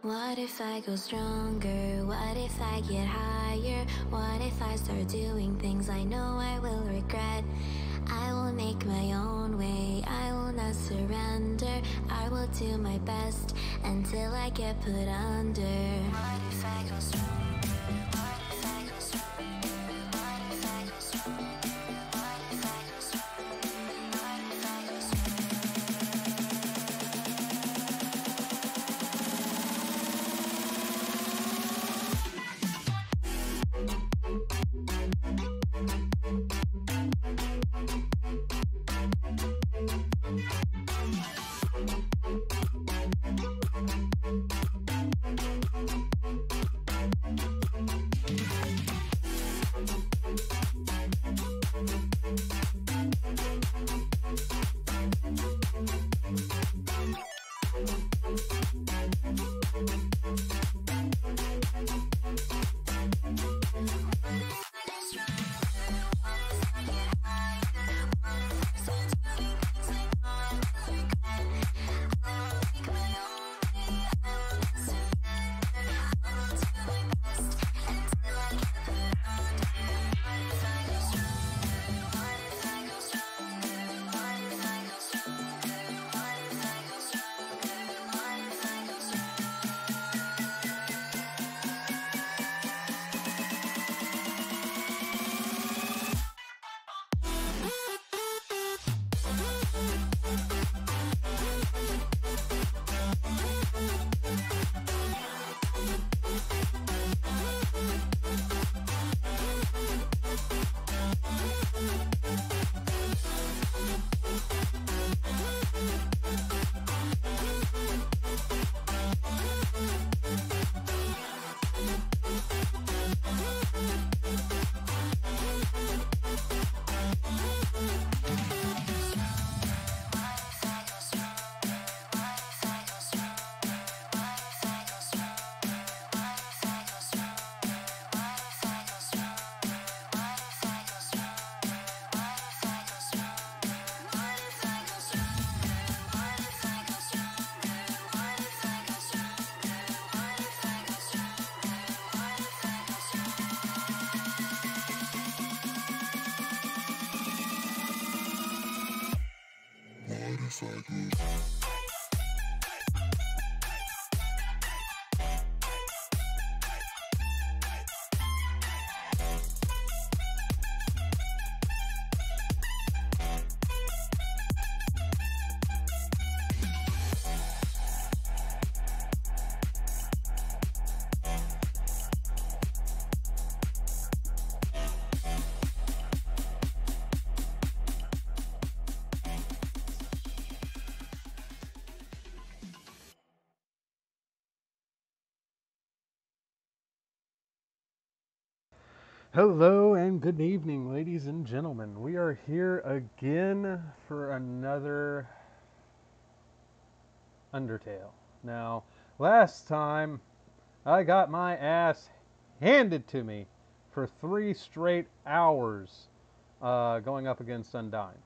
What if I go stronger? What if I get higher? What if I start doing things I know I will regret? I will make my own way, I will not surrender. I will do my best until I get put under. What if I go stronger? What if I go stronger? What if I go stronger? What if I go stronger? What if I go Hello and good evening, ladies and gentlemen. We are here again for another Undertale. Now, last time I got my ass handed to me for 3 straight hours going up against Undyne,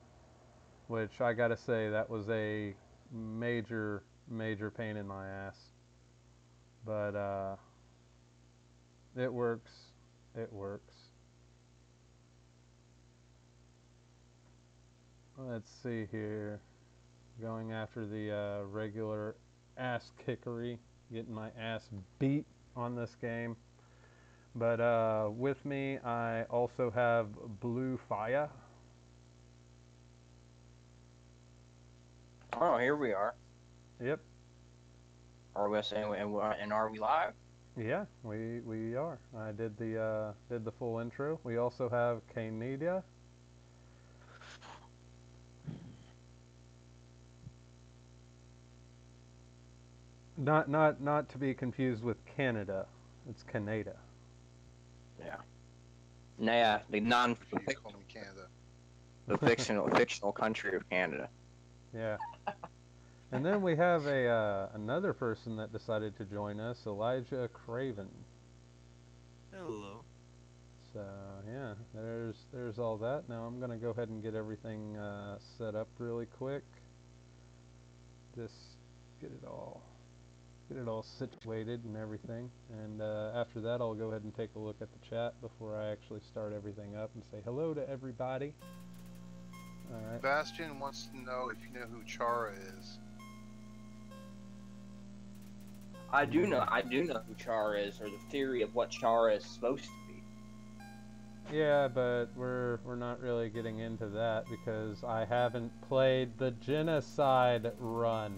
which I gotta say that was a major, major pain in my ass. But it works. It works. Let's see here. Going after the regular ass kickery, getting my ass beat on this game. But with me, I also have Blue Fire. Oh, here we are. Yep. Are we saying, and are we live? Yeah, we are. I did the full intro. We also have Kanidia. Not to be confused with Canada. It's Canada. Yeah. Nah, the non They call me Canada. the fictional country of Canada. Yeah. And then we have another person that decided to join us, Elijah Craven. Hello. So yeah, there's all that. Now I'm gonna go ahead and get everything set up really quick. Just get it all Get it all situated and everything. And after that, I'll go ahead and take a look at the chat before I actually start everything up and say hello to everybody. Alright. Bastion wants to know if you know who Chara is. I do know who Chara is, or the theory of what Chara is supposed to be. Yeah, but we're not really getting into that because I haven't played the Genocide run.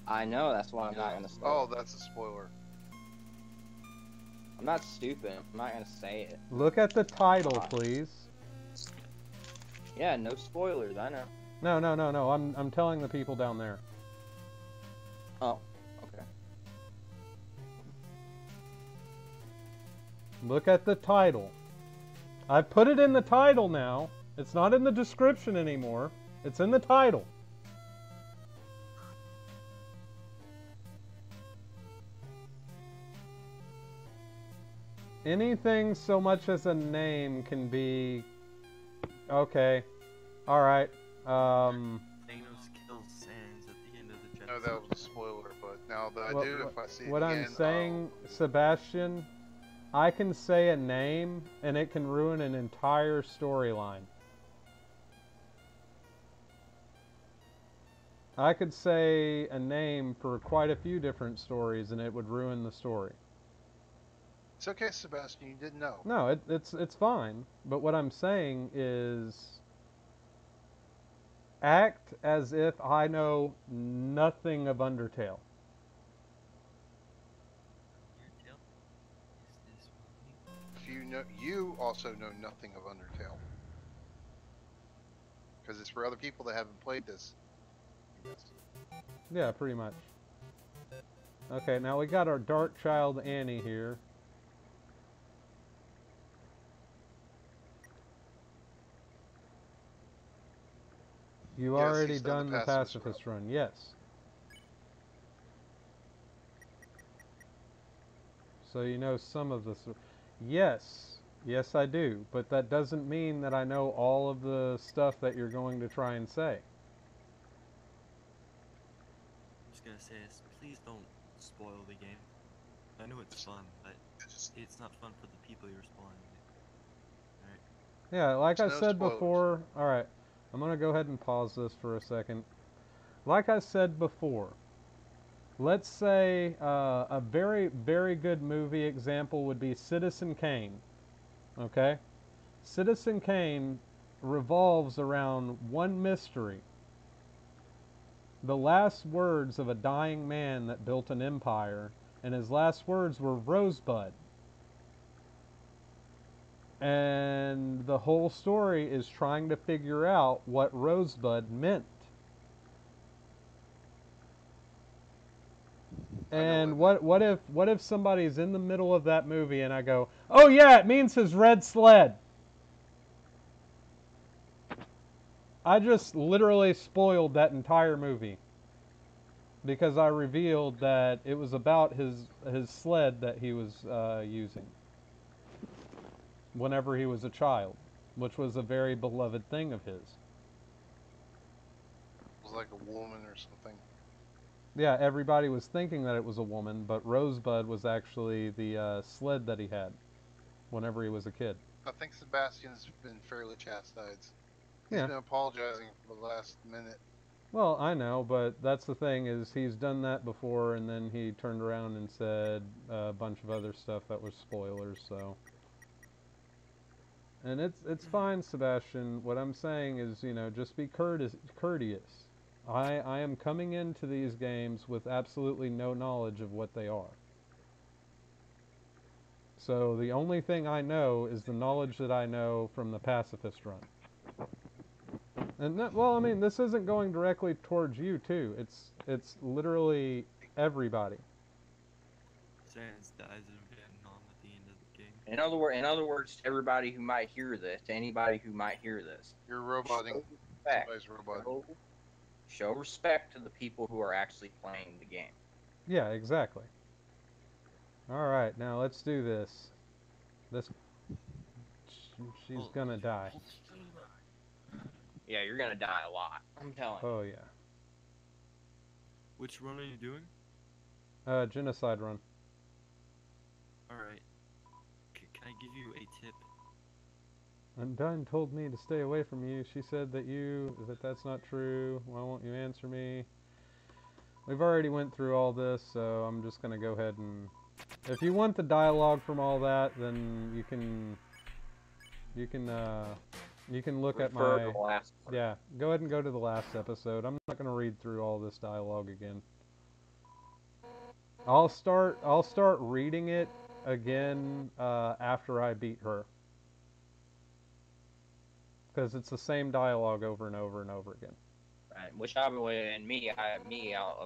I know, that's why I'm not gonna say Oh, it. that's a spoiler. I'm not stupid. I'm not gonna say it. Look at the title, please. Yeah, no spoilers. I know. No. I'm telling the people down there. Oh, okay. Look at the title. I've put it in the title now. It's not in the description anymore. It's in the title. Anything so much as a name can be... Okay. Alright. Thanos kills Sans at the end of the No, Genocide. that was a spoiler, but now that I do, if I see it What again, I'm saying, Sebastian, I can say a name and it can ruin an entire storyline. I could say a name for quite a few different stories and it would ruin the story. It's okay, Sebastian, you didn't know. No, it's fine. But what I'm saying is act as if I know nothing of Undertale. Undertale? Is this movie? If you know, you also know nothing of Undertale. Because it's for other people that haven't played this. Yeah, pretty much. Okay, now we got our Dark Child Annie here. You Yes, already he's done done the the pacifist pacifist run, yes. So you know some of this. Yes, yes I do. But that doesn't mean that I know all of the stuff that you're going to try and say. I'm just gonna say this. Please don't spoil the game. I know it's fun, but it's not fun for the people you're spoiling it. Alright? Yeah, like I No said spoilers. before, alright, I'm going to go ahead and pause this for a second. Like I said before, let's say a very, very good movie example would be Citizen Kane. Okay? Citizen Kane revolves around one mystery. The last words of a dying man that built an empire, and his last words were Rosebud. And the whole story is trying to figure out what Rosebud meant. And what if somebody's in the middle of that movie and I go, "Oh yeah, it means his red sled." I just literally spoiled that entire movie because I revealed that it was about his sled that he was using whenever he was a child, which was a very beloved thing of his. It was like a woman or something. Yeah, everybody was thinking that it was a woman, but Rosebud was actually the sled that he had whenever he was a kid. I think Sebastian's been fairly chastised. He's Yeah. been apologizing for the last minute. Well, I know, but that's the thing is he's done that before, and then he turned around and said a bunch of other stuff that was spoilers. So, and it's fine, Sebastian. What I'm saying is, you know, just be courteous. I am coming into these games with absolutely no knowledge of what they are. So the only thing I know is the knowledge that I know from the pacifist run. And that, well, I mean, this isn't going directly towards you too. It's literally everybody. Sans dies in Vietnam at the end of the game. In other words, to everybody who might hear this, to anybody who might hear this, You're roboting. respect. Somebody's roboting. Show respect to the people who are actually playing the game. Yeah, exactly. All right, now let's do this. She's Oh, gonna die. Yeah, you're gonna die a lot. I'm telling you. Oh yeah. Which run are you doing? Genocide run. Alright. Can I give you a tip? Undyne told me to stay away from you. She said that that's not true. Why won't you answer me? We've already went through all this, so I'm just gonna go ahead and... If you want the dialogue from all that, then you can look at Refer my... to the last one. Yeah, go ahead and go to the last episode. I'm not gonna read through all this dialogue again. I'll start reading it again after I beat her. Because it's the same dialogue over and over and over again. Right. Which of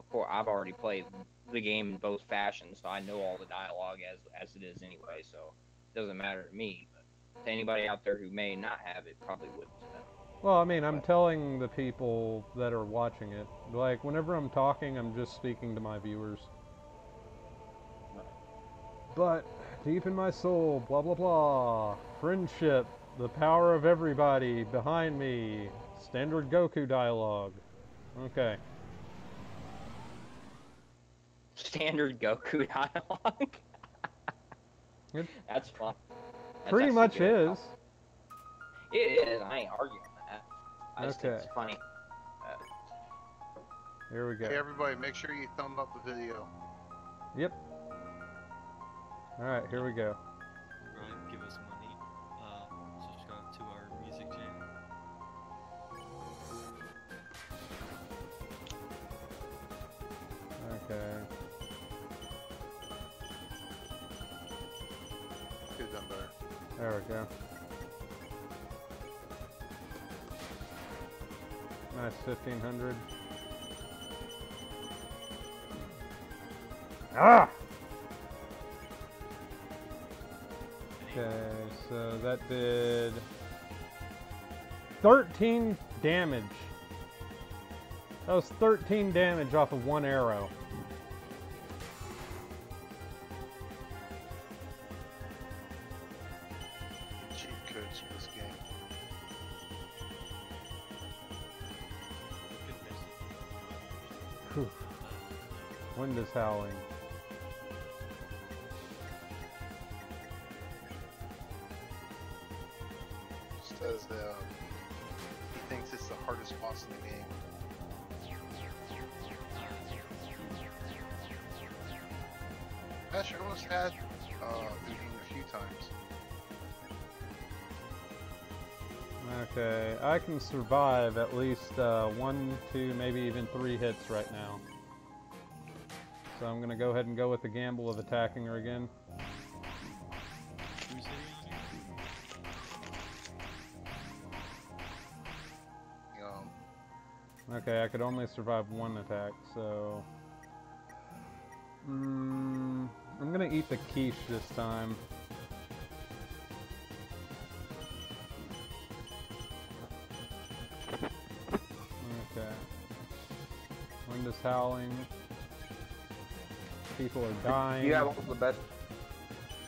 course, I've already played the game in both fashions, so I know all the dialogue as it is anyway. So it doesn't matter to me. But to anybody out there who may not have it, probably wouldn't. Well, I mean, I'm telling the people that are watching it. Like, whenever I'm talking, I'm just speaking to my viewers. But, deep in my soul, blah blah blah. Friendship, the power of everybody behind me. Standard Goku dialogue. Okay. Standard Goku dialogue. That's fun. That's Pretty actually much good. is. It is. I ain't arguing that. I just think Okay. it's funny. Here we go. Hey everybody, make sure you thumb up the video. Yep. Alright, here we go. Subscribe, give us money. Subscribe to our music channel. Okay. Could have done better. There we go. Nice 1500. Ah! Okay, so that did 13 damage. That was 13 damage off of one arrow. Cheat codes for this game. Whew. Wind is howling. Says he thinks it's the hardest boss in the game. Vash, I almost had beating a few times. Okay, I can survive at least 1, 2, maybe even 3 hits right now. So I'm gonna go ahead and go with the gamble of attacking her again. Who's hitting you? Okay, I could only survive 1 attack, so... I'm gonna eat the quiche this time. Okay. Wind is howling. People are dying. You have all the best.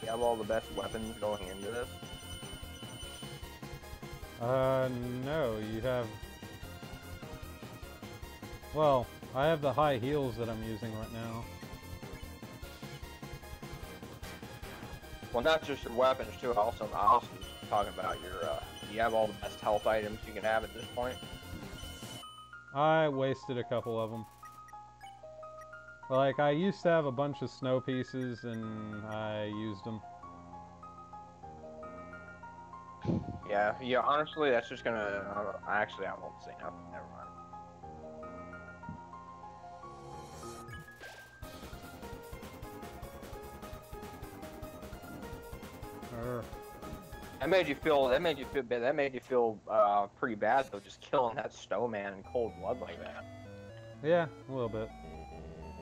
You have all the best weapons going into this. No, you have... Well, I have the high heels that I'm using right now. Well, not just your weapons too. I also was talking about your. You have all the best health items you can have at this point. I wasted a couple of them. Like, I used to have a bunch of snow pieces, and I used them. Yeah. Honestly, that's just gonna. Actually, I won't say nothing. Never mind. That made you feel pretty bad though, just killing that snowman in cold blood like that. Yeah, a little bit.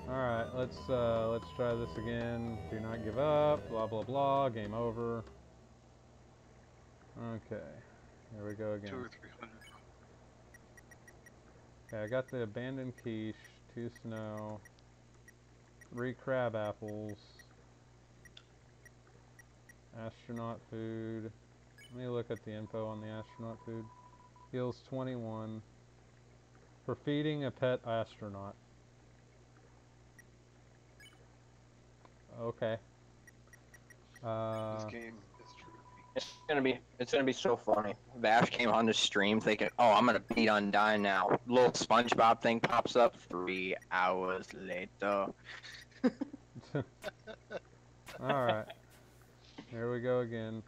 Alright, let's try this again. Do not give up, blah blah blah, game over. Okay, here we go again. 200 or 300. Okay, I got the abandoned quiche, 2 snow, 3 crab apples, astronaut food. Let me look at the info on the astronaut food. Heals 21 for feeding a pet astronaut. Okay. This game is true. It's gonna be so funny. Vash came on the stream thinking, "Oh, I'm gonna beat Undyne now." Little SpongeBob thing pops up 3 hours later. Alright. Here we go again.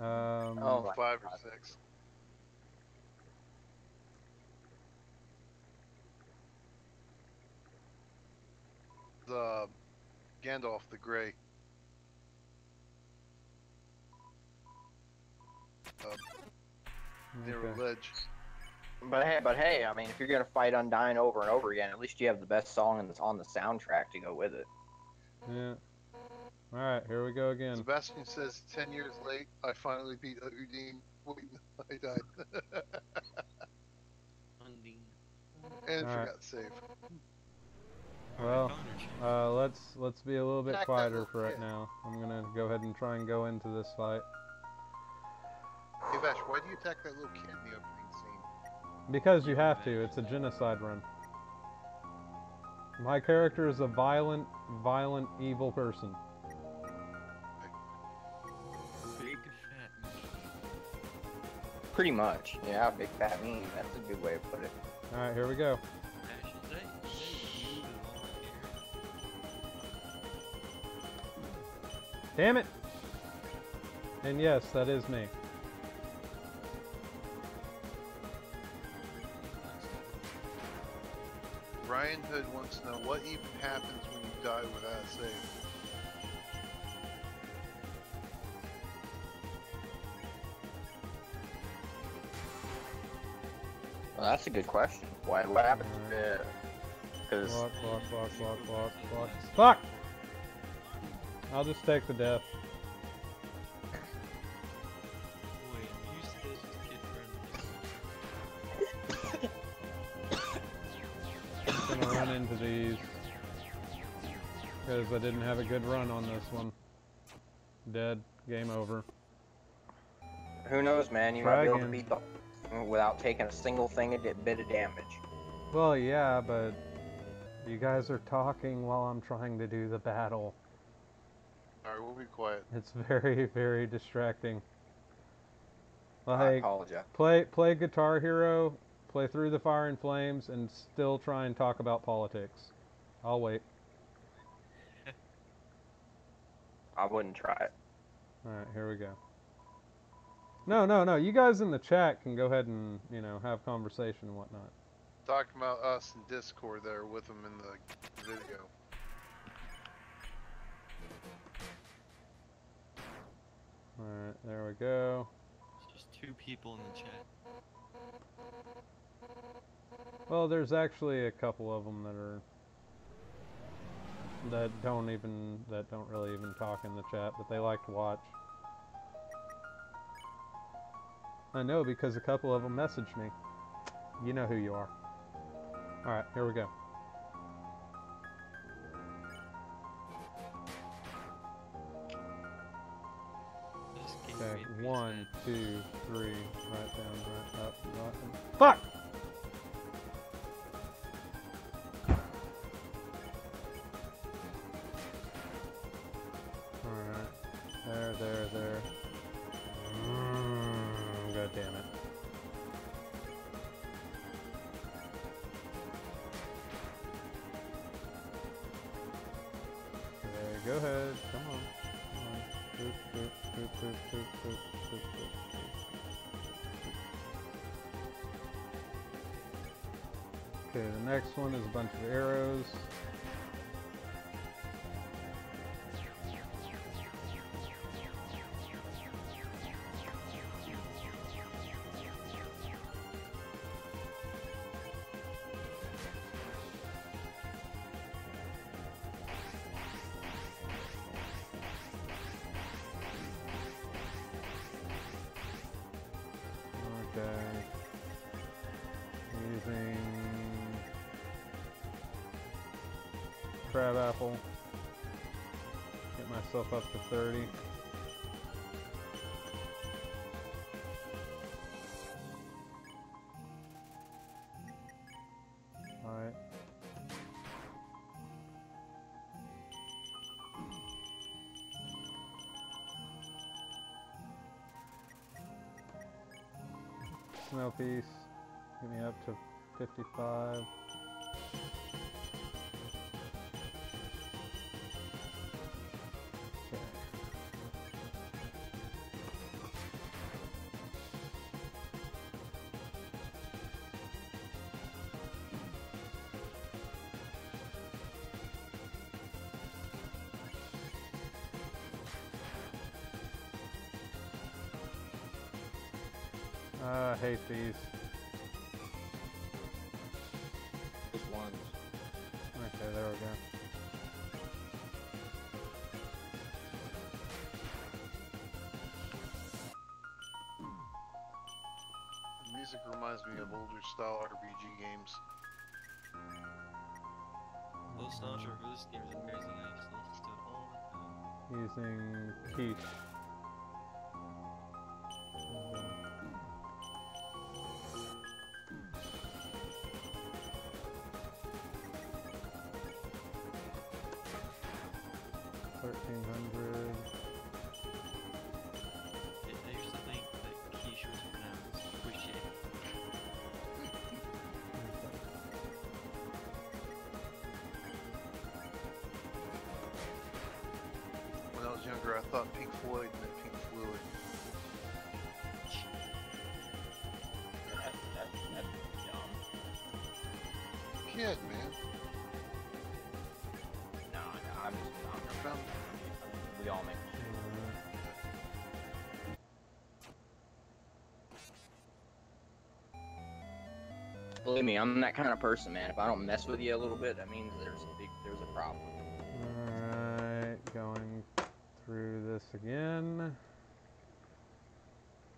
Oh my 5 or God. 6. The Gandalf the Grey. Near a Okay. ledge. But hey, I mean, if you're gonna fight Undyne over and over again, at least you have the best song on the soundtrack to go with it. Yeah. Alright, here we go again. Sebastian says 10 years late, I finally beat Udine. Wait, I died. Undine. And Alright. forgot save. Well, Alright, let's be a little bit Attack that quieter little for right kid. now. I'm gonna go ahead and try and go into this fight. Hey Vash, why do you attack that little kid in the opening scene? Because you have to, it's a genocide run. My character is a violent, evil person. Big fat meat. Pretty much, yeah. Big fat mean. That's a good way to put it. Alright, here we go. Ash, is that you in all here? Damn it! And yes, that is me. Ryan Hood wants to know what even happens when you die without a save. Well, that's a good question. What happens? Because Block. Fuck! I'll just take the death. Wait, you said it's kid friendly. I'm gonna run into these. Because I didn't have a good run on this one. Dead. Game over. who knows, man? You Try might be able to again. beat the without taking a single bit of damage. Well, yeah, but you guys are talking while I'm trying to do the battle. Alright, we'll be quiet. It's very, very distracting. I Like, apologize. play Guitar Hero, play Through the Fire and Flames, and still try and talk about politics. I'll wait. I wouldn't try it. Alright, here we go. No. You guys in the chat can go ahead and, have conversation and whatnot. Talking about us in Discord there with them in the video. Alright, there we go. It's just 2 people in the chat. Well, there's actually a couple of them that don't really even talk in the chat, but they like to watch. I know because a couple of them messaged me. You know who you are. Alright, here we go. This game Okay, made me 1, sad. 2, 3, right down, right up, right and fuck! Alright. There. God damn it. Okay, go ahead. Come on. Boop. Okay, the next one is a bunch of arrows. Okay. Using crab apple. Get myself up to 30. Alright. No peace. Get me up to 55. Okay. I hate these. Which ones? Okay, there we go. The music reminds me of older style RPG games. Well, soundtrack for this game is amazing. I used to listen to it all the time. Using quiche. $1,300. I used to think that quiche was pronounced quiche. When I was younger, I thought Pink Floyd meant Pink Fluid. That's dumb. Kid, man. No, I'm Found we all make Believe me, I'm that kind of person, man. If I don't mess with you a little bit, that means there's a problem. Alright, going through this again.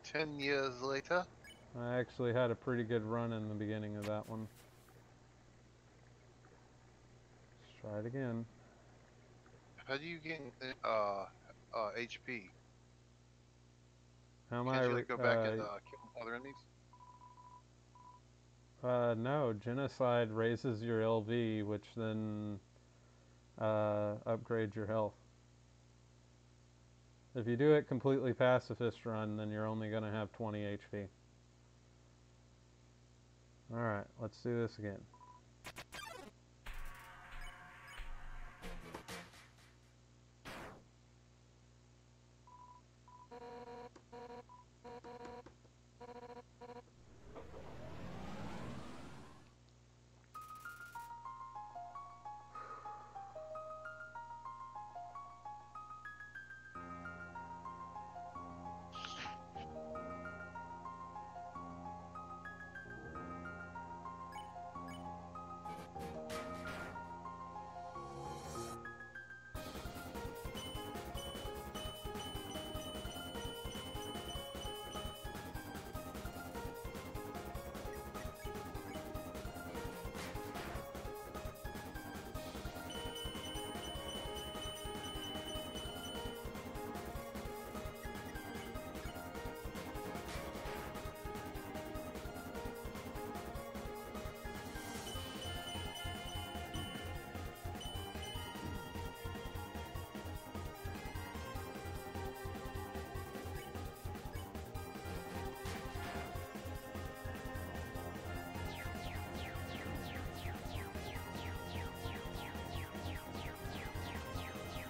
10 years later. I actually had a pretty good run in the beginning of that one. Let's try it again. How do you gain HP? How am Can't I? you like, go back and kill other enemies? No, Genocide raises your LV, which then upgrades your health. If you do it completely pacifist run, then you're only going to have 20 HP. Alright, let's do this again.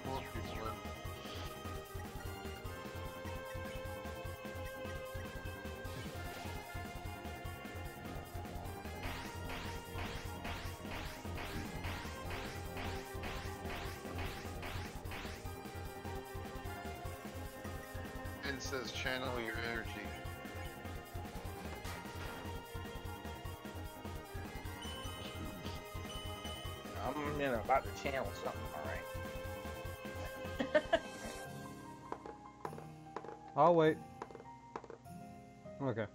More people in. It says channel your energy. I'm about to channel something, alright? I'll wait. Okay.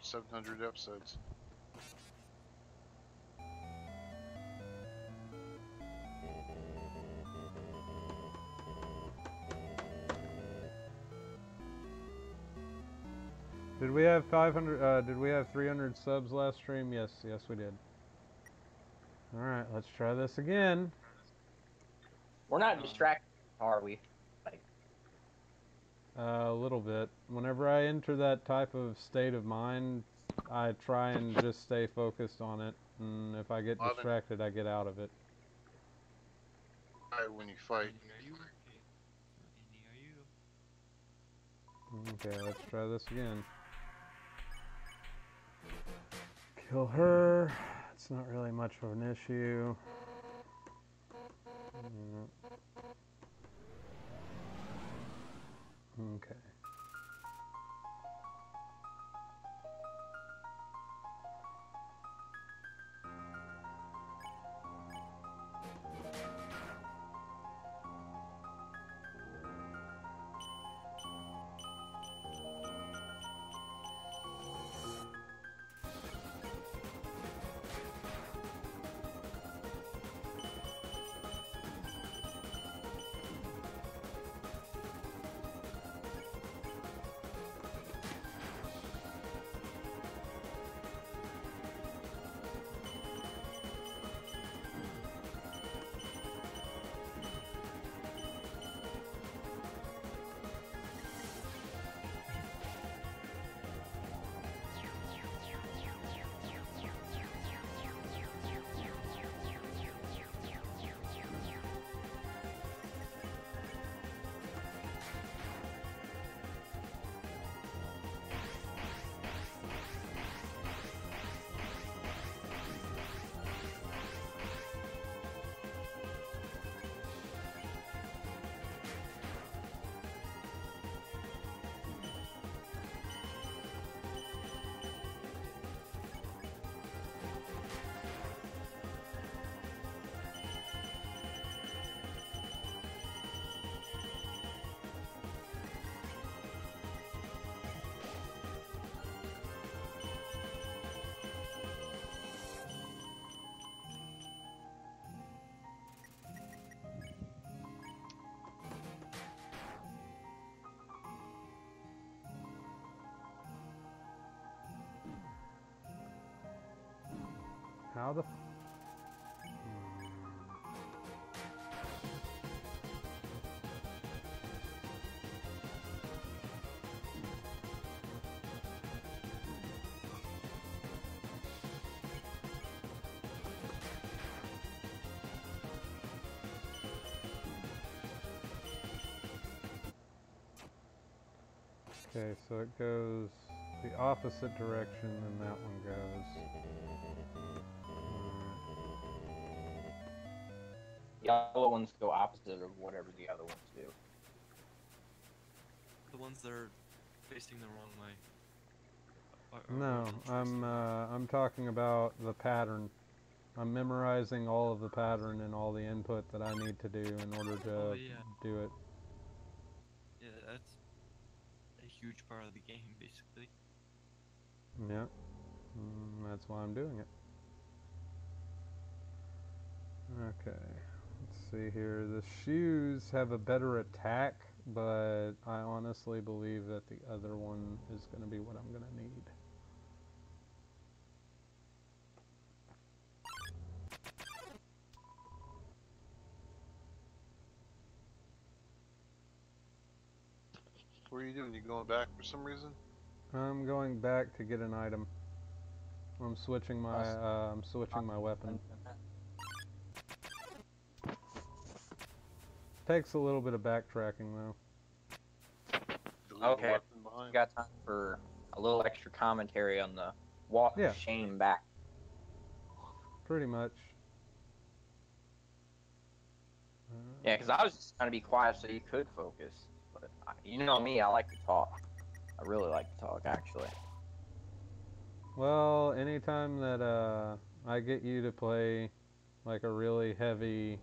700 episodes. Did we have 500? Did we have 300 subs last stream? Yes, yes we did. All right, let's try this again. We're not distracted, are we? Like, A little bit. Whenever I enter that type of state of mind, I try and just stay focused on it. And if I get distracted, I get out of it. When you fight. Andy, are you okay? Andy, are you? Okay, let's try this again. Kill her. It's not really much of an issue. Okay. How the... Okay, so it goes the opposite direction than that one goes. the other ones go opposite of whatever the other ones do. The ones that are facing the wrong way. No, I'm talking about the pattern. I'm memorizing all of the pattern and all the input that I need to do in order to do it. Yeah, that's a huge part of the game, basically. Yeah, that's why I'm doing it. Okay, let's see here. The shoes have a better attack, but I honestly believe that the other one is going to be what I'm going to need. What are you doing? You going back for some reason? I'm going back to get an item. I'm switching my weapon. Takes a little bit of backtracking though. Okay, we got time for a little extra commentary on the walk of shame back. Pretty much. Yeah, because I was just trying to be quiet so you could focus. But you know me, I like to talk. I really like to talk, actually. Well, anytime that I get you to play like a really heavy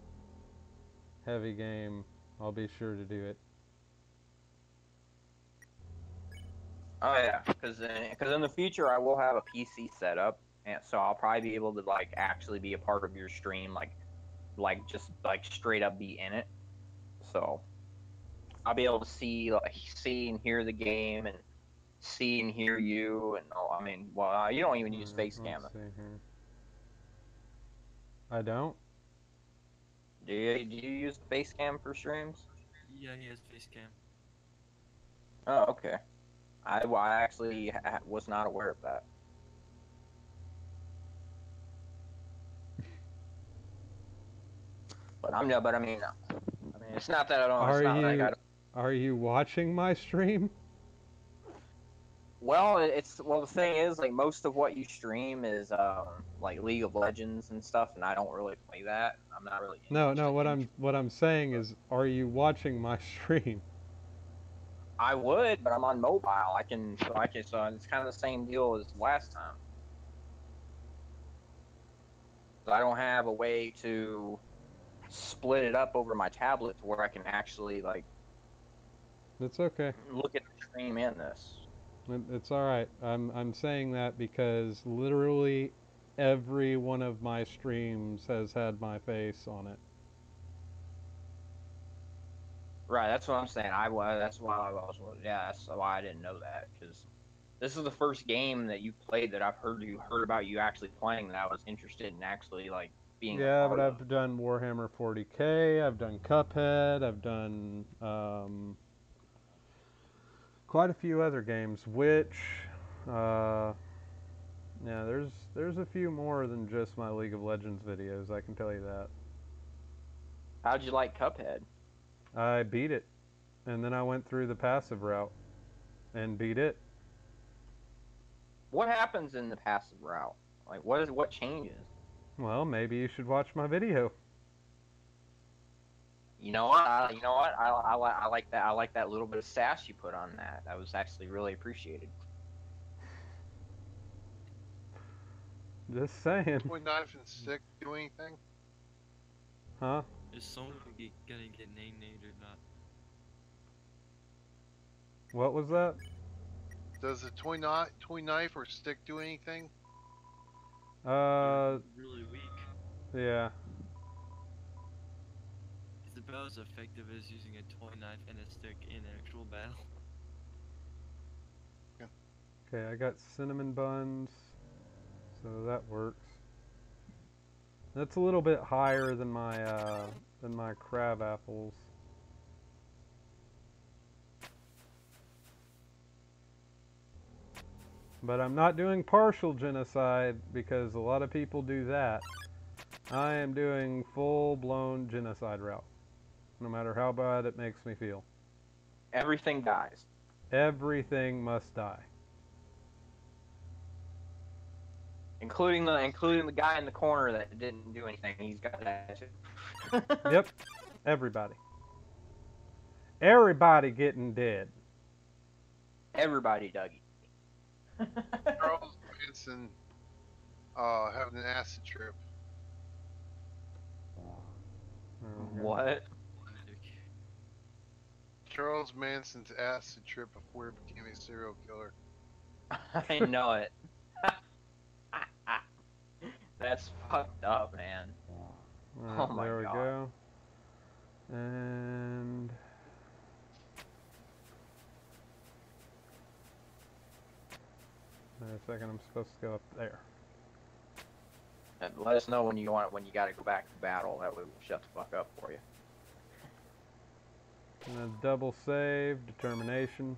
game, I'll be sure to do it. Oh yeah, because in the future I will have a PC set up, and so I'll probably be able to like actually be a part of your stream, just like straight up be in it. So I'll be able to see and hear the game and see and hear you. And oh, I mean, well, you don't even use face cam. Let's see here. I don't. Do you use the face cam for streams? Yeah, he has face cam. Oh, okay. I actually was not aware of that. But I mean, it's not that I don't. It's not like I don't. Are you watching my stream? Well, the thing is, like most of what you stream is like League of Legends and stuff, and I don't really play that. I'm not really. No. What I'm saying is, are you watching my stream? I would, but I'm on mobile. So it's kind of the same deal as last time. So I don't have a way to split it up over my tablet to where I can actually like. It's okay. Look at the stream in this. It's all right. I'm saying that because literally every one of my streams has had my face on it. Right, that's what I'm saying. That's why I was. Yeah, that's why I didn't know that, because this is the first game that you played that I've heard about you actually playing that I was interested in actually like being. Yeah, but I've done Warhammer 40K. I've done Cuphead. I've done quite a few other games. Which, yeah, there's a few more than just my League of Legends videos. I can tell you that. How'd you like Cuphead? I beat it, and then I went through the passive route and beat it. What happens in the passive route? Like, what changes? Well, maybe you should watch my video. You know what? I like that. I like that little bit of sass you put on that. That was actually really appreciated. Just saying. Would knife and stick do anything? Huh? Is someone gonna get named or not? What was that? Does the toy knife or stick do anything? Really weak. Yeah. It's about as effective as using a toy knife and a stick in actual battle. Okay, I got cinnamon buns, so that works. That's a little bit higher than my crab apples. But I'm not doing partial genocide because a lot of people do that. I am doing full-blown genocide route, no matter how bad it makes me feel. Everything dies. Everything must die. Including the guy in the corner that didn't do anything. He's got that too. Yep. Everybody. Everybody getting dead. Everybody, Dougie. Charles Manson having an acid trip. What? Charles Manson's acid trip before he became a serial killer. I know it. That's fucked up, man. Right, Oh my there we God. go. And wait a second, I'm supposed to go up there. And let us know when you got to go back to battle. That way we'll shut the fuck up for you. And then double save, determination.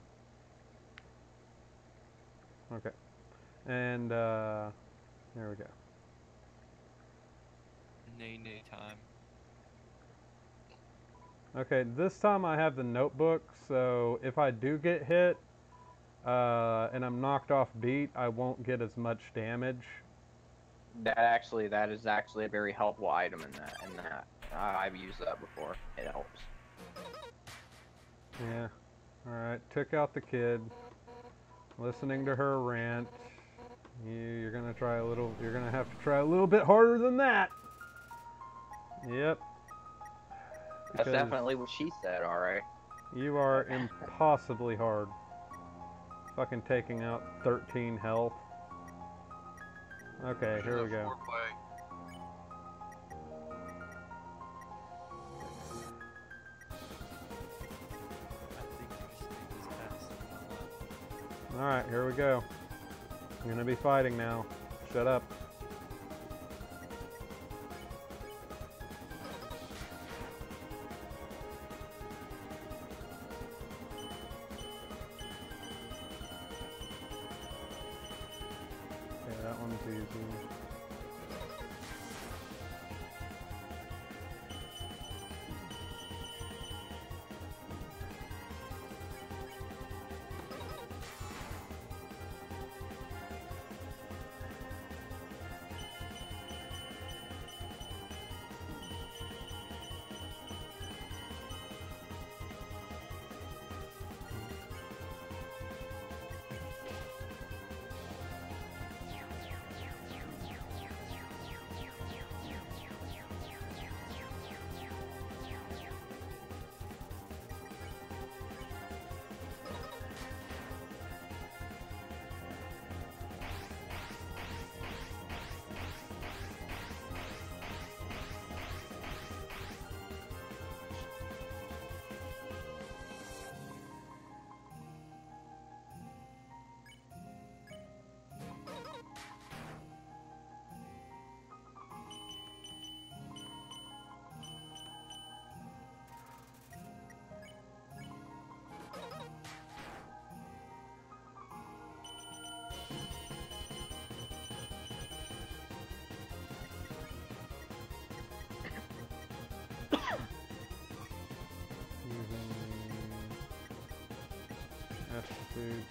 Okay. And there we go. Nay time. Okay, this time I have the notebook, so if I do get hit and I'm knocked off beat, I won't get as much damage. That is actually a very helpful item in that. I've used that before. It helps. Yeah. Alright, took out the kid. Listening to her rant. You're gonna have to try a little bit harder than that. Yep. That's definitely what she said, alright. You are impossibly hard. Fucking taking out 13 health. Okay, here we go. Alright, here we go. I'm gonna be fighting now. Shut up. Okay, that one's easy. Food.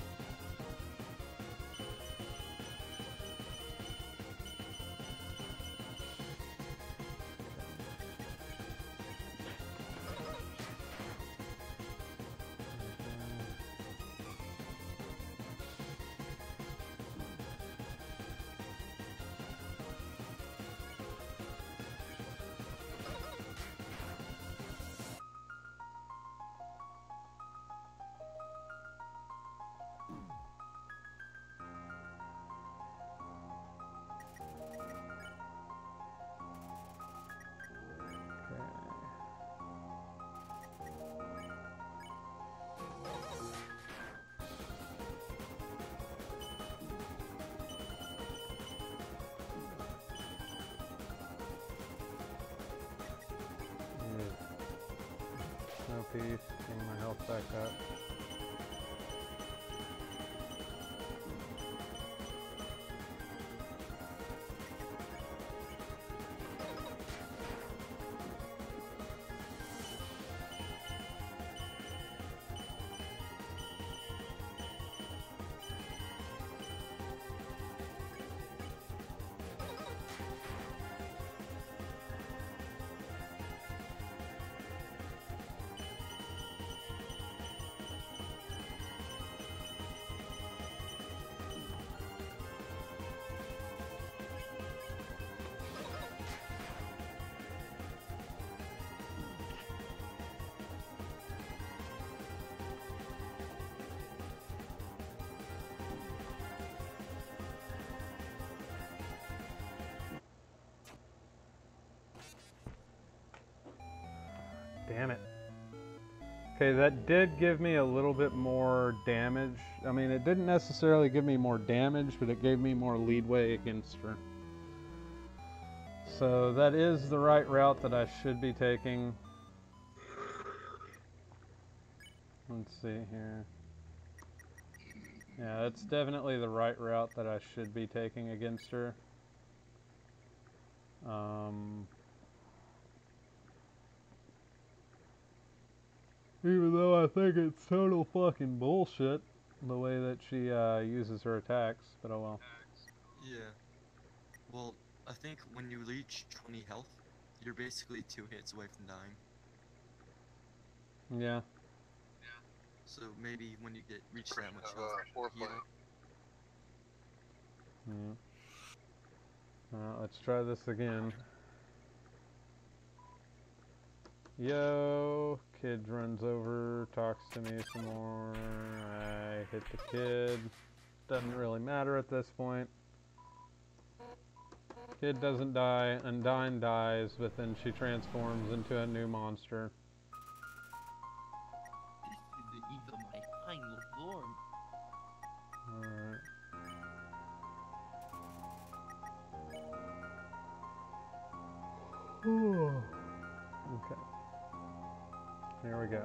No peace, getting my health back up. Damn it. Okay, that did give me a little bit more damage. I mean, it didn't necessarily give me more damage, but it gave me more leadway against her. So that is the right route that I should be taking. Let's see here. Yeah, that's definitely the right route that I should be taking against her. Even though I think it's total fucking bullshit, the way that she uses her attacks, but oh well. Yeah. Well, I think when you reach 20 health, you're basically 2 hits away from dying. Yeah. So maybe when you reach that much health, heal. Yeah. Let's try this again. Yo, kid runs over, talks to me some more. I Hit the kid. Doesn't really matter at this point. Kid doesn't die. Undyne dies, but then she transforms into a new monster. This is the eve of my final form. Alright. Okay. Here we go.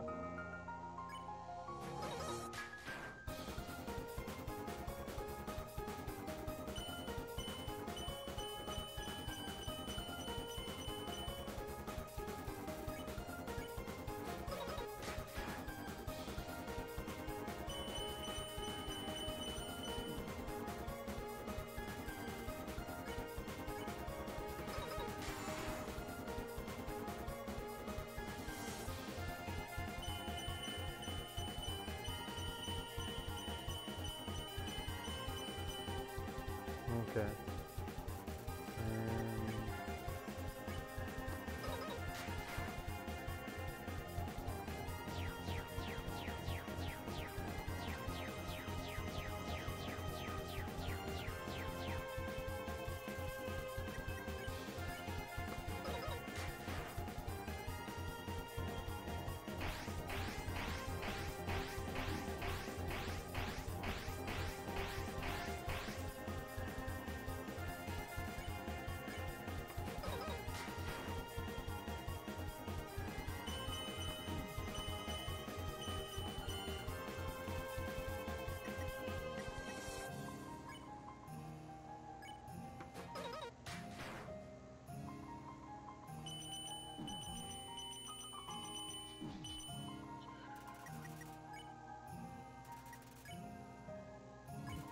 Okay.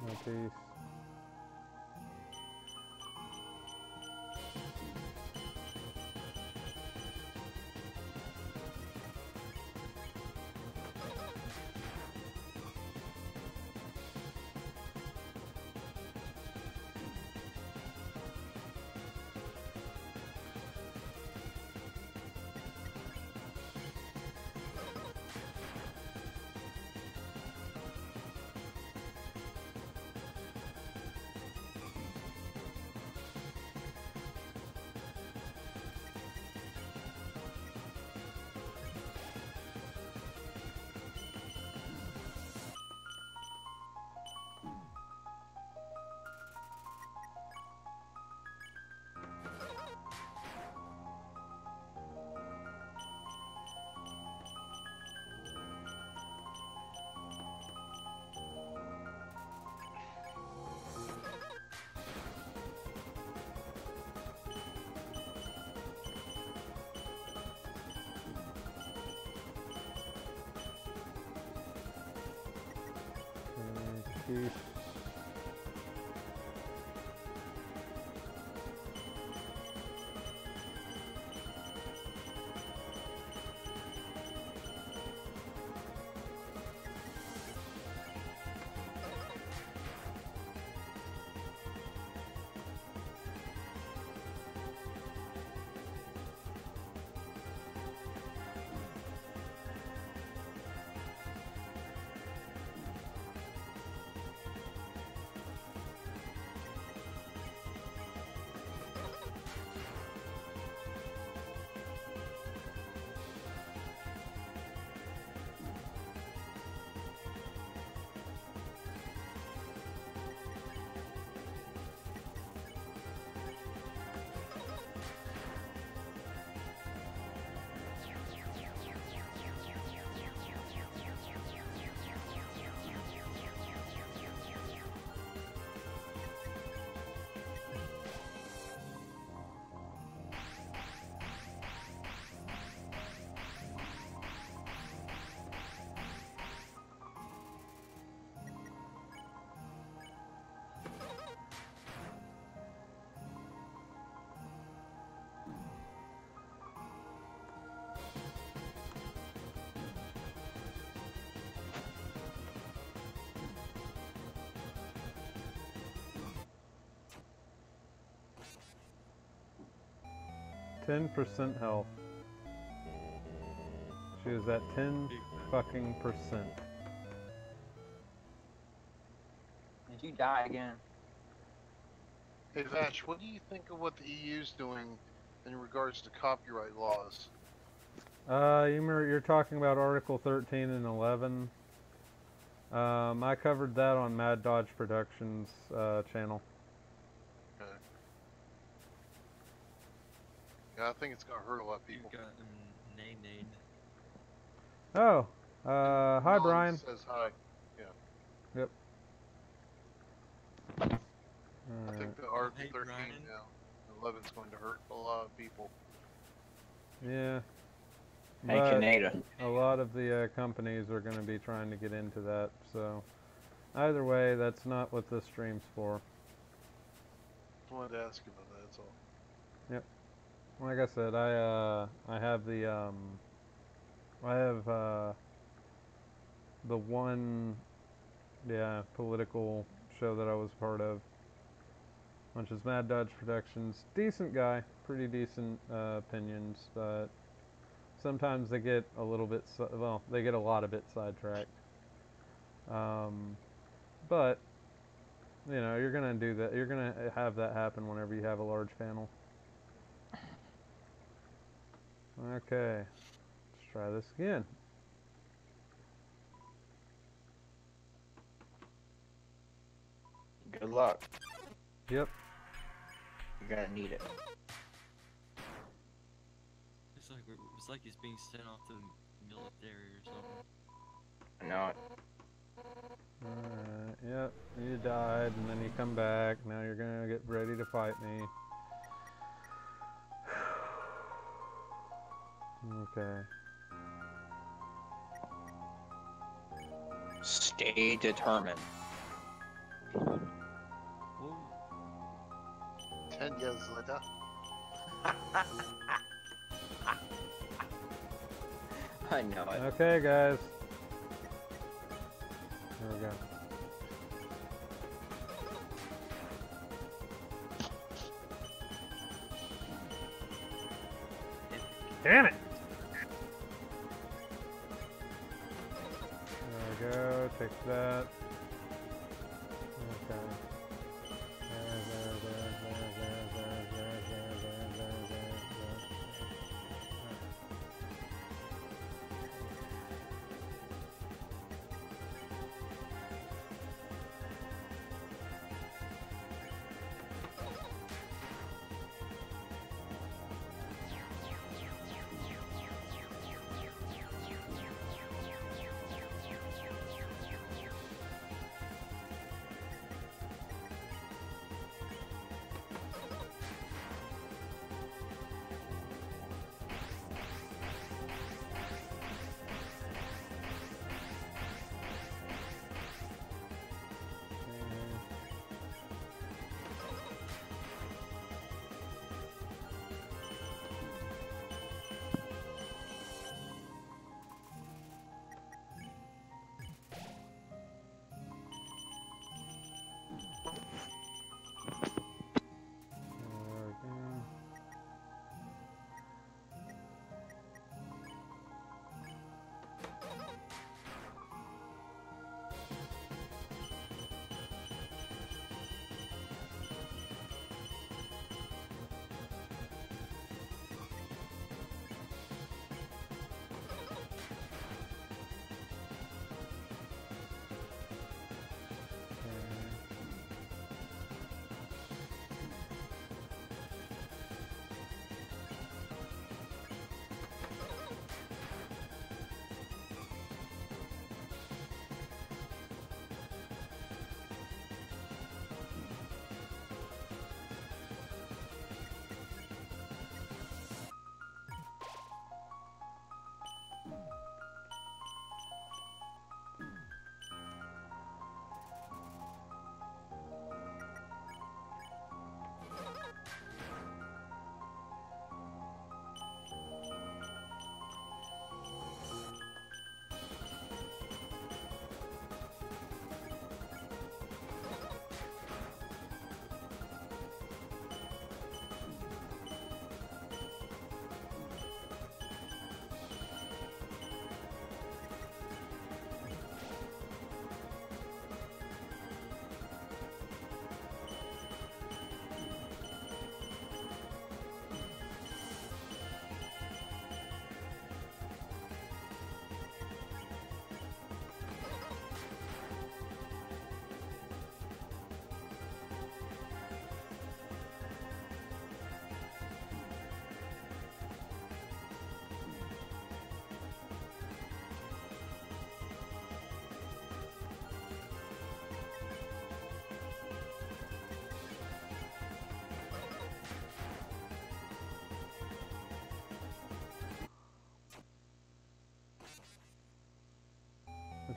No peace. Peace. %, health. She was at 10 fucking %. Did you die again? Hey Vash, what do you think of what the EU's doing in regards to copyright laws? You're talking about Article 13 and 11. I covered that on Mad Dodge Productions channel. Okay. Yeah, I think it's gonna hurt a lot of You people. got nay. Oh, hi Ron Brian. says hi. Yeah. Yep. I Alright. think the Article Hey, 13 Brian. and 11 is going to hurt a lot of people. Yeah. Hey, But Canada. a lot of the companies are going to be trying to get into that, so either way, that's not what this stream's for. Just wanted to ask you about that, that's all. Like I said, I have the one political show that I was part of, which is Mad Dodge Productions. Decent guy, pretty decent opinions, but sometimes they get a little bit they get a lot of it sidetracked. But you know, you're gonna do that. You're gonna have that happen whenever you have a large panel. Okay, let's try this again. Good luck. Yep. You're gonna need it. It's like he's being sent off to the military or something. I know it. Alright, yep, you died, and then you come back. Now you're gonna get ready to fight me. Okay. Stay determined. Whoa. 10 years later. I know it. Okay, guys. Here we go. Damn it! There we go, take that. Okay.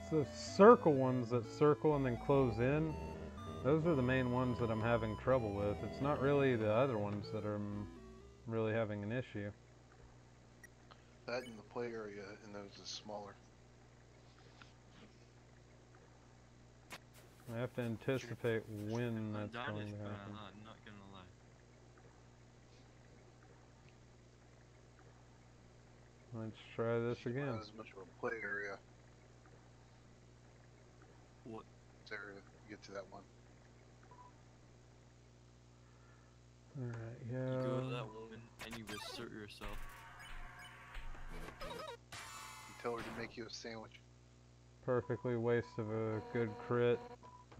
It's the circle ones that circle and then close in. Those are the main ones that I'm having trouble with. It's not really the other ones that I'm really having an issue. That in the play area and those is smaller. I have to anticipate when that's That going is to gonna, happen. not gonna lie. Let's try this again. Not as much of a play area. What? Area to get to that one. Alright, You yeah. go to that woman and you assert yourself. You tell her to make you a sandwich. Perfectly waste of a good crit.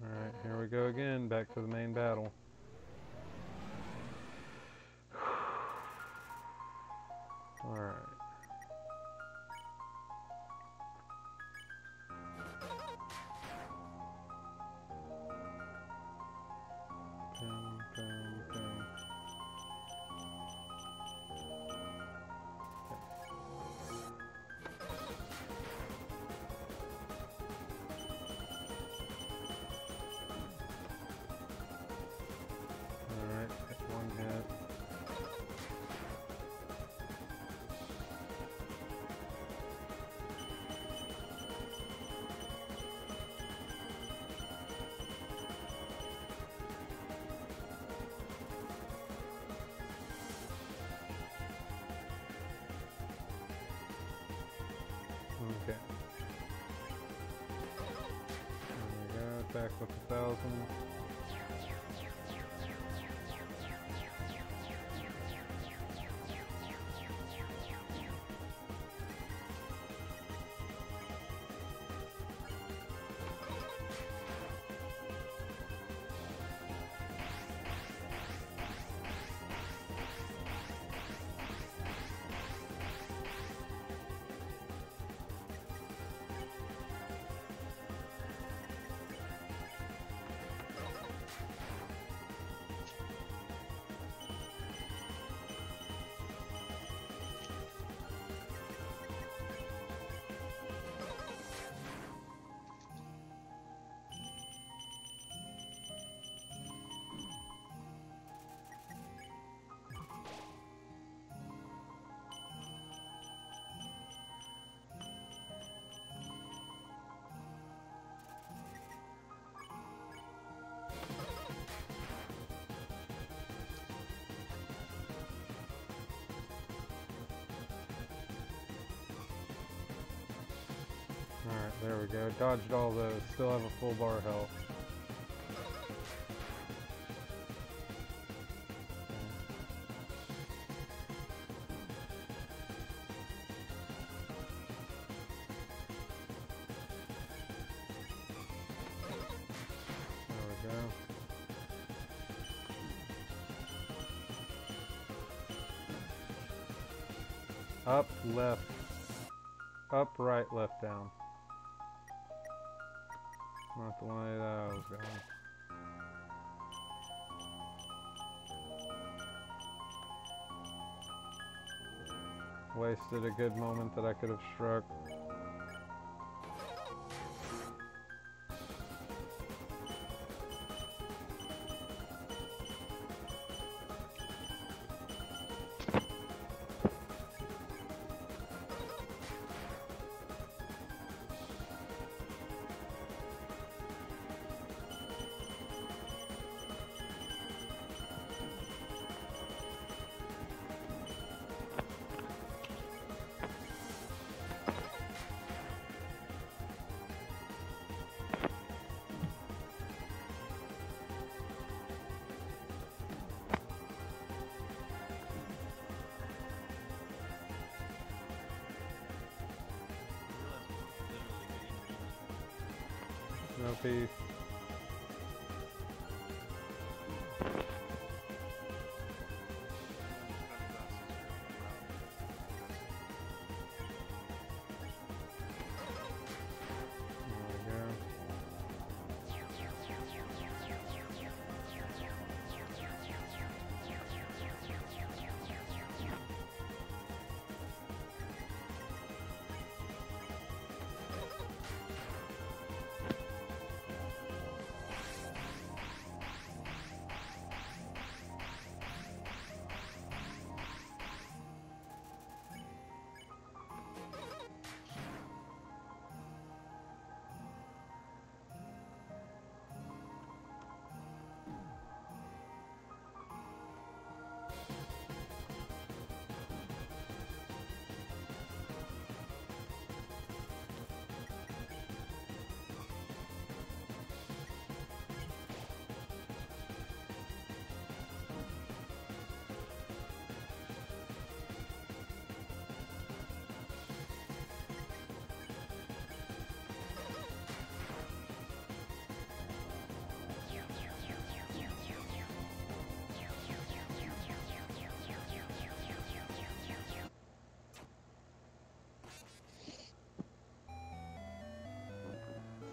Alright, here we go again, back to the main battle. Alright. Boom, boom, boom. Alright, hit one hit. Okay. There we go, back with 1,000. Alright, there we go. Dodged all those. Still have a full bar of health. There we go. Up, left. Up, right, left, down. Not the way that I was going. Wasted a good moment that I could have struck. No peace.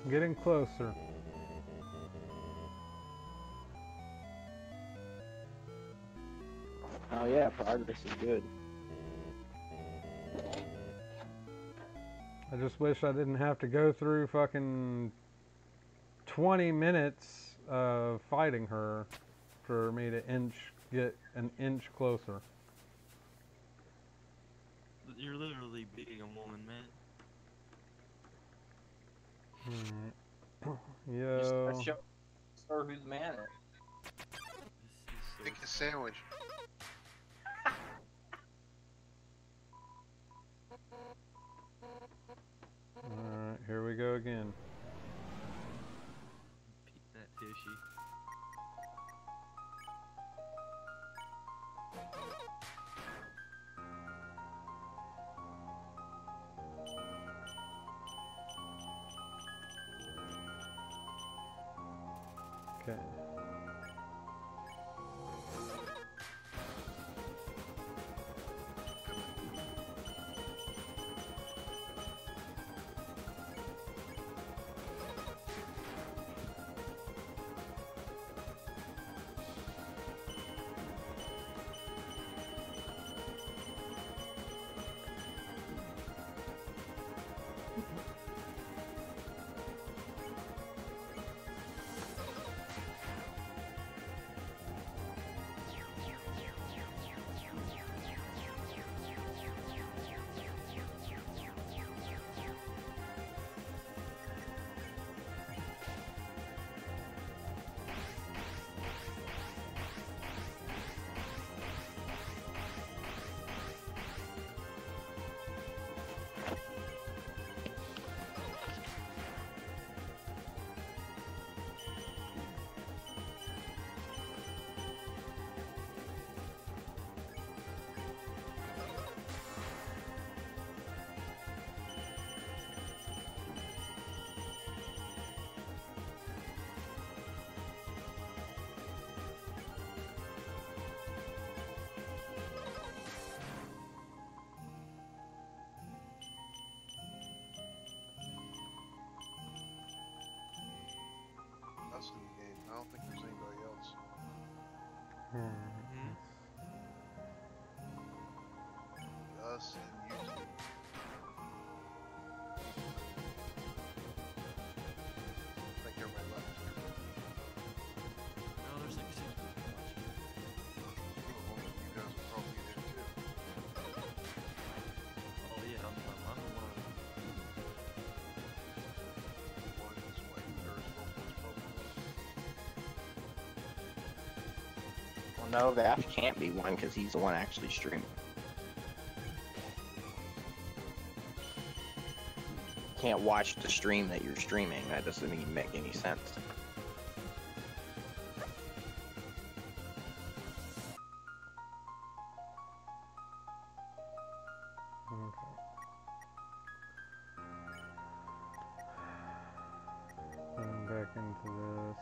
Getting closer. Oh yeah, progress is good. I just wish I didn't have to go through fucking 20 minutes of fighting her for me to get an inch closer. You're literally beating a woman, man. Yo. Let's show her who's the man. This is so Make a sandwich. Alright, here we go again. Peek that fishy. Okay. Us in the game. I don't think there's anybody else. Us and you two. I think everybody left. No, there's like 6 people watching. Well, you guys will probably be there too. Oh yeah, I'm the one. One is like Thursday, was probably. Well, no, Vash can't be one because he's the one actually streaming. Can't watch the stream that you're streaming. That doesn't even make any sense. Okay. Going back into this.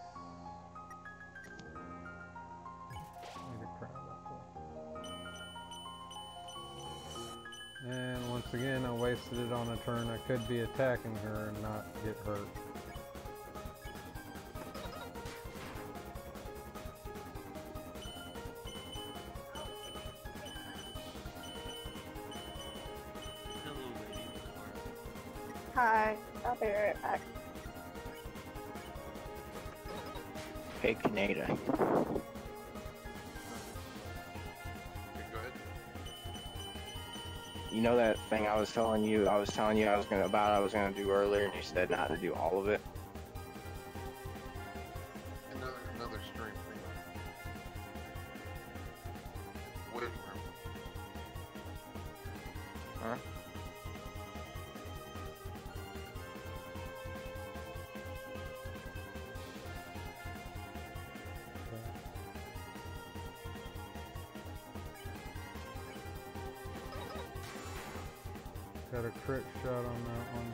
Need a crab apple. And once again, I wasted it on a turn. I could be attacking her and not get hurt. Hello, lady. Hi, I'll be right back. Hey, Canada. Okay, go ahead. You know that thing I was telling you I was gonna do earlier, and you said not to do all of it. Another stream thing. Wait for him. Huh? Got a crit shot on that one.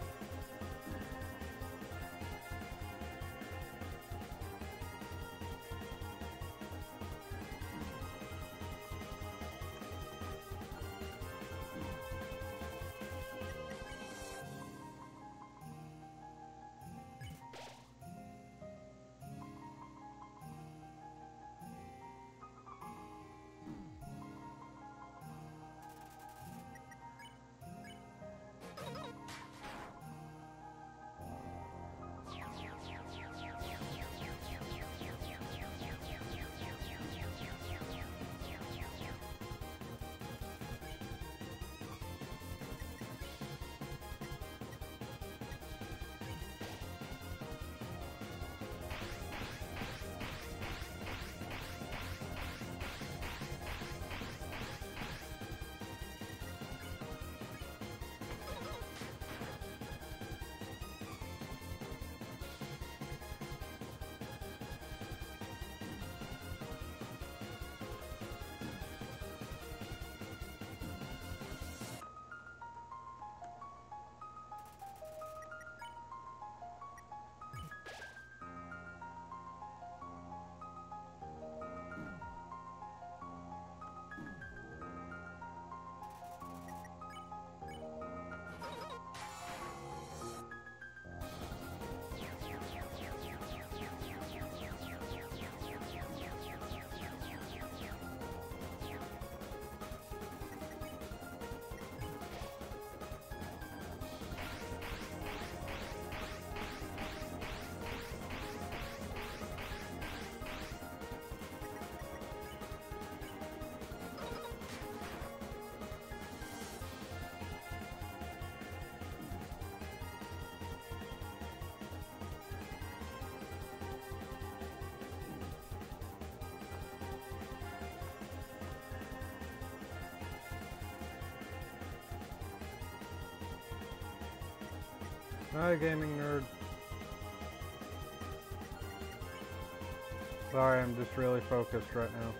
Hi, gaming nerd. Sorry, I'm just really focused right now.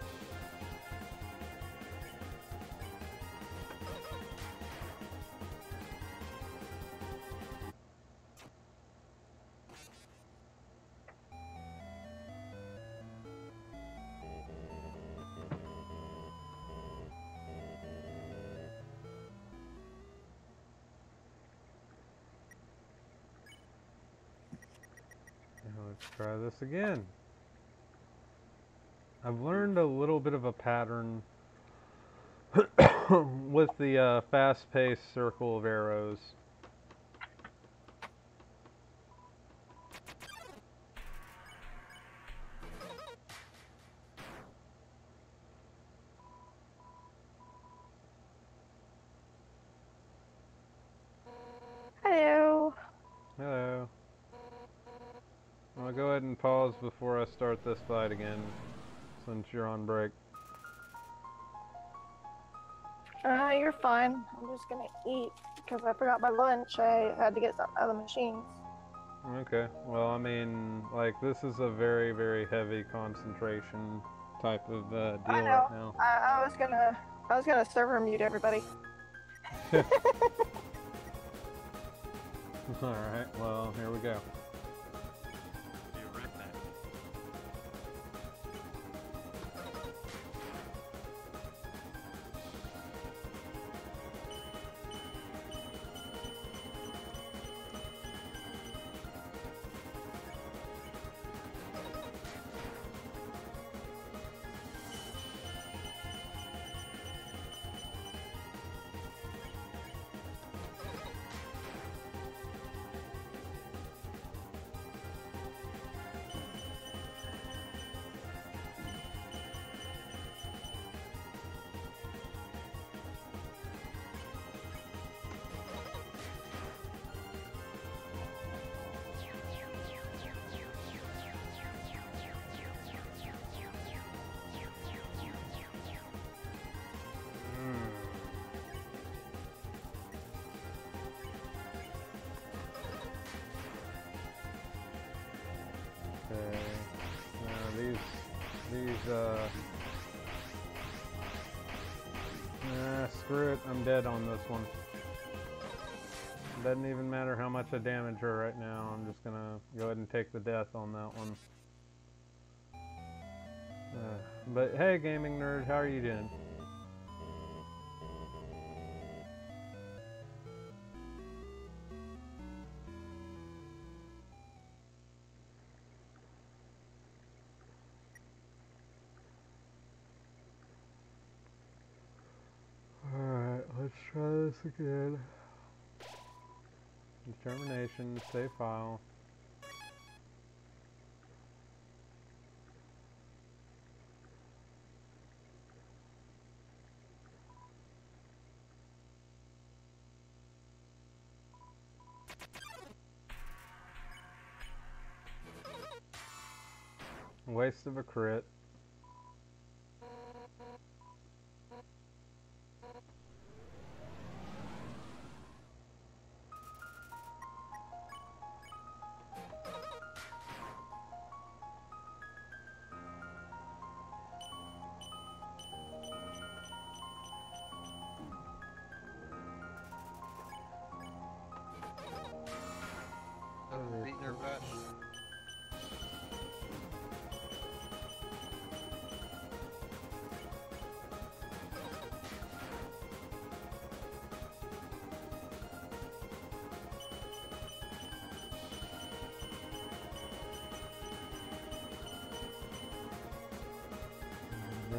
Now let's try this again. I've learned a little bit of a pattern with the fast-paced circle of arrows. Hello. Hello. I'll go ahead and pause before I start this fight again, since you're on break. You're fine. I'm just gonna eat because I forgot my lunch. I had to get some out of the machines. Okay. Well, I mean, like, this is a very, very heavy concentration type of deal I know. right now. I was gonna server mute everybody. Alright, well, here we go. Be right back. Okay. Now screw it, I'm dead on this one. Doesn't even matter how much I damage her right now, I'm just gonna go ahead and take the death on that one. But hey, gaming nerd, how are you doing? Alright, let's try this again. Determination, save file. Waste of a crit. Beat your Vash. No.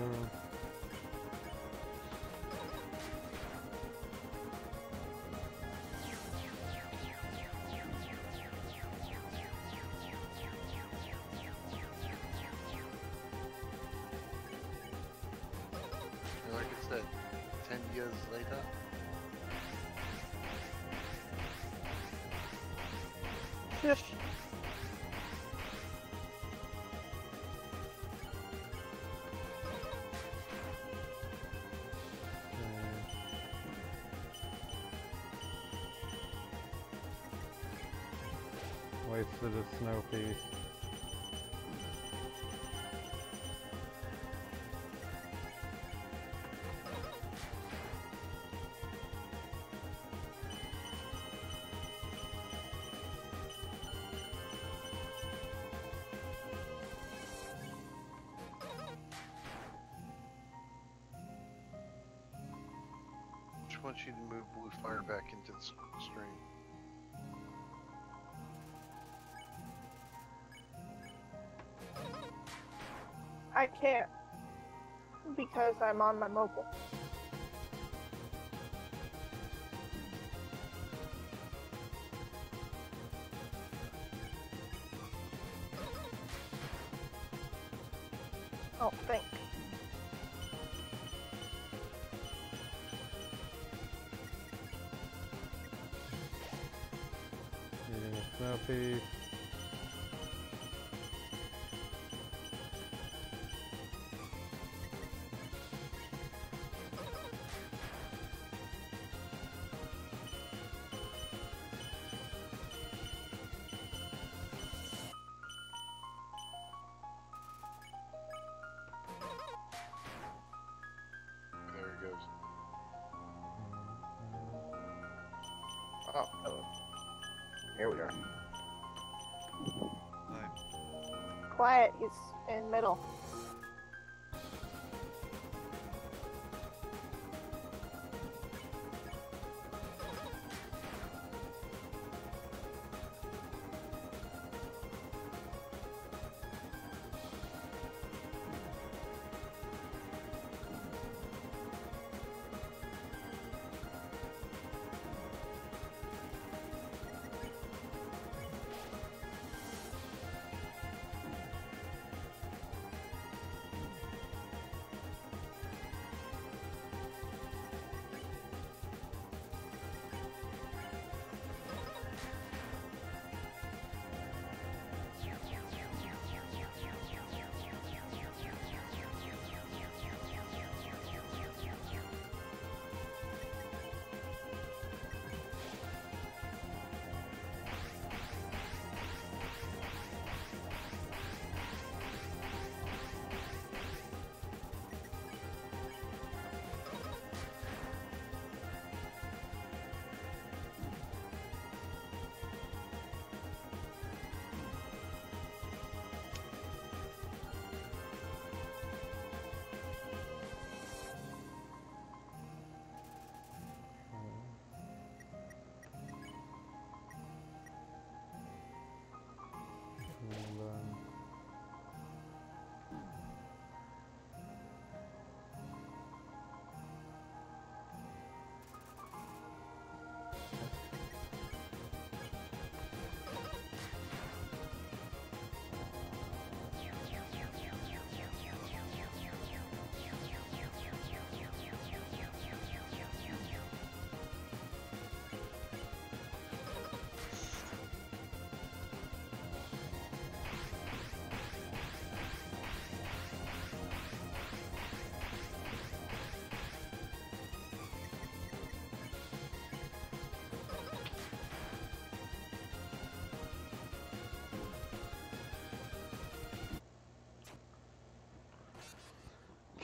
And like I said, 10 years later. Shush. Wasted a snow piece. Just want you to move blue fire back into the stream. I can't because I'm on my mobile. Oh, think. Eating a snow piece. There he goes. Oh, hello. Here we are. Quiet, he's in middle.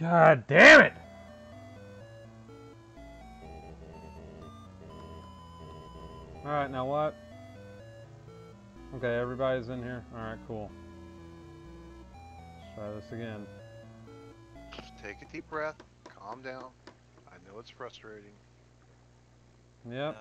God damn it! Alright, now what? Okay, everybody's in here? Alright, cool. Let's try this again. Just take a deep breath, calm down. I know it's frustrating. Yep.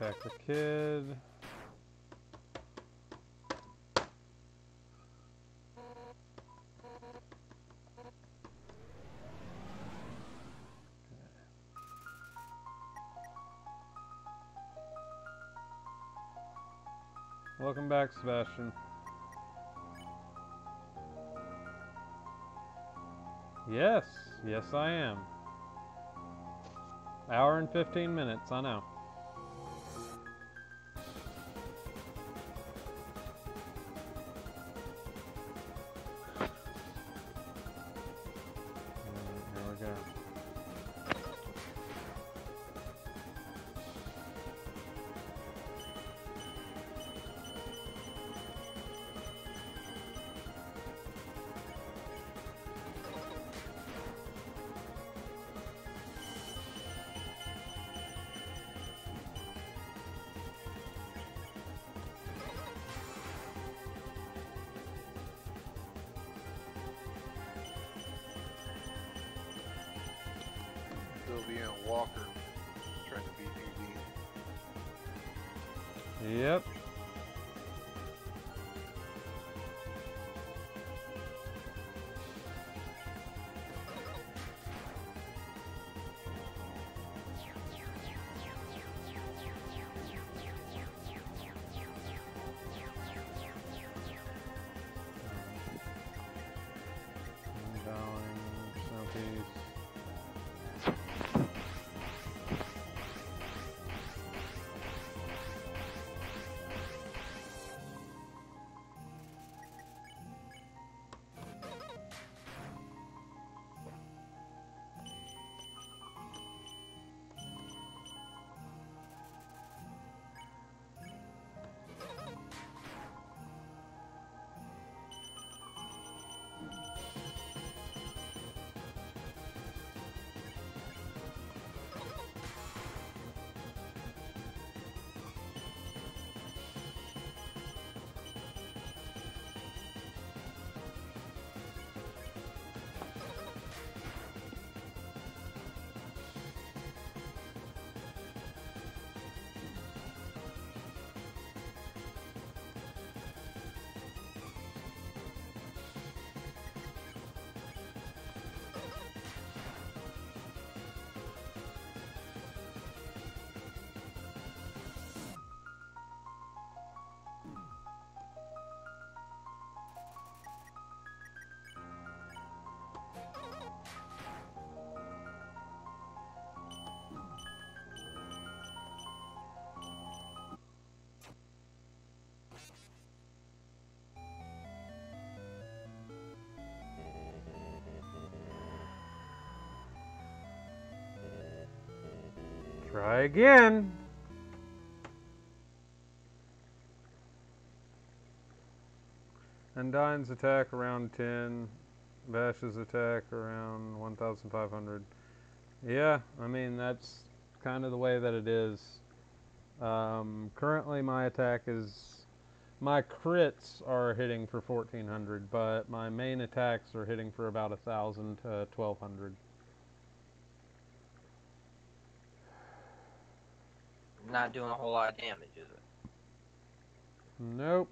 Attack the kid. Welcome back, Sebastian. Yes, yes I am. Hour and 15 minutes, I know. Here we go. Sylvia and Walker trying to beat BB. Yep. Southeast. Try again. Undyne's attack around 10. Vash's attack around 1,500. Yeah, I mean, that's kind of the way that it is. Currently my attack is... My crits are hitting for 1,400, but my main attacks are hitting for about 1,000 to 1,200. Not doing a whole lot of damage, is it? Nope.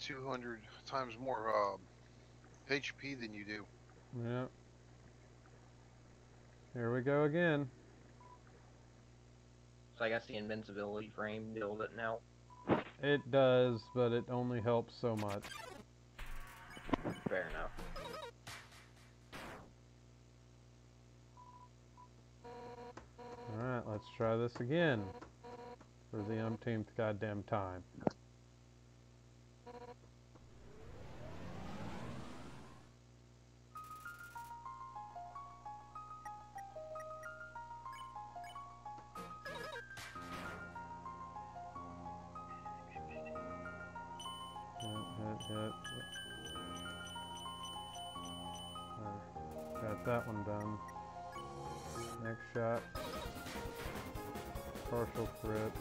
200 times more HP than you do. Yep. Here we go again. So I guess the invincibility frame deal doesn't help. It does, but it only helps so much. Fair enough. Alright, let's try this again. For the umpteenth goddamn time. Hit. Got that one done. Next shot. Partial crit.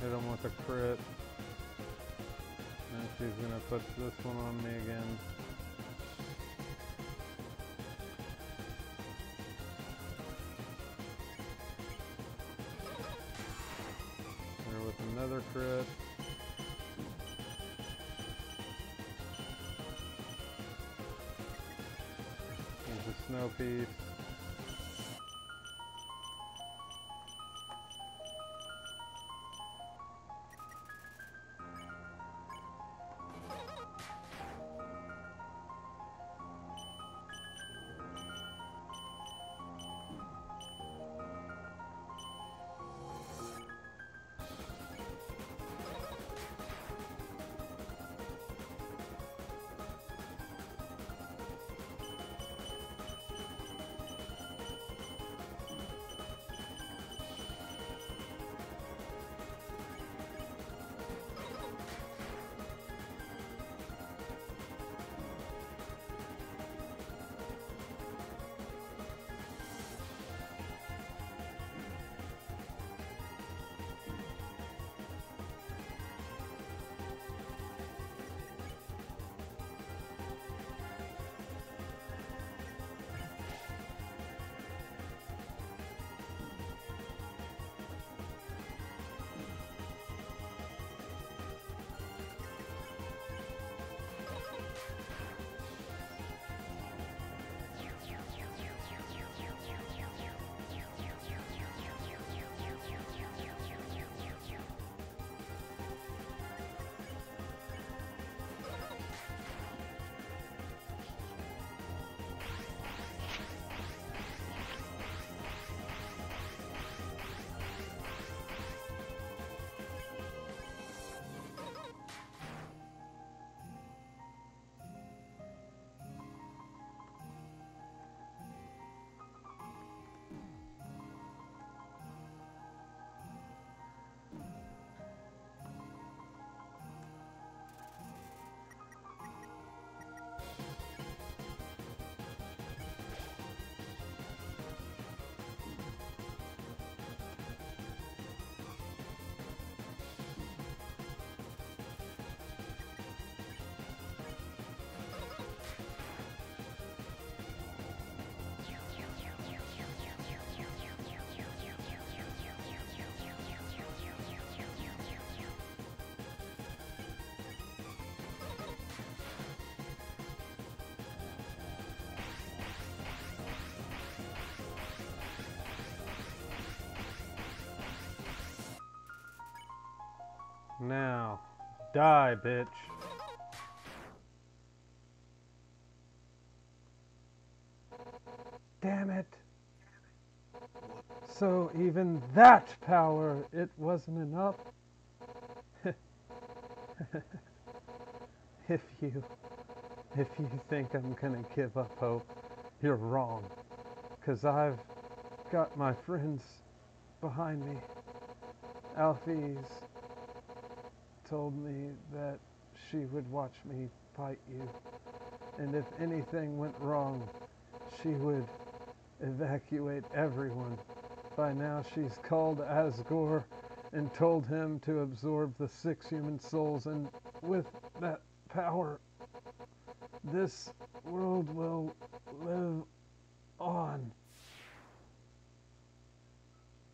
Hit him with a crit. And she's gonna put this one on me again. There with another crit. There's a snow piece. Now, die, bitch. Damn it. So even that power, it wasn't enough? If you think I'm gonna give up hope, you're wrong. 'Cause I've got my friends behind me. Alfie's told me that she would watch me fight you. And if anything went wrong, she would evacuate everyone. By now she's called Asgore and told him to absorb the 6 human souls, and with that power, this world will live on.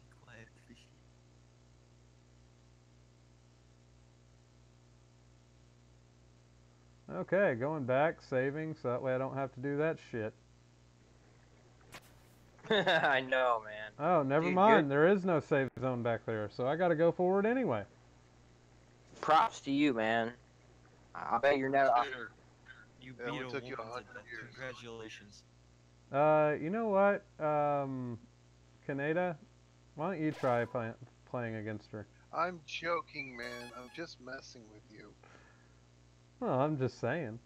Be quiet, fishy. Okay, going back, saving, so that way I don't have to do that shit. I know, man. Oh, never Dude, mind. There is no save zone back there, so I gotta go forward anyway. Props to you, man. I bet you're never. Dude, You it beat only a took you woman to 100 death. years. Congratulations. You know what? Kaneda, why don't you try playing against her? I'm joking, man. I'm just messing with you. Well, I'm just saying.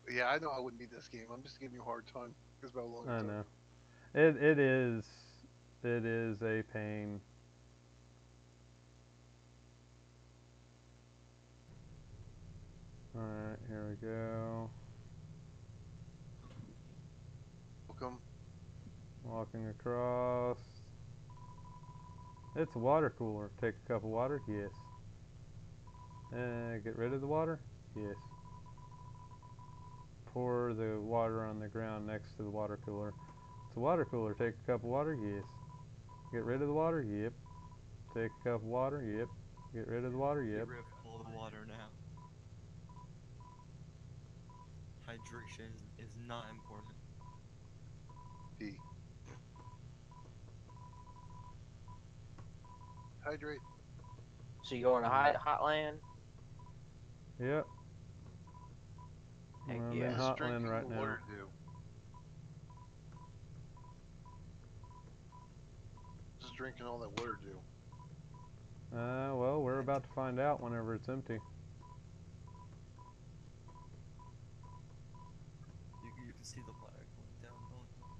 Yeah, I know I wouldn't beat this game. I'm just giving you a hard time because about how long I it took. know. It is a pain. Alright, here we go. Welcome. Walking across. It's a water cooler. Take a cup of water? Yes. Get rid of the water? Yes. Pour the water on the ground next to the water cooler. It's a water cooler. Take a cup of water? Yes. Get rid of the water? Yep. Take a cup of water? Yep. Get rid of the water? Yep. Get rid of all the water now. Hydration is not important. D. Hydrate. So you going to Hotland? Yep. Heck I'm yeah. in What's Hotland drinking right the now. water do? What's drinking all that water do? Well, we're about to find out whenever it's empty. You can see the water going down both ways.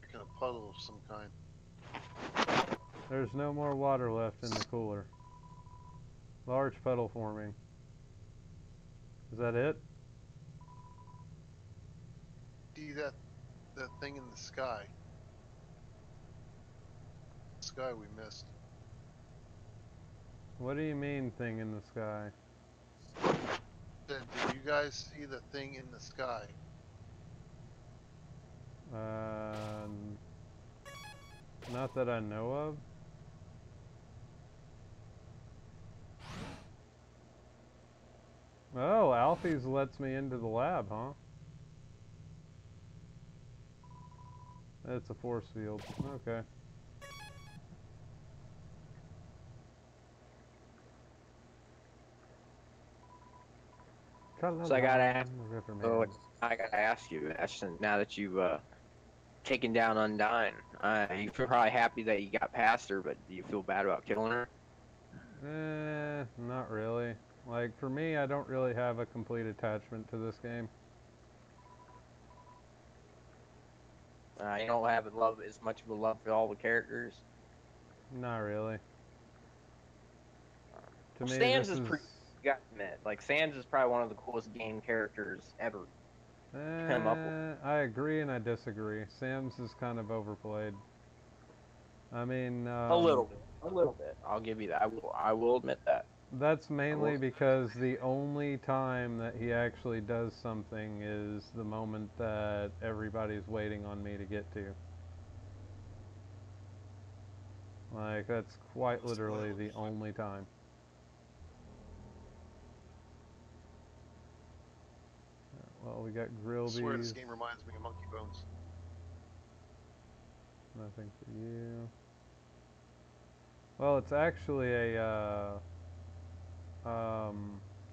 Drinking a puddle of some kind. There's no more water left in the cooler. Large puddle forming. Is that it? See that thing in the sky? Sky we missed. What do you mean, thing in the sky? Did you guys see the thing in the sky? Not that I know of. Oh, Alfie's lets me into the lab, huh? It's a force field. Okay. So I gotta ask you, Ashton, now that you've taken down Undyne, you feel probably happy that you got past her, but do you feel bad about killing her? Not really. Like, for me, I don't really have a complete attachment to this game. You don't have as much of a love for all the characters? Not really. To me, Sans this is pretty, you gotta admit, like, Sans is probably one of the coolest game characters ever. Come up with. I agree and I disagree. Sam's is kind of overplayed. I mean, A little bit. I'll give you that. I will admit that. That's mainly because the only time that he actually does something is the moment that everybody's waiting on me to get to. Like, that's quite literally the only time. Well, we got grill I swear bees. this game reminds me of Monkey Bones. Nothing for you. Well, it's actually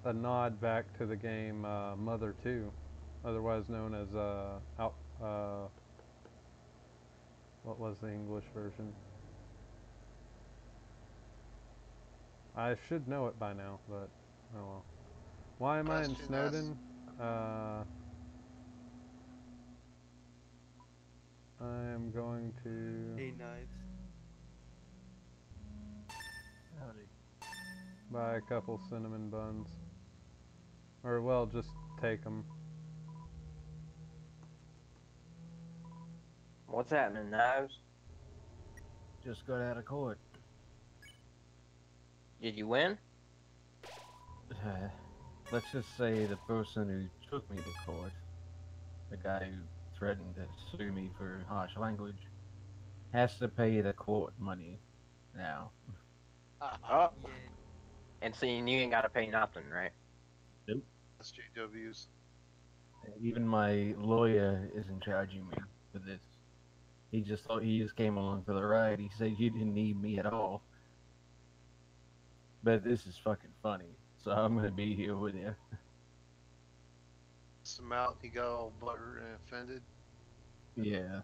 a nod back to the game Mother 2, otherwise known as what was the English version? I should know it by now, but oh well. Why am I in Bastion Snowden? I am going to Hey, Knives. buy a couple cinnamon buns. Or, well, just take them. What's happening, Knives? Just got out of court. Did you win? Let's just say the person who took me to court, the guy who threatened to sue me for harsh language, has to pay the court money now. Oh. And so you ain't gotta pay nothing, right? Nope. SJWs. Even my lawyer isn't charging me for this. He just came along for the ride. He said you didn't need me at all. But this is fucking funny, so I'm gonna be here with you. Some out, he got all buttered and offended. Yeah.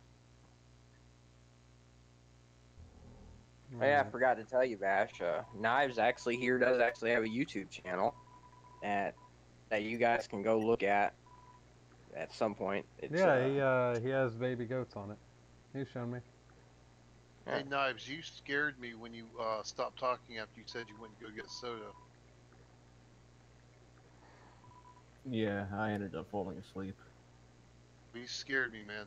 Oh, yeah, I forgot to tell you, Vash. Knives actually does actually have a YouTube channel that you guys can go look at some point. It's, he has baby goats on it. He's shown me. Yeah. Hey, Knives, you scared me when you stopped talking after you said you went to go get soda. Yeah, I ended up falling asleep. He scared me, man.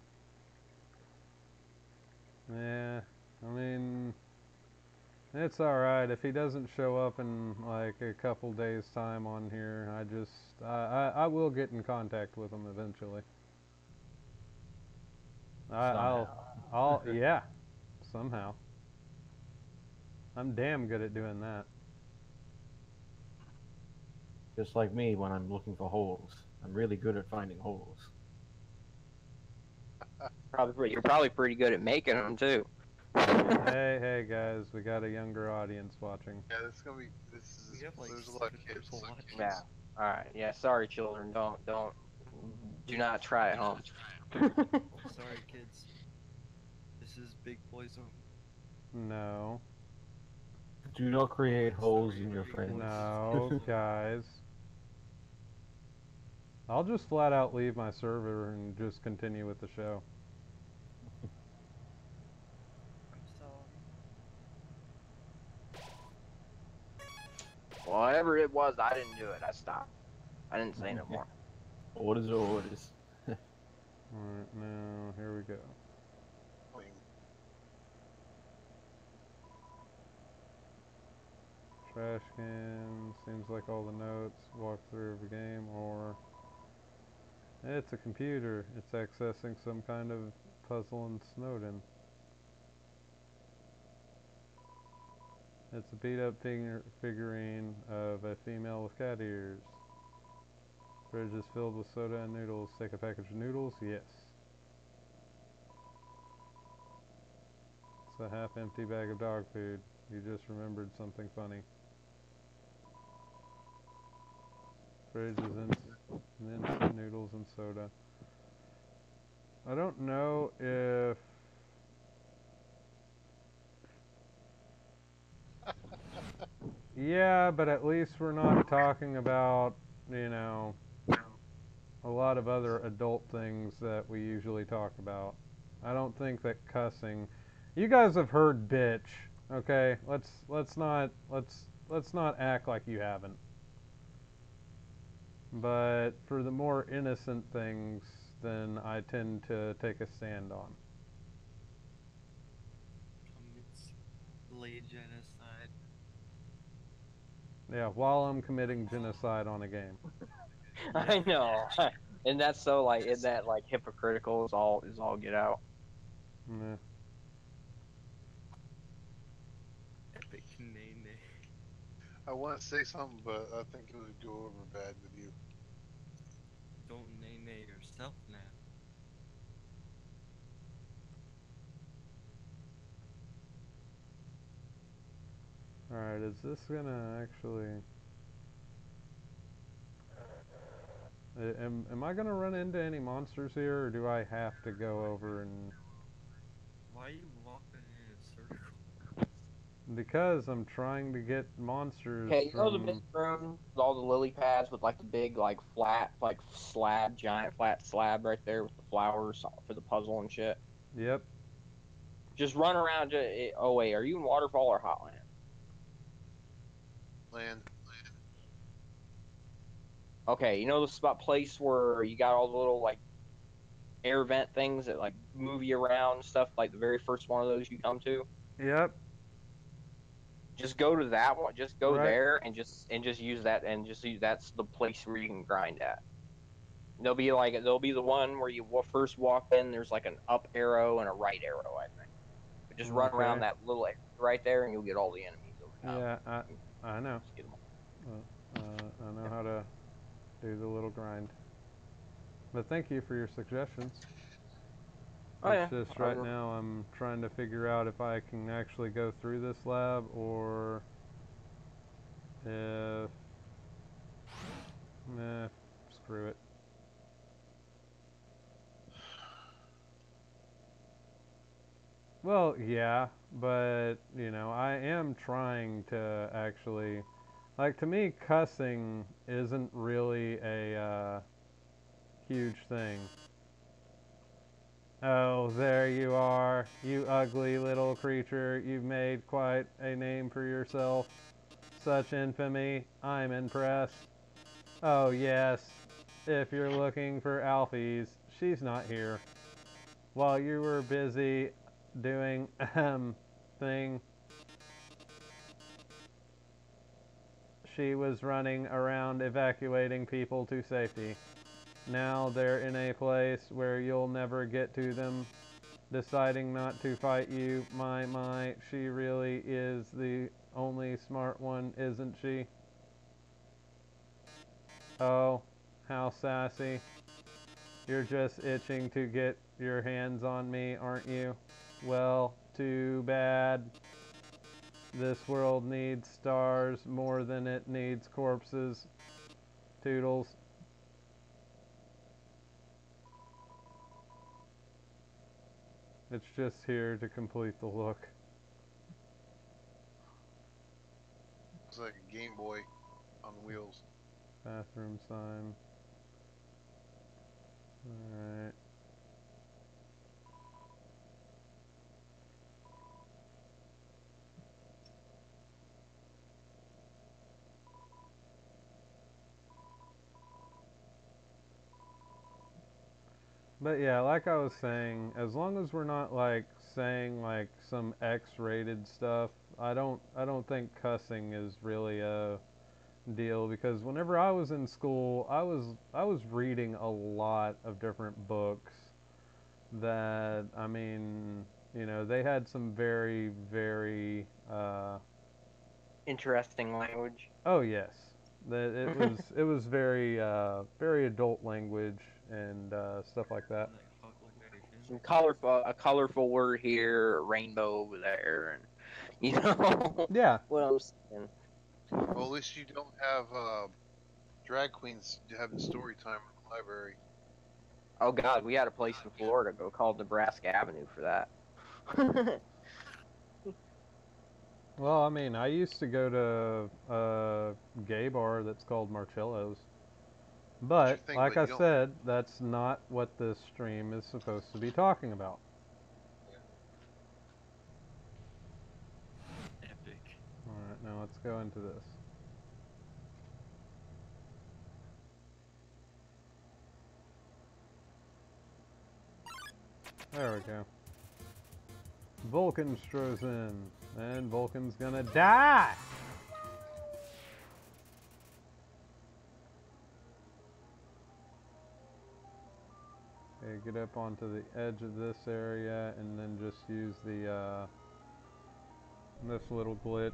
Yeah, I mean, it's alright. If he doesn't show up in like a couple days' time on here, I will get in contact with him eventually. Yeah, somehow. I'm damn good at doing that. Just like me when I'm looking for holes. I'm really good at finding holes. You're probably pretty good at making them too. Hey guys, we got a younger audience watching. Yeah, this is gonna be. We have like There's a lot of 7 kids. people watching. Yeah. All right. Yeah. Sorry, children. Do not try at home. Sorry, kids. This is big boy zone. No. Do not create holes in your friends. No, guys. I'll just flat out leave my server and just continue with the show. I'm sorry. Whatever it was, I didn't do it. I stopped. I didn't say no more. Orders are orders. Alright, now, here we go. Trash can, seems like all the notes, walkthrough of a game, or it's a computer. It's accessing some kind of puzzle in Snowden. It's a beat-up figurine of a female with cat ears. Fridge is filled with soda and noodles. Take a package of noodles? Yes. It's a half-empty bag of dog food. You just remembered something funny. Fridge is instant noodles and soda. I don't know if... Yeah, but at least we're not talking about, you know, a lot of other adult things that we usually talk about. I don't think that cussing... You guys have heard bitch, okay? Let's not act like you haven't. But for the more innocent things, then I tend to take a stand on. Commits late genocide. Yeah, while I'm committing genocide on a game. I know. And that's so like, isn't that like hypocritical? Is all get out. Yeah. Epic name. I want to say something, but I think it would go over bad with you. Don't name yourself now. Alright, is this gonna actually... Am I gonna run into any monsters here, or do I have to go over and... Why are you walking in a circle? Because I'm trying to get monsters Okay, you know the from... mist room with all the lily pads with like the big like flat like slab, giant flat slab right there with the flowers for the puzzle and shit. Yep. Just run around. Oh wait, are you in Waterfall or Hotland? Land. Okay, you know the spot place where you got all the little like air vent things that like move you around and stuff, like the very first one of those you come to? Yep. Just go to that one. Just go Right. there and just use that and just use that's the place where you can grind at. There'll be the one where you first walk in. There's like an up arrow and a right arrow, I think. But just run around that little area right there, and you'll get all the enemies over time. Yeah, I know. Just get them all. I know how to do the little grind. But thank you for your suggestions. Oh, It's yeah. just right now I'm trying to figure out if I can actually go through this lab or if... Nah, screw it. Well, yeah, but, you know, I am trying to actually... Like, to me, cussing isn't really a huge thing. Oh, there you are, you ugly little creature. You've made quite a name for yourself. Such infamy. I'm impressed. Oh, yes. If you're looking for alphies, she's not here. While you were busy doing thing, she was running around evacuating people to safety. Now they're in a place where you'll never get to them, deciding not to fight you. My, she really is the only smart one, isn't she? Oh, how sassy. You're just itching to get your hands on me, aren't you? Well, too bad. This world needs stars more than it needs corpses. Toodles. It's just here to complete the look. It's like a Game Boy on wheels. Bathroom sign. Alright. But yeah, like I was saying, as long as we're not like saying like some X-rated stuff, I don't think cussing is really a deal, because whenever I was in school, I was reading a lot of different books that, I mean, you know, they had some very Interesting language. oh yes, that it was very very adult language and stuff like that. Like Huckleberry Some colorful, a colorful word here, a rainbow over there, and you know Yeah. what I'm saying. Well, at least you don't have drag queens having story time in the library. Oh God, we had a place in Florida called Nebraska Avenue for that. Well, I mean, I used to go to a gay bar that's called Marcello's. But, think, like but I you don't- said, that's not what this stream is supposed to be talking about. Epic. Alright, now let's go into this. There we go. Vulcan strolls in, and Vulcan's gonna die! Okay, get up onto the edge of this area, and then just use the, this little glitch.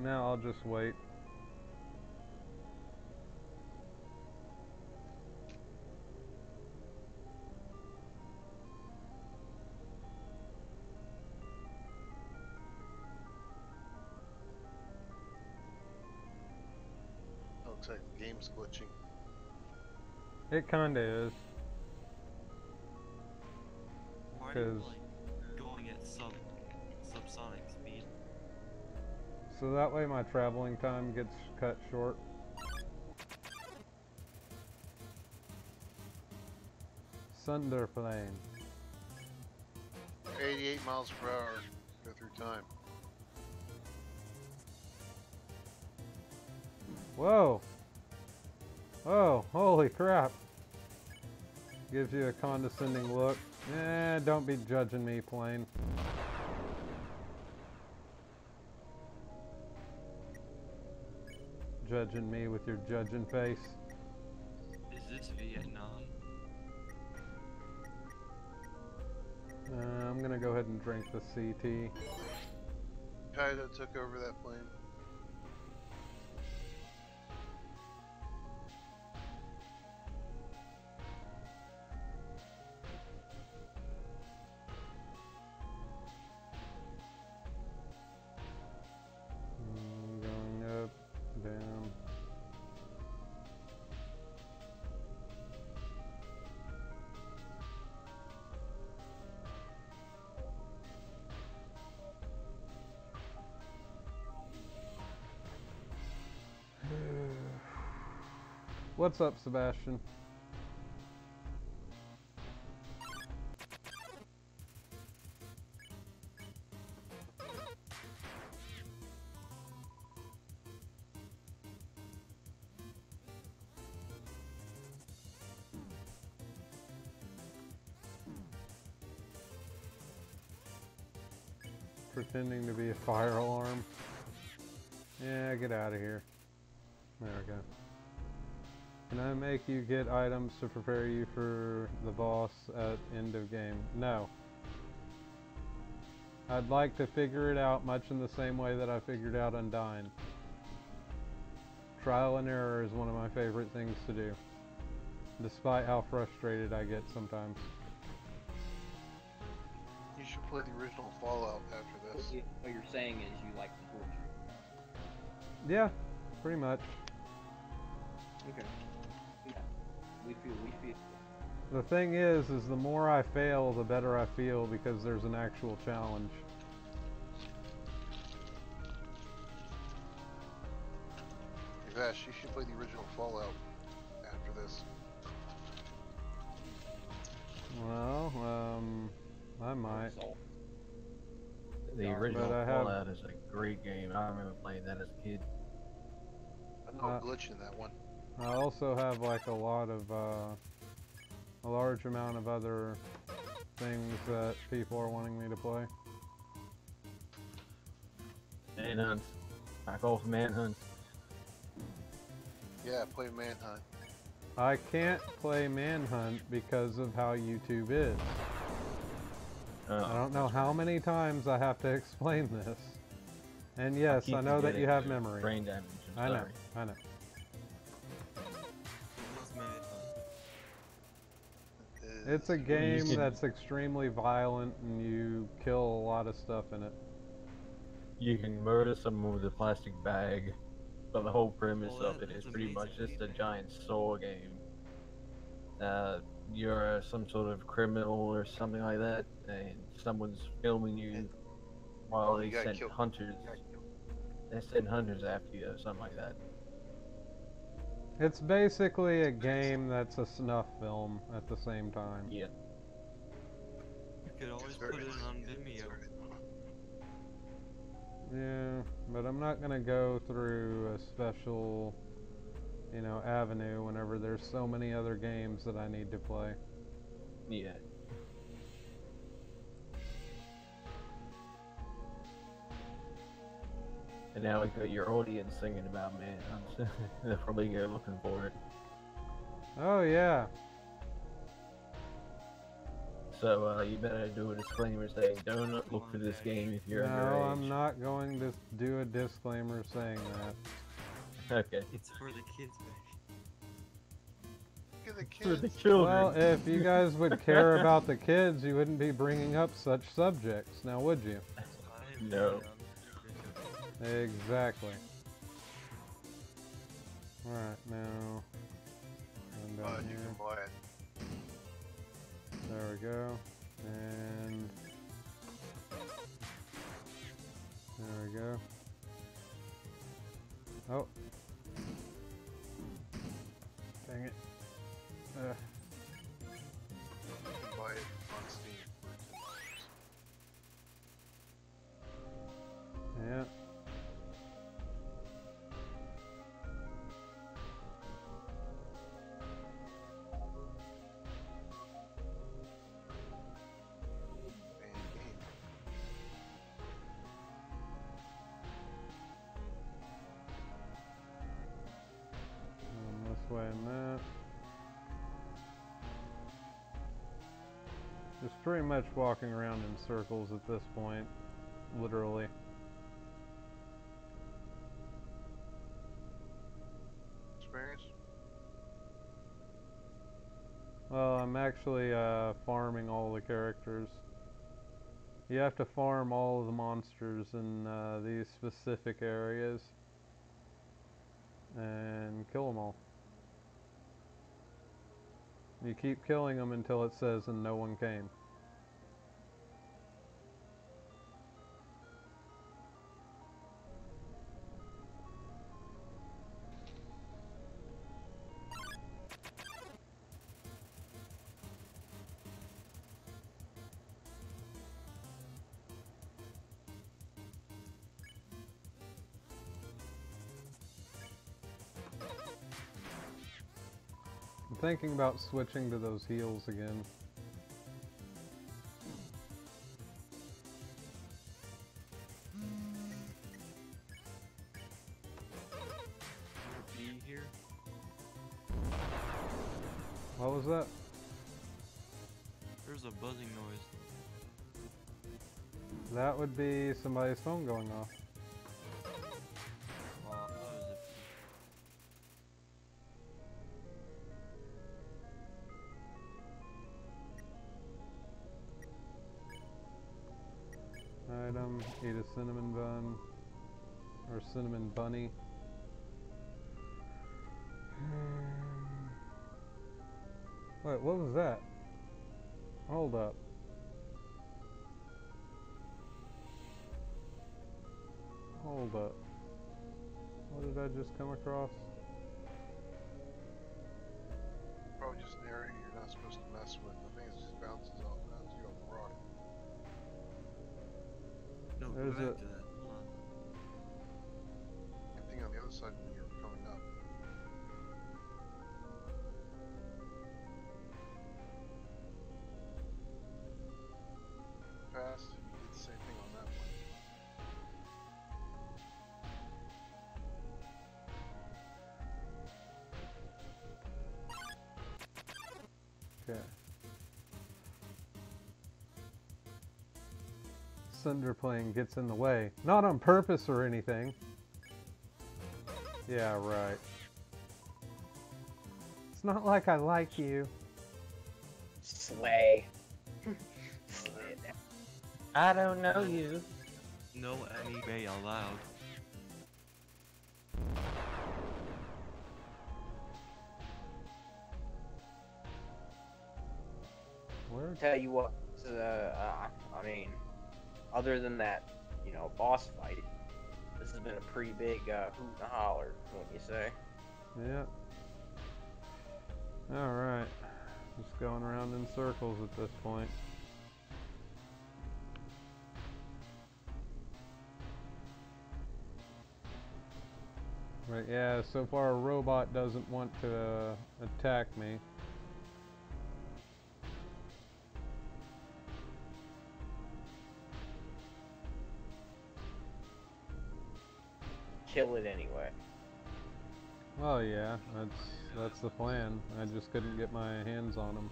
Now I'll just wait. Looks like the game's glitching. It kinda is. Why are you 'Cause- like going at subsonic speed? So that way my traveling time gets cut short. Sunderplane. 88 miles per hour. Go through time. Whoa! Oh, holy crap! Gives you a condescending look. Don't be judging me, plane. Judging me with your judging face. Is this Vietnam? I'm gonna go ahead and drink the CT. Kaido took over that plane. Going up, down. What's up, Sebastian? pretending to be a fire alarm. Yeah, get out of here. There we go. Can I make you get items to prepare you for the boss at end of game? No. I'd like to figure it out much in the same way that I figured out Undyne. Trial and error is one of my favorite things to do, despite how frustrated I get sometimes. You should play the original Fallout after this. What you're saying is you like the torture. Yeah, pretty much. Okay. Yeah. We feel. The thing is the more I fail, the better I feel because there's an actual challenge. Hey, Vash, you should play the original Fallout after this. Well, I might. The original But I have- Fallout is a great game. I remember playing that as a kid. I know a glitch in that one. I also have like a lot of, a large amount of other things that people are wanting me to play. Manhunt. Back off Manhunt. Yeah, play Manhunt. I can't play Manhunt because of how YouTube is. I don't know how many times I have to explain this. And yes, I know that you have memory. Brain damage. I know, I know. What's Manhunt? It's a game that's extremely violent and you kill a lot of stuff in it. You can murder someone with a plastic bag, but the whole premise Well, of it is that's pretty much amazing. just a giant saw game. You're some sort of criminal or something like that, and someone's filming you while You they gotta send kill- hunters. They send hunters after you or something like that. It's basically a game that's a snuff film at the same time. Yeah. You could always put it on Vimeo. Yeah, but I'm not gonna go through a special, avenue whenever there's so many other games that I need to play. Yeah. And now we got your audience singing about Manhunt. They're probably looking for it. Oh yeah. So you better do a disclaimer saying, "Do not look for this game if you're No, underage." I'm not going to do a disclaimer saying that. Okay. It's for the kids, Vash. Look at the For the kids. children. Well, if you guys would care about the kids, you wouldn't be bringing up such subjects, now would you? No. Exactly. Alright, now... I'm down You here. can buy it. There we go. And... there we go. Oh. Dang it. You can buy it on Steam for $10. Yeah. This way and that. Just pretty much walking around in circles at this point, literally. Experience? Well, I'm actually farming all the characters. You have to farm all of the monsters in these specific areas and kill them all. You keep killing them until it says and no one came. I'm thinking about switching to those heals again. What was that? There's a buzzing noise. That would be somebody's phone going off. Well, I thought it was Item, eat a cinnamon bun. Or cinnamon bunny. Wait, what was that? Hold up. Hold up. What did I just come across? Probably just an area you're not supposed to mess with. I think it just bounces you off the rock. No, go There's back a- to that. Hold on. I think on the other side when you're coming up. Past, you did the same thing on that one. Okay. Cinder plane gets in the way. Not on purpose or anything. Yeah, right. It's not like I like you. Slay. Slay that. I don't know you. No anime allowed. Where? Tell you what, I mean, other than that, you know, boss fight, this has been a pretty big hoot and holler, wouldn't you say? Yeah. Alright. Just going around in circles at this point. Right, yeah, so far a robot doesn't want to attack me. Kill it anyway. Well, yeah, that's the plan. I just couldn't get my hands on him.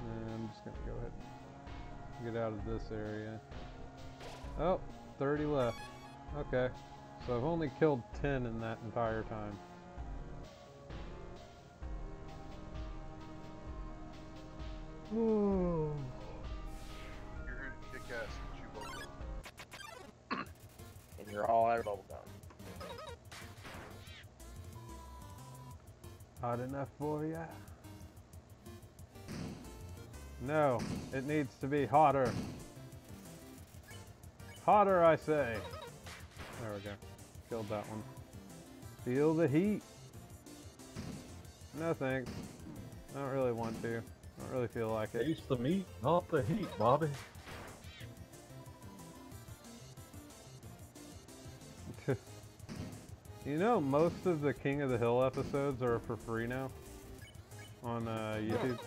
And I'm just gonna go ahead and get out of this area. Oh, 30 left. Okay, so I've only killed 10 in that entire time. Ooh. You're here to kick ass and chew bubblegum. And you're all out of bubblegum. Hot enough for ya? No, it needs to be hotter. Hotter, I say. There we go. Killed that one. Feel the heat. No thanks. I don't really want to. I don't really feel like it. Taste the meat, not the heat, Bobby. You know, most of the King of the Hill episodes are for free now on YouTube.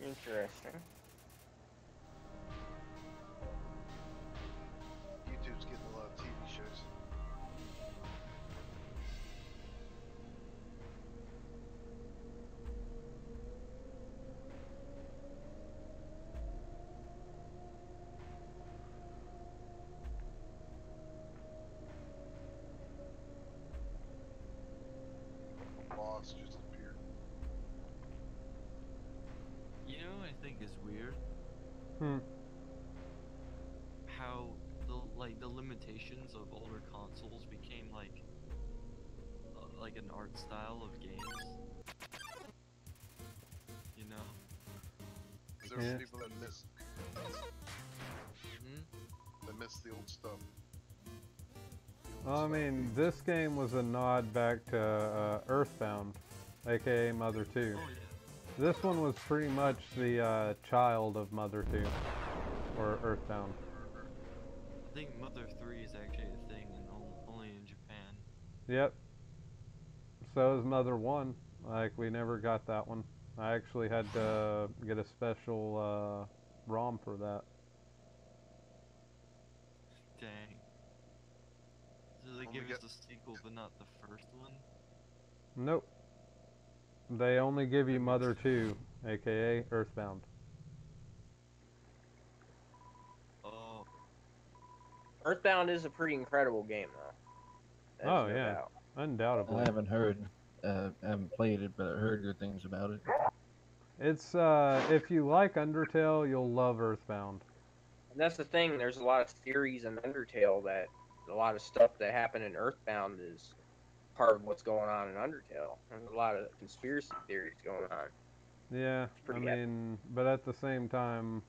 Interesting. YouTube's getting a lot of TV shows. Boss just appeared. You know what I think is weird? Hmm. How the limitations of older consoles became like an art style of games. You know? There's Yeah. people that miss the old stuff. The old Well, I stuff. mean, this game was a nod back to Earthbound, aka Mother 2. Oh yeah. This one was pretty much the child of Mother 2, or Earthbound. I think Mother 3 is actually a thing and only in Japan. Yep. So is Mother 1. Like, we never got that one. I actually had to get a special ROM for that. Dang. So So they When we give get- us the sequel, but not the first one? Nope. They only give you That Mother makes- 2, aka Earthbound. Oh, Earthbound is a pretty incredible game, though. There's Oh, no yeah. doubt. Undoubtedly. I haven't heard, haven't played it, but I heard good things about it. It's, if you like Undertale, you'll love Earthbound. And that's the thing. There's a lot of theories in Undertale that a lot of stuff that happened in Earthbound is part of what's going on in Undertale. There's a lot of conspiracy theories going on. Yeah, I pretty epic. mean, but at the same time,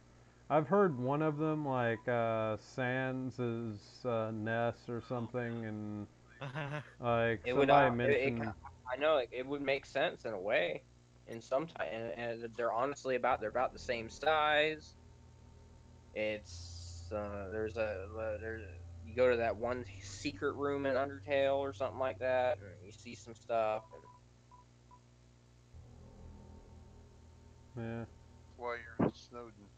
I've heard one of them, like, Sans is, Ness or something, and, like, It would. somebody mentioned... I know it would make sense in a way, in some time, and they're honestly they're about the same size. It's you go to that one secret room in Undertale or something like that, and you see some stuff. Yeah. That's why you're in Snowden.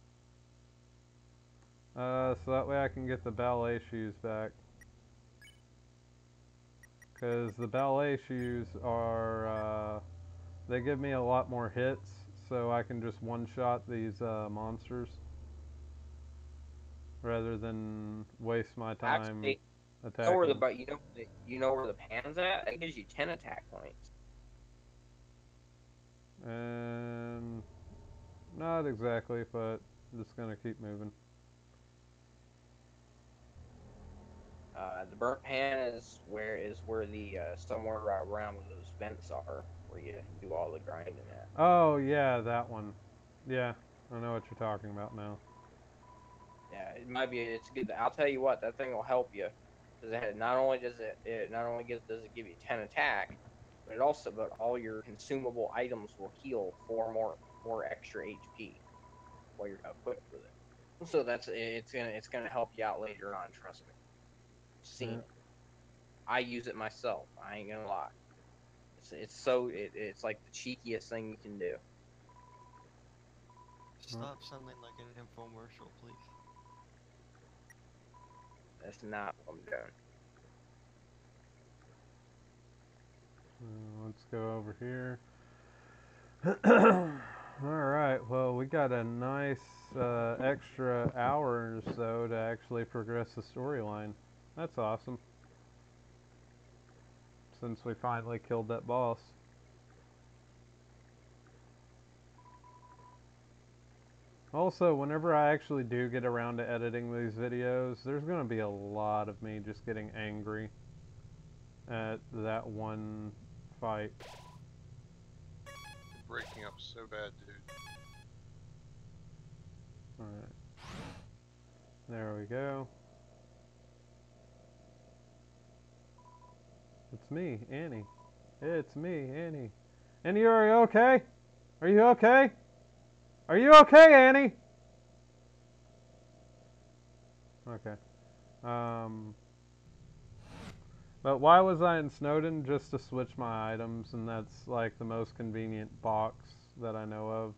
So that way I can get the ballet shoes back. Because the ballet shoes are, they give me a lot more hits, so I can just one-shot these, monsters. Rather than waste my time Actually, attacking. you know where the pan's at? It gives you 10 attack points. And not exactly, but I'm just gonna keep moving. The burnt pan is where the somewhere around where those vents are, where you do all the grinding at. Oh yeah, that one. Yeah, I know what you're talking about now. Yeah, it might be. It's good. I'll tell you what, that thing will help you. Because not only does it give you 10 attack, but all your consumable items will heal 4 more extra HP while you're equipped with it. So it's gonna help you out later on. Trust me. Seen it. I use it myself. I ain't gonna lie. It's like the cheekiest thing you can do. stop sounding like an infomercial, please. That's not what I'm doing. Let's go over here. Alright, well we got a nice extra hour or so to actually progress the storyline. That's awesome. Since we finally killed that boss. Also, whenever I actually do get around to editing these videos, there's going to be a lot of me just getting angry at that one fight. You're breaking up so bad, dude. Alright. There we go. It's me, Annie. It's me, Annie. Annie, are you okay? Are you okay? Are you okay, Annie? Okay. But why was I in Snowden? Just to switch my items, and that's like the most convenient box that I know of.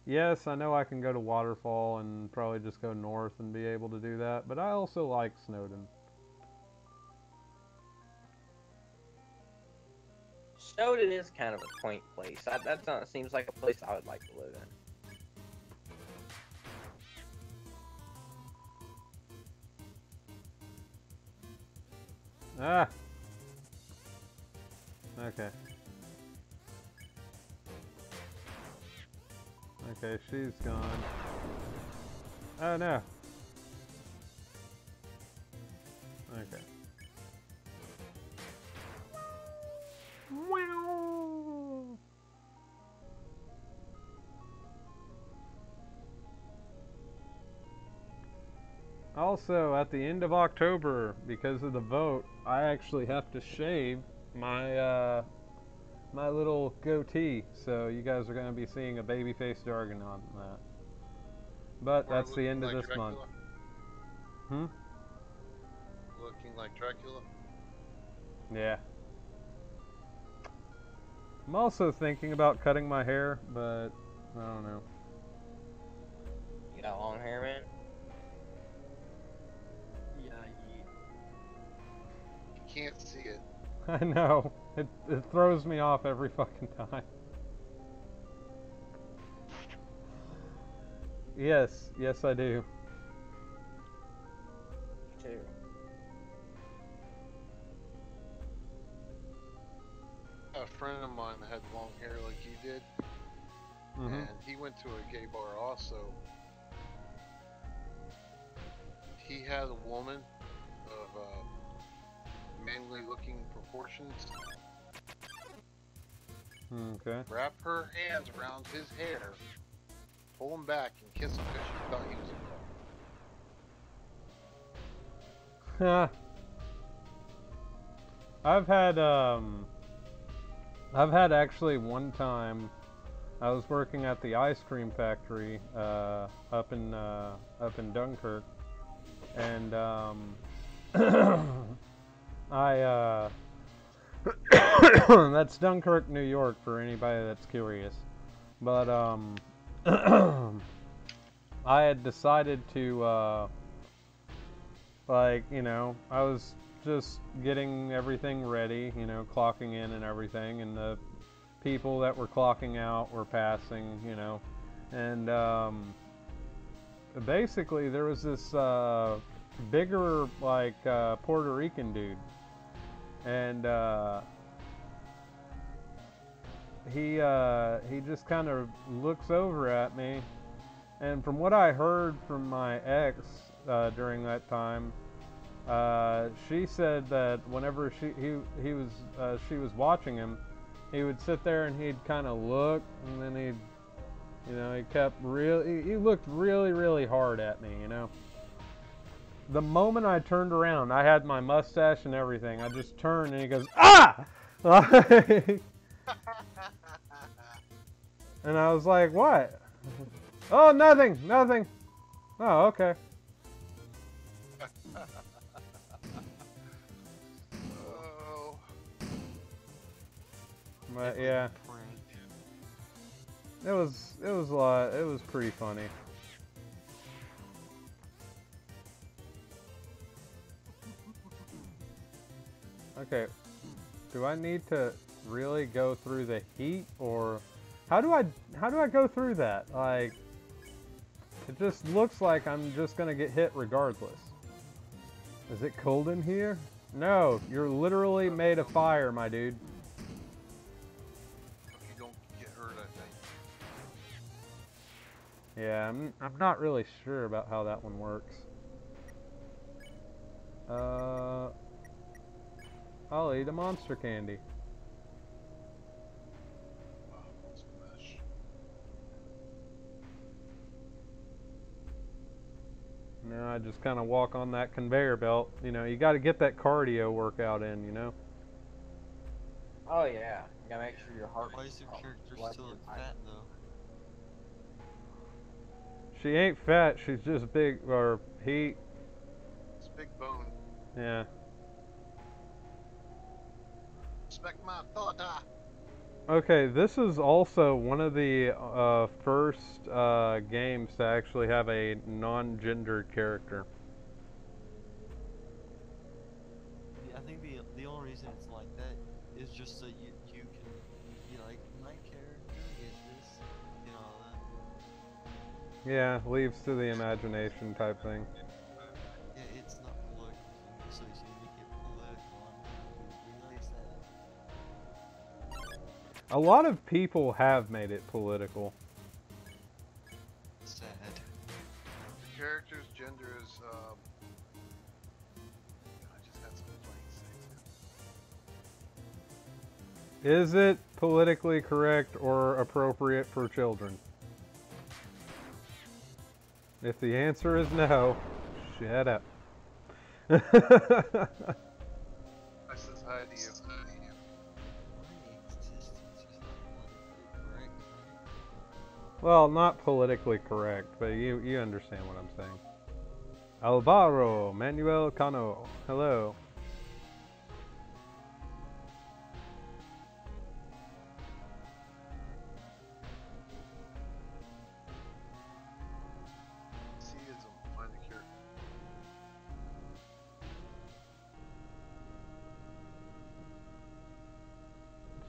Yes, I know I can go to Waterfall and probably just go north and be able to do that, but I also like Snowden. Snowden is kind of a quaint place. That seems like a place I would like to live in. Ah! Okay. Okay, she's gone. Oh no! Okay. Wow! Also, at the end of October, because of the vote, I actually have to shave my my little goatee. So you guys are going to be seeing a babyface Dargun on that. But Or that's the end of looking this like month. Dracula? Looking like Dracula? Yeah. I'm also thinking about cutting my hair, but I don't know. You got long hair, man? Yeah, can't see it. I know. It throws me off every fucking time. Yes, yes I do. Me too. A friend of mine that had long hair like you did, Mm-hmm. and he went to a gay bar also. He had a woman of manly looking proportions Okay. wrap her hands around his hair, pull him back, and kiss him because she thought he was a girl. I've had actually one time I was working at the ice cream factory up in Dunkirk, and I that's Dunkirk, New York, for anybody that's curious. But I had decided to like, you know, I was just getting everything ready, you know, clocking in and everything, and the people that were clocking out were passing, you know, and basically there was this bigger, like, Puerto Rican dude, and he just kind of looks over at me, and from what I heard from my ex during that time, she said that whenever she was watching him, he would sit there and he'd kind of look, and then he'd, you know, he looked really, really hard at me, you know. The moment I turned around, I had my mustache and everything. I just turned and he goes, "Ah!" And I was like, "What?" "Oh, nothing, nothing." "Oh, okay." Oh. But yeah, it was a lot. It was pretty funny. Okay, do I need to really go through the heat, or how do I go through that? Like, it just looks like I'm just gonna get hit regardless. Is it cold in here? No, you're literally made of fire, my dude. If you don't get hurt, I think. Yeah, I'm not really sure about how that one works. I'll eat a monster candy. Wow, that's a mess. No, I just kind of walk on that conveyor belt. You know, you got to get that cardio workout in, you know? Oh yeah, you gotta make sure your heart. Why is your character blood still is high. fat though? She ain't fat, she's just big, or he, It's big bone. yeah. Respect my thought. Okay, this is also one of the first games to actually have a non-gendered character. I think the only reason it's like that is just so you can be like, my character is this, you know, that. Yeah, leaves to the imagination type thing. Yeah, it's not political, so you make it political. I'm really sad. A lot of people have made it political. Sad. The character's gender is, I just had some funny things. Is it politically correct or appropriate for children? If the answer is no, shut up. I says hi to you. My existence is not politically correct. Well, not politically correct, but you understand what I'm saying. Alvaro Manuel Cano, hello. Seism, find a cure.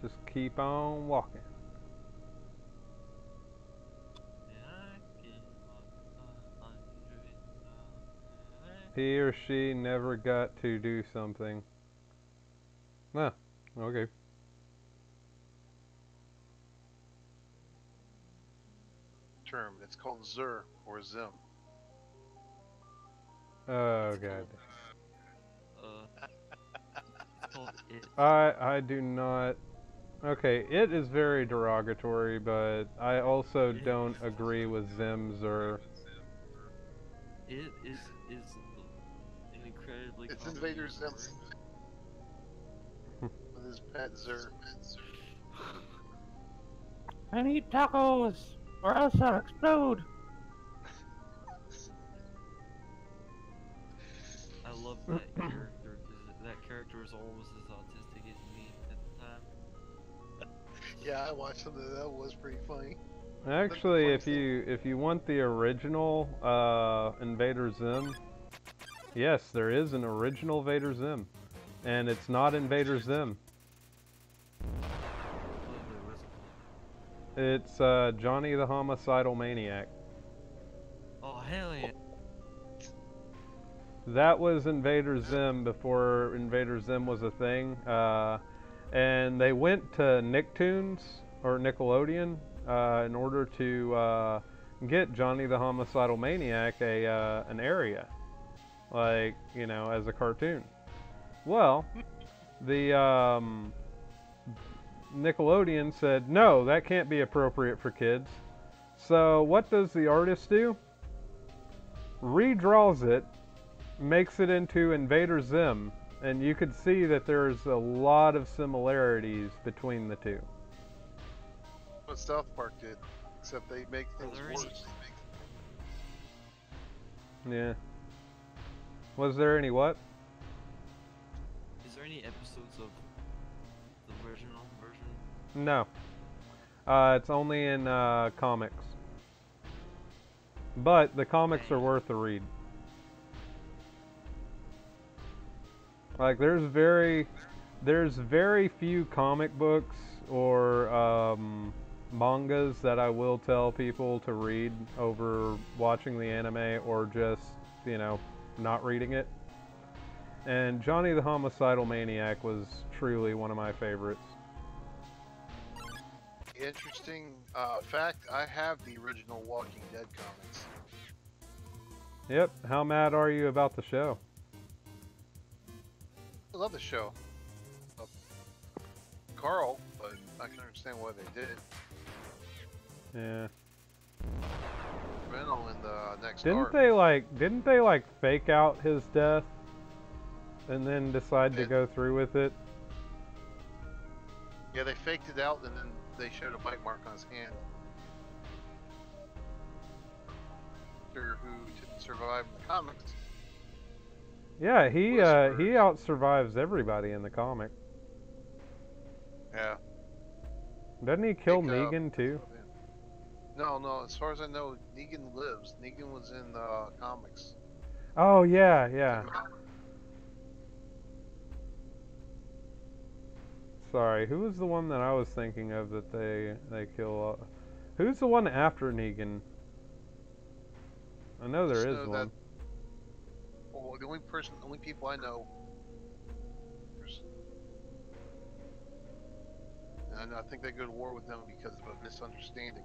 Just keep on walking. He or she never got to do something. Ah, okay. Term. It's called Zer or Zim. Oh It's god. It's called It. I do not. Okay, it is very derogatory, but I also don't agree with Zims or. It is an incredibly It's complicated Invader Zim word. with his pet Zer. I need tacos, or else I'll explode. I love that character because that character was almost as autistic as me at the time. Yeah, I watched some of that. That was pretty funny. Actually, That's the if you want the original Invader Zim, yes, there is an original Vader Zim, and it's not Invader Zim. It's Johnny the Homicidal Maniac. Oh hell yeah! That was Invader Zim before Invader Zim was a thing, and they went to Nicktoons or Nickelodeon in order to get Johnny the Homicidal Maniac an area, like, you know, as a cartoon. Well, the Nickelodeon said, no, that can't be appropriate for kids. So what does the artist do? Redraws it, makes it into Invader Zim, and you could see that there's a lot of similarities between the two. what South Park did, except they make things there any- worse. Yeah. Was there any what? Is there any episodes of the original version? No. It's only in comics. But the comics are worth a read. Like there's very few comic books or mangas that I will tell people to read over watching the anime or just, you know, not reading it. And Johnny the Homicidal Maniac was truly one of my favorites. Interesting fact, I have the original Walking Dead comics. Yep. How mad are you about the show? I love the show. Carl, but I can understand why they did it. Yeah. Rental in the next Didn't arc. they like fake out his death and then decide to Yeah. go through with it? Yeah, they faked it out and then they showed a bite mark on his hand. Who didn't survive in the comics. Yeah, he Whispers. out survives everybody in the comic. Yeah. Doesn't he kill Think, Negan too? No, as far as I know, Negan lives. Negan was in the comics. Oh yeah, yeah. Sorry, who was the one that I was thinking of that they kill? Who's the one after Negan? I know there Just is know one. that- Well, the only people I know. And I think they go to war with them because of a misunderstanding.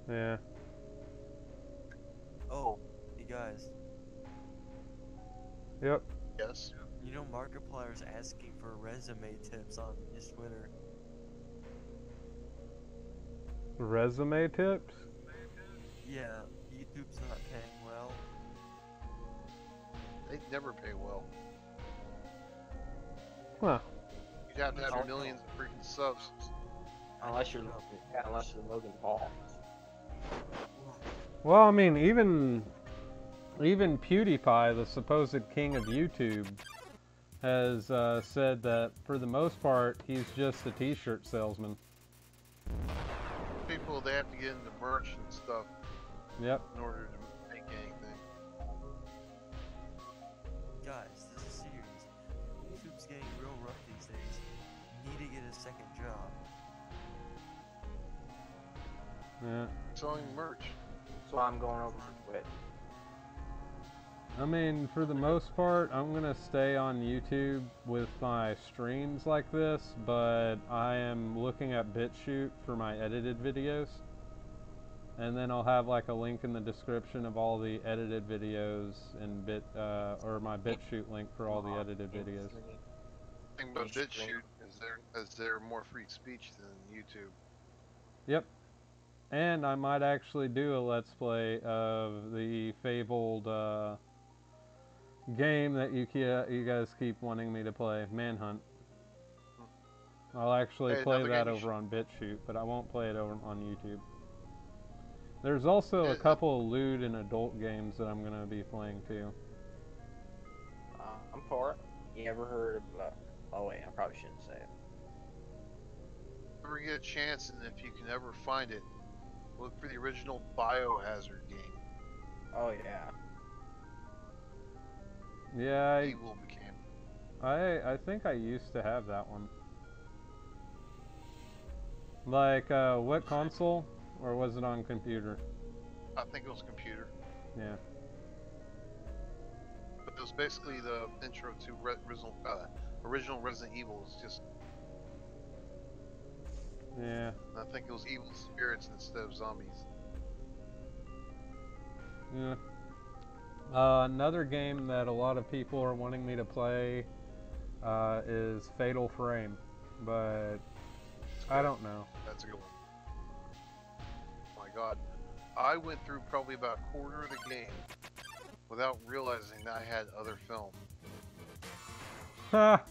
Yeah. Oh, you guys, Yep. Yes. you know Markiplier's asking for resume tips on his Twitter. Resume tips? Yeah, YouTube's not paying well. They never pay well. Huh. You'd have to have Oh, millions of freaking subs. Unless you're Logan Paul. Well, I mean, even PewDiePie, the supposed king of YouTube, has said that for the most part he's just a T-shirt salesman. People, they have to get into merch and stuff Yep. in order to make anything. Guys, this is serious. YouTube's getting real rough these days. second job. Yeah. Selling merch. So I'm going over and quit. I mean, for the most part, I'm gonna stay on YouTube with my streams like this, but I am looking at BitChute for my edited videos. And then I'll have like a link in the description of all the edited videos and or my BitChute link for all the edited videos. The thing about BitChute is they're more free speech than YouTube. Yep. And I might actually do a Let's Play of the fabled game that you guys keep wanting me to play, Manhunt. I'll actually play that over on BitChute, but I won't play it over on YouTube. There's also a couple of lewd and adult games that I'm going to be playing too. I'm for it. You ever heard of, oh wait, I probably shouldn't say it. Ever get a chance, and if you can ever find it, look for the original Biohazard game. Oh yeah. Yeah, Evil became. I think I used to have that one. Like, what console? Or was it on computer? I think it was computer. Yeah. But it was basically the intro to original Resident Evil. It's just. Yeah. I think it was evil spirits instead of zombies. Yeah. Another game that a lot of people are wanting me to play is Fatal Frame, but I don't know. That's a good one. Oh my god. I went through probably about a quarter of the game without realizing that I had other film. Ha!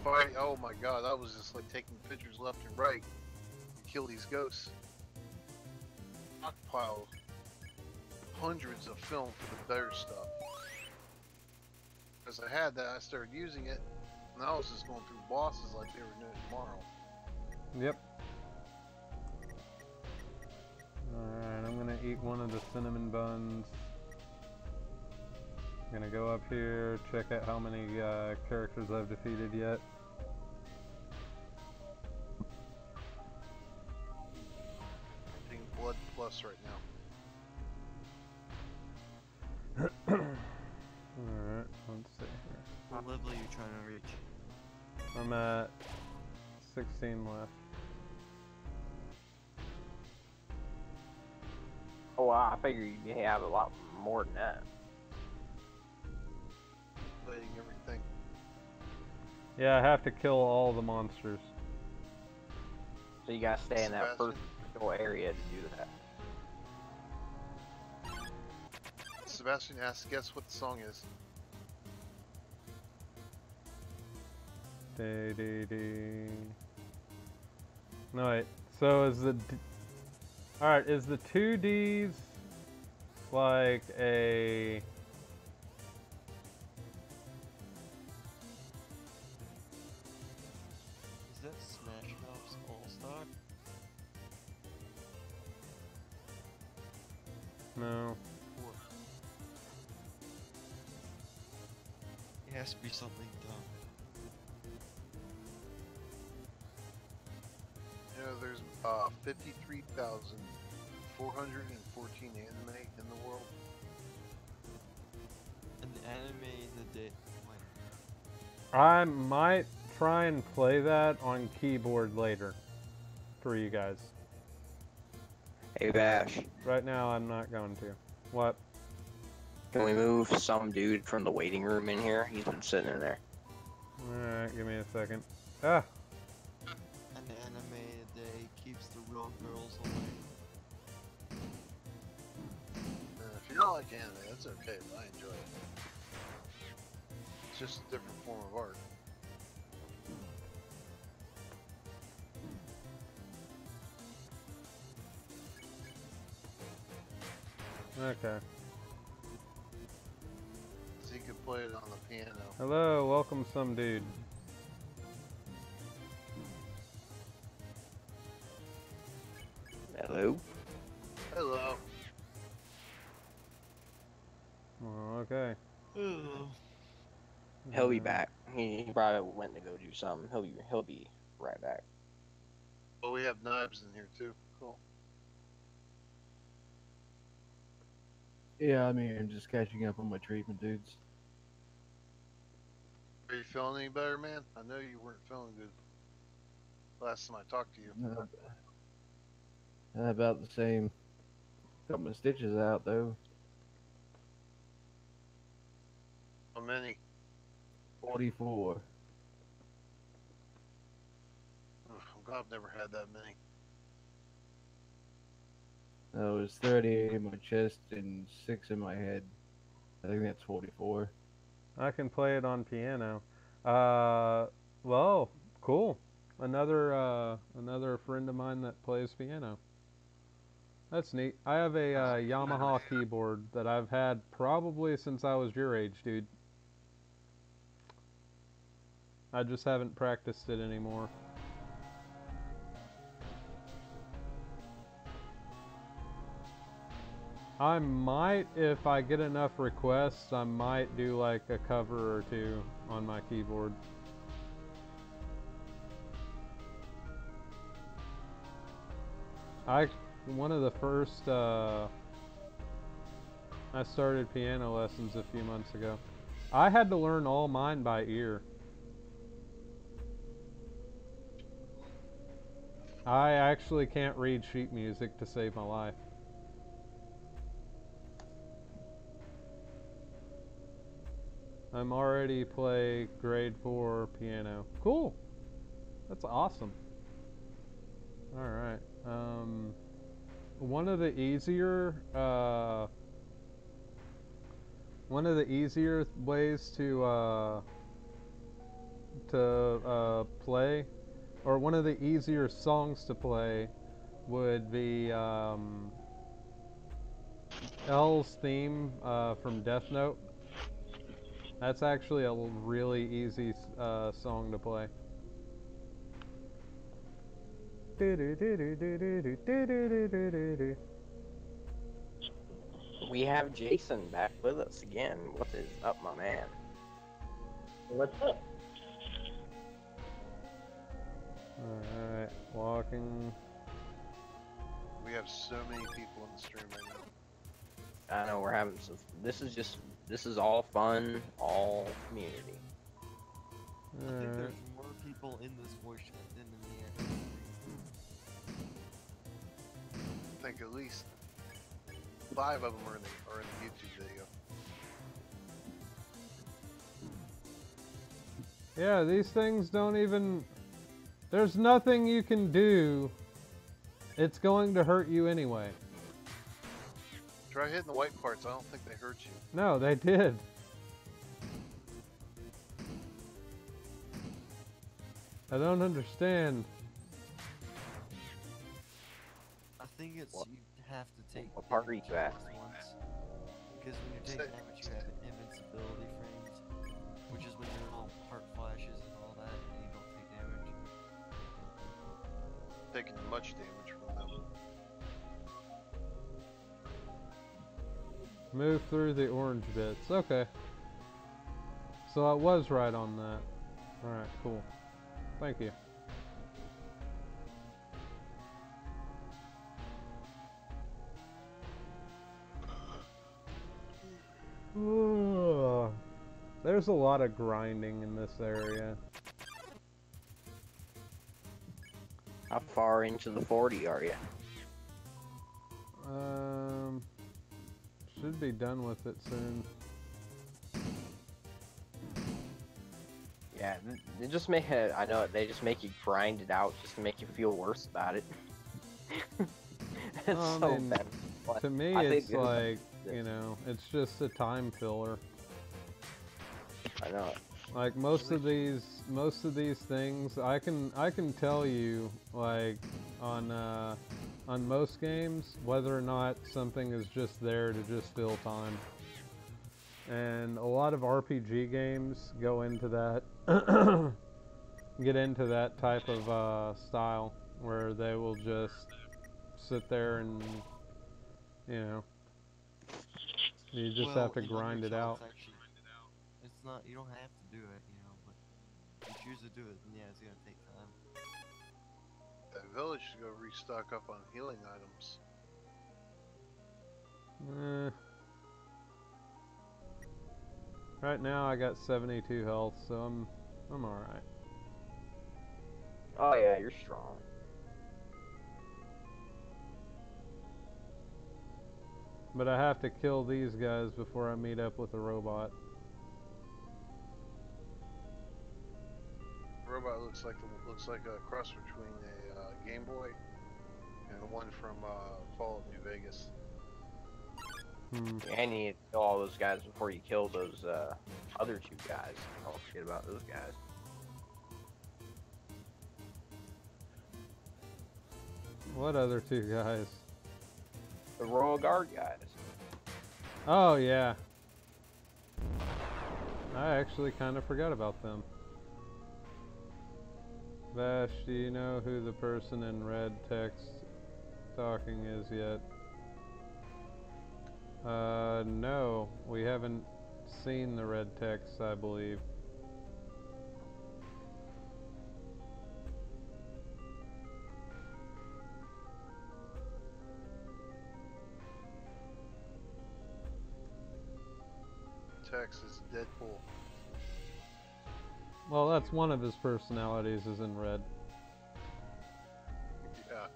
Fighting, oh my god, I was just like taking pictures left and right to kill these ghosts. Stockpile hundreds of film for the better stuff. Because I had that, I started using it, and I was just going through bosses like they were doing tomorrow. Yep. Alright, I'm gonna eat one of the cinnamon buns. I'm gonna go up here, check out how many characters I've defeated yet. I'm getting blood plus right now. Alright, let's see here. What level are you trying to reach? I'm at 16 left. Oh wow, I figure you have a lot more than that. Playing everything. Yeah, I have to kill all the monsters. So you gotta stay in that Sebastian? first little area to do that. Sebastian asked, guess what the song is? No wait, so is the alright, is the 2Ds like a Is that Smash Mouth's All-Star? no. What? It has to be something dumb. You know, there's 53,414 anime in the world. An anime in the day. I might try and play that on keyboard later for you guys. Hey Vash, Right now I'm not going to. What? can we move some dude from the waiting room in here? He's been sitting in there. Alright, give me a second. Ah! An anime a day keeps the real girls away. If you don't like anime, that's okay, but I enjoy it. It's just a different form of art. Okay. So you could play it on the piano. Hello, welcome some dude. Hello? Hello. Oh, okay. Oh. He'll be back. He probably went to go do something. He'll be right back. Oh, we have knives in here too. Cool. Yeah, I'm here. I'm just catching up on my treatment, dudes. Are you feeling any better, man? I know you weren't feeling good last time I talked to you. About the same. Got my stitches out though. How many? 44. Ugh, I'm glad I've never had that many. That was 38 in my chest and 6 in my head. I think that's 44. I can play it on piano. Well, cool. Another friend of mine that plays piano. That's neat. I have a Yamaha keyboard that I've had probably since I was your age, dude. I just haven't practiced it anymore. I might, if I get enough requests, I might do like a cover or two on my keyboard. One of the first, I started piano lessons a few months ago. I had to learn all mine by ear. I actually can't read sheet music to save my life. I'm already play grade 4 piano. Cool. That's awesome. All right. One of the easier ways to play, or one of the easier songs to play, would be L's theme from Death Note. That's actually a really easy song to play. We have Jason back with us again. What is up, my man? What's up? Alright, walking. We have so many people in the stream right now. I know we're having some. This is all fun, all community. I think there's more people in this voice chat than in the actual stream. I think at least 5 of them are in the YouTube video. Yeah, these things don't even... There's nothing you can do. It's going to hurt you anyway. Try hitting the white parts. I don't think they hurt you. No, they did. I don't understand. I think it's you have to take What part are you damage at? once. Because when you take damage, you have invincibility frames, which is when your little heart flashes and all that, and you don't take damage. Taking much damage from them. Move through the orange bits. Okay. So I was right on that. Alright, cool. Thank you. There's a lot of grinding in this area. How far into the 40 are you? Should be done with it soon. Yeah, they just make it. I know they just make you grind it out just to make you feel worse about it. It's I so mean, bad. To me, I it's think like, you know, it's just a time filler. I know. Like most of these things, I can tell you, like on most games, whether or not something is just there to just fill time. And a lot of RPG games go into that, get into that type of style, where they will just sit there and, you know, you just have to in grind it Undertale, out. It's not, you don't have to do it, you know, but choose to do it, then yeah, it's gonna take time. That village should go restock up on healing items. Right now I got 72 health, so I'm all right. Oh yeah, you're strong. But I have to kill these guys before I meet up with a robot. The robot looks like a cross between a Game Boy and the one from Fallout New Vegas. And you need to kill all those guys before you kill those other two guys. Don't forget about those guys. What other two guys? The Royal Guard guys. Oh yeah. I actually kind of forgot about them. Vash, do you know who the person in red text talking is yet? No, we haven't seen the red text, I believe. Tex is Deadpool. Well, that's one of his personalities is in red. Yeah.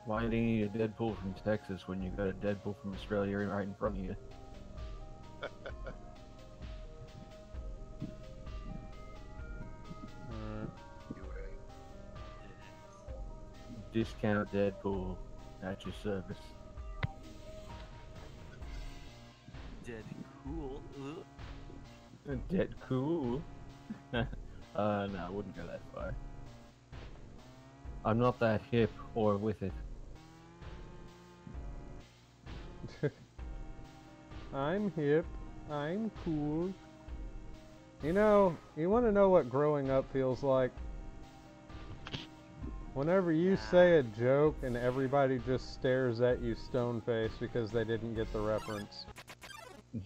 Why do you need a Deadpool from Texas when you got a Deadpool from Australia right in front of you? Alright. Discount Deadpool at your service. Dead cool. Dead cool. No, I wouldn't go that far. I'm not that hip or with it. I'm hip. I'm cool. You know, you want to know what growing up feels like? Whenever you say a joke and everybody just stares at you stone-faced because they didn't get the reference.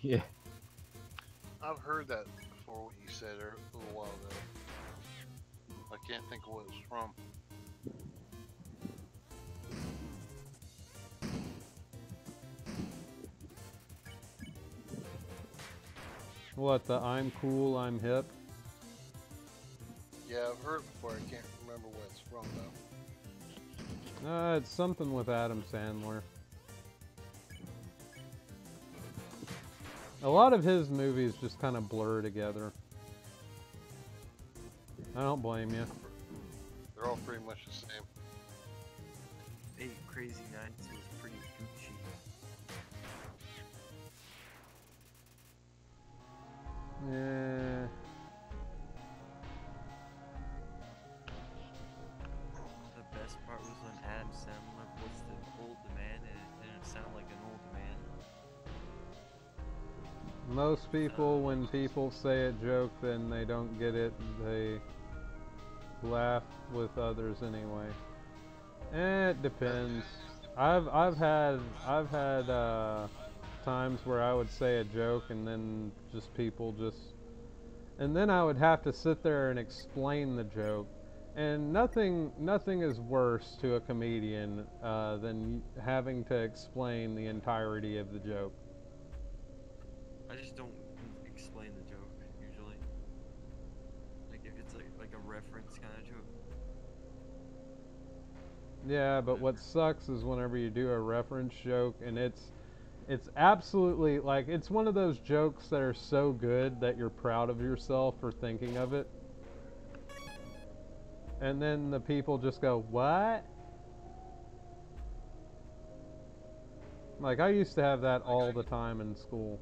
Yeah. I've heard that before, what you said a little while ago. I can't think of what it's from. What, the I'm cool, I'm hip? Yeah, I've heard it before. I can't remember what it's from though. It's something with Adam Sandler. A lot of his movies just kind of blur together. I don't blame you. They're all pretty much the same. 8 Crazy Nights was pretty Gucci. Yeah. The best part was when Adam Sandler was the old man and it didn't sound like an old man. Most people, when people say a joke, then they don't get it, they laugh with others anyway. It depends. I've had times where I would say a joke and then just people just, and then I would have to sit there and explain the joke. And nothing is worse to a comedian than having to explain the entirety of the joke. I just don't explain the joke usually. Like if it's like a reference kind of joke. Yeah, but what sucks is whenever you do a reference joke and it's absolutely, like, it's one of those jokes that are so good that you're proud of yourself for thinking of it. And then the people just go, "What?" Like, I used to have that all the time in school.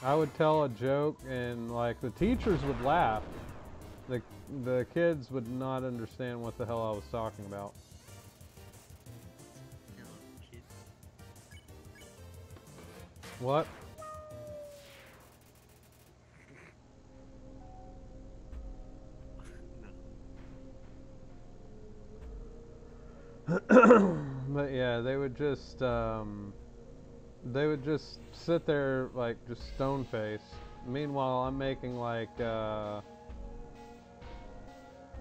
I would tell a joke and, like, the teachers would laugh. The kids would not understand what the hell I was talking about. You know, kid. What? No. But yeah, they would just they would just sit there like just stone faced. Meanwhile, I'm making like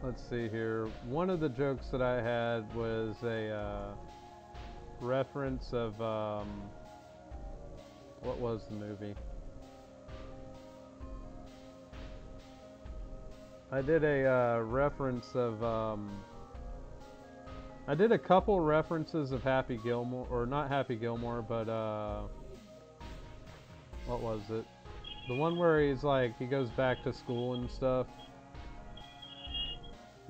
let's see here. One of the jokes that I had was a reference of what was the movie? I did a reference of I did a couple references of Happy Gilmore, or not Happy Gilmore, but what was it? The one where he's like, he goes back to school and stuff.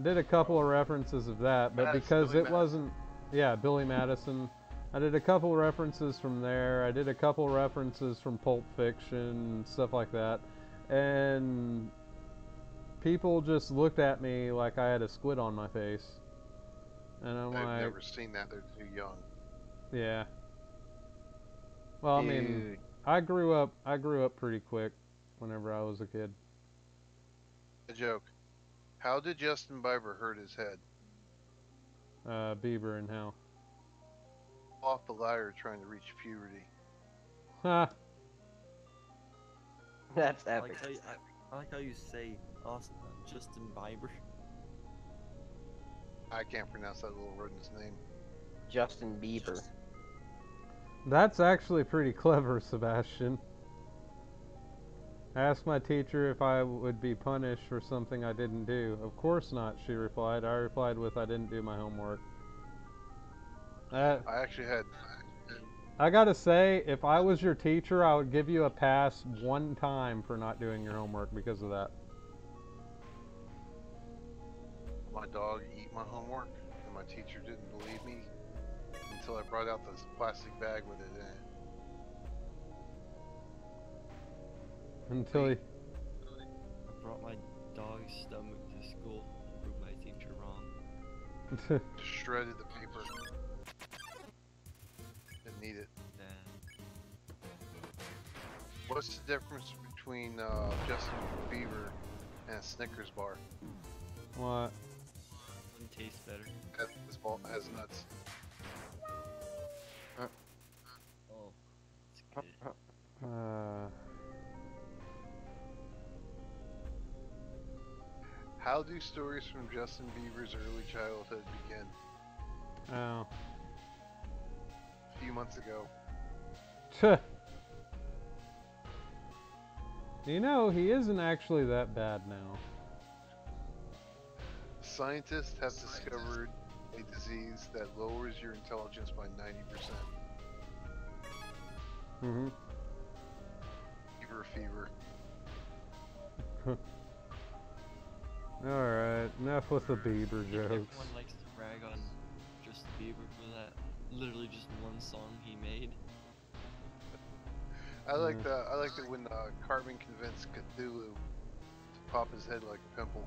Did a couple of references of that, but because Billy it wasn't, yeah, Billy Madison. I did a couple references from there. I did a couple references from Pulp Fiction, stuff like that. And people just looked at me like I had a squid on my face. And I'm I've like, never seen that. They're too young. yeah. Well, I mean, Dude. I grew up pretty quick whenever I was a kid. A joke. How did Justin Bieber hurt his head? Bieber and how? Off the ladder trying to reach puberty. Ha! That's I epic. like how you say Justin Bieber. I can't pronounce that little rodent's name. Justin Bieber. That's actually pretty clever, Sebastian. I asked my teacher if I would be punished for something I didn't do. Of course not, she replied. I replied with, I didn't do my homework. I actually had. I gotta say, if I was your teacher, I would give you a pass one time for not doing your homework because of that. My dog eat my homework, and my teacher didn't believe me until I brought out this plastic bag with it in it. Until he... I brought my dog's stomach to school to prove my teacher wrong. Shredded the paper. Didn't need it. Nah. What's the difference between Justin Bieber and a Snickers bar? What? One tastes better. This ball has nuts. Oh, it's good. How do stories from Justin Bieber's early childhood begin? Oh. A few months ago. You know, he isn't actually that bad now. Scientists have discovered a disease that lowers your intelligence by 90%. Mm-hmm. Bieber fever. Alright, enough with the Bieber jokes. Everyone likes to brag on Justin Bieber for that. Literally just one song he made. I like that when Cartman convinced Cthulhu to pop his head like a pimple.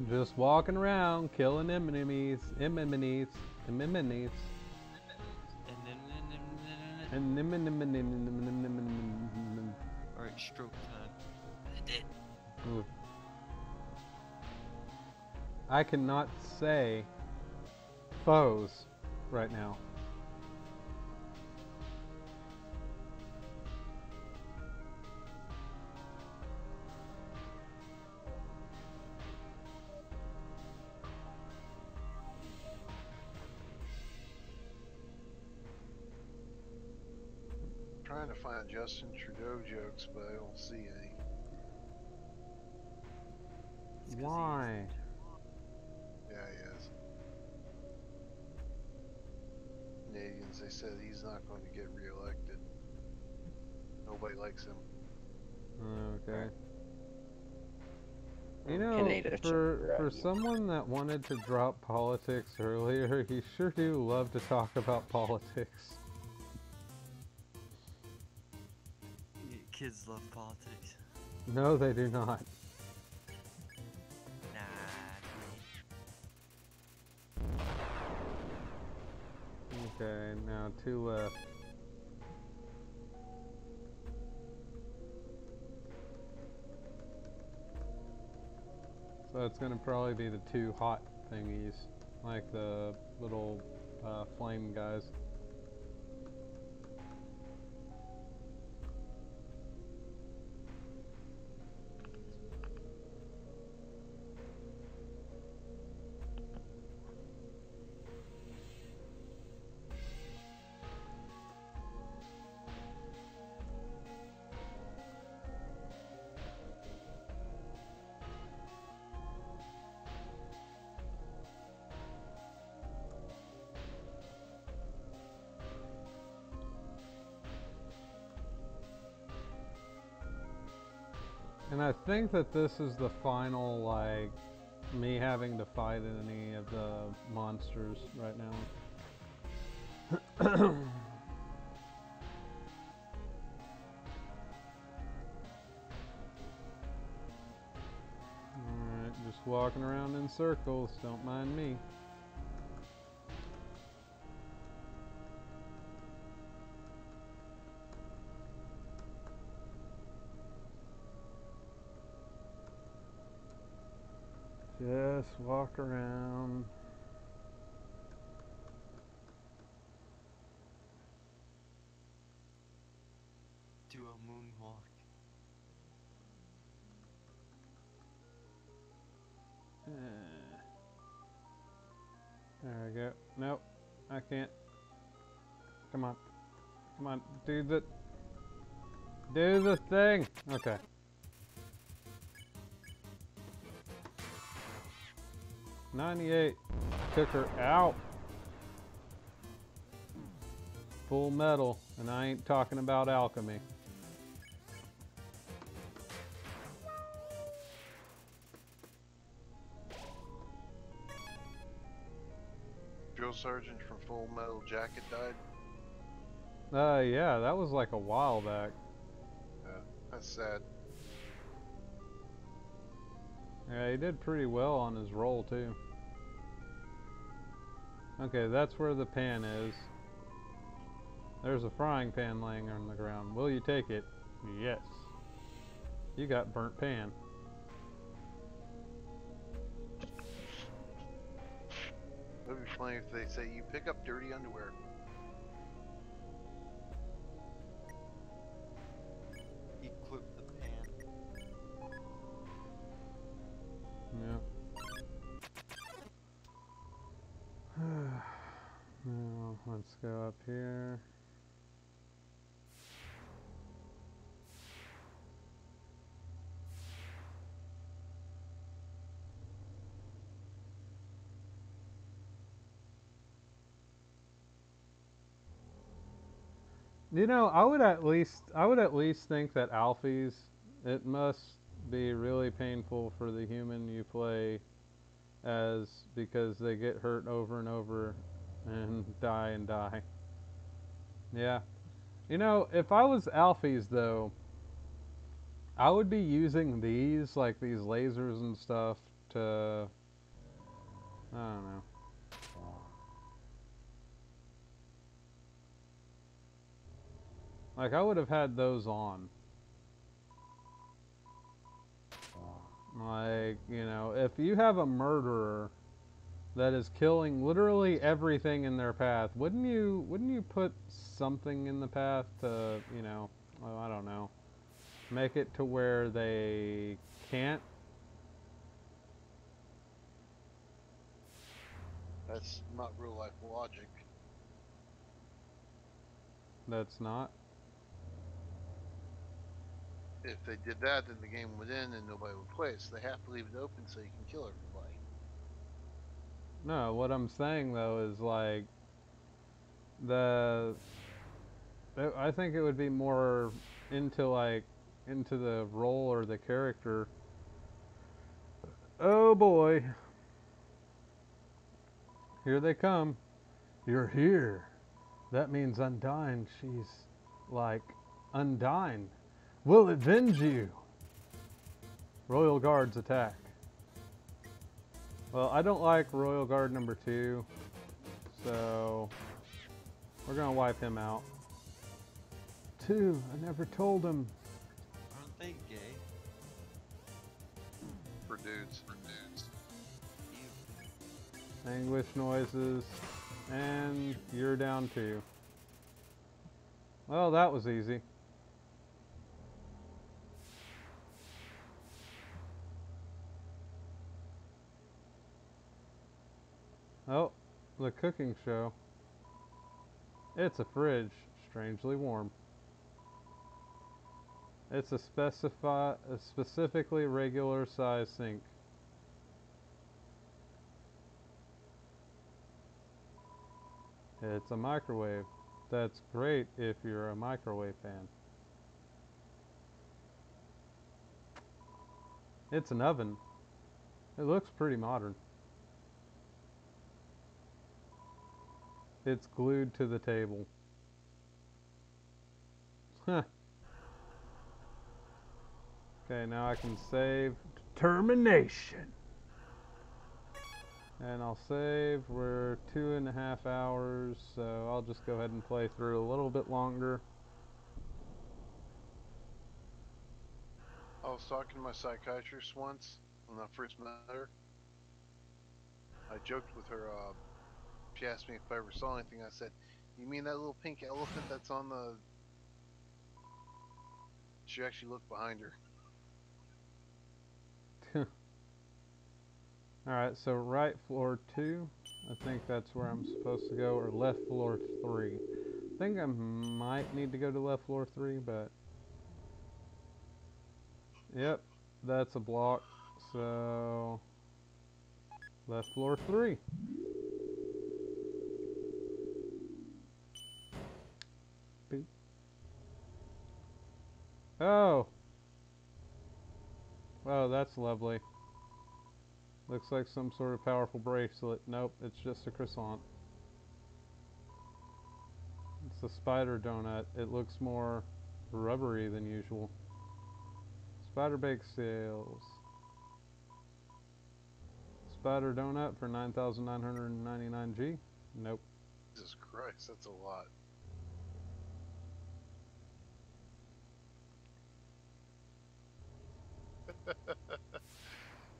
Just walking around, killing enemies. And alright, stroke time. Ooh. I cannot say foes right now. Trying to find Justin Trudeau jokes, but I don't see any. It's 'cause Why? Yeah, he is. Canadians, they said he's not going to get reelected. Nobody likes him. Okay. You know, Canada for someone that wanted to drop politics earlier, you sure do love to talk about politics. Kids love politics. No, they do not. Nah, Okay, now two left. So it's gonna probably be the two hot thingies, like the little flame guys. And I think that this is the final, like, me having to fight any of the monsters right now. Alright, just walking around in circles, don't mind me. Just walk around. Do a moonwalk. There we go. Nope, I can't. Come on. Come on, do the thing. Okay. $98. Took her out. Full metal, and I ain't talking about alchemy. Drill sergeant from Full Metal Jacket died. Yeah, that was like a while back. Yeah, that's sad. Yeah, he did pretty well on his roll too. Okay, that's where the pan is. There's a frying pan laying on the ground. Will you take it? Yes. You got burnt pan. It would be funny if they say you pick up dirty underwear. Equip the pan. Yeah. Now, let's go up here. You know, I would at least think that Alphys, it must be really painful for the human you play as, because they get hurt over and over and die and die. Yeah. You know, if I was Alphys though, I would be using these, like these lasers and stuff, to, I don't know. Like, I would have had those on. Like, you know, if you have a murderer that is killing literally everything in their path, wouldn't you put something in the path to, you know, well, I don't know, make it to where they can't? That's not real life logic. That's not. If they did that, then the game would end and nobody would play it. So they have to leave it open so you can kill everybody. No, what I'm saying though is like I think it would be more into the role or the character. Oh boy. Here they come. You're here. That means Undyne. She's like Undyne. We'll avenge you. Royal Guards attack. Well, I don't like Royal Guard number 2, so we're gonna wipe him out. 2, I never told him. Aren't they gay? For dudes. Anguish noises. And you're down too. Well, that was easy. Oh, the cooking show. It's a fridge, strangely warm. It's a specifically regular size sink. It's a microwave. That's great if you're a microwave fan. It's an oven. It looks pretty modern. It's glued to the table. Huh. Okay, now I can save determination. And I'll save. We're 2.5 hours, so I'll just go ahead and play through a little bit longer. I was talking to my psychiatrist once when I first met her. I joked with her. She asked me if I ever saw anything. I said, "You mean that little pink elephant that's on the?" She actually looked behind her. Alright, so right floor 2. I think that's where I'm supposed to go, or left floor 3. I think I might need to go to left floor 3, but... Yep, that's a block, so... Left floor 3. Boop. Oh! Oh, that's lovely. Looks like some sort of powerful bracelet. Nope, it's just a croissant. It's a spider donut. It looks more rubbery than usual. Spider bake sales. Spider donut for 9,999 G. Nope. Jesus Christ, that's a lot.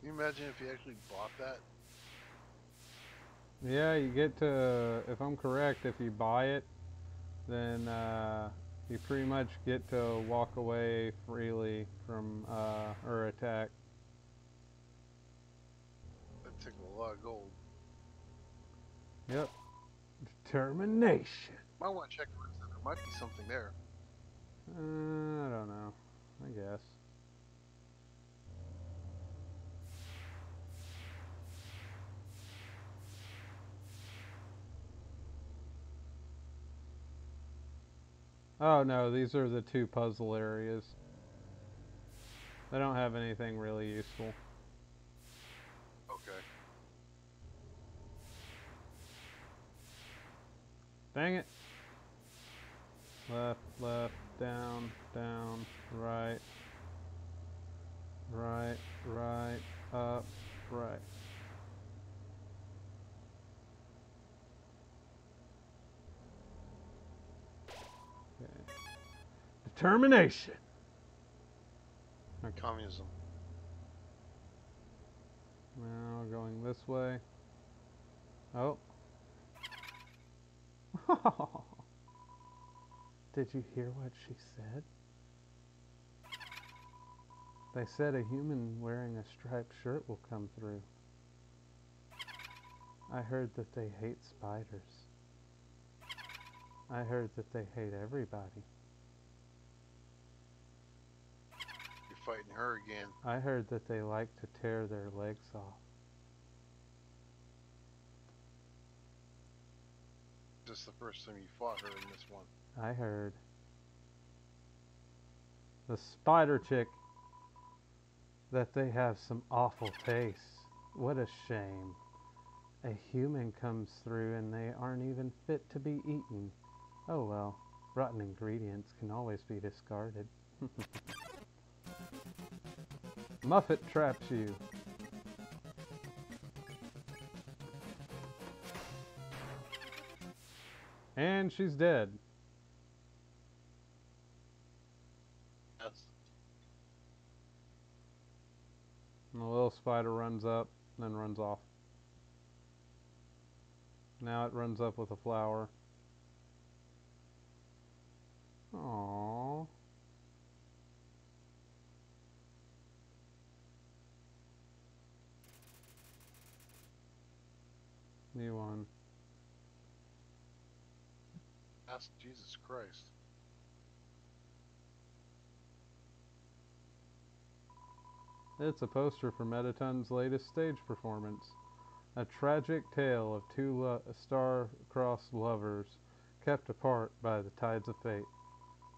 Can you imagine if you actually bought that? Yeah, you get to, if I'm correct, if you buy it, then you pretty much get to walk away freely from her attack. That took a lot of gold. Yep. Determination. Might want to check the rest of it. There might be something there. I don't know. I guess. Oh no, these are the 2 puzzle areas. They don't have anything really useful. Okay. Dang it. Left, left, down, down, right, right, right, up, right. Okay. Determination. Okay. Communism. Now going this way. Oh. Did you hear what she said? They said a human wearing a striped shirt will come through. I heard that they hate spiders. I heard that they hate everybody. You're fighting her again. I heard that they like to tear their legs off. This is the first time you fought her in this one. I heard. The spider chick, that they have some awful taste. What a shame. A human comes through and they aren't even fit to be eaten. Oh well, rotten ingredients can always be discarded. Muffet traps you. And she's dead. Yes. And the little spider runs up, then runs off. Now it runs up with a flower. Aww. New one. Ask Jesus Christ. It's a poster for Metaton's latest stage performance. A tragic tale of two star-crossed lovers kept apart by the tides of fate.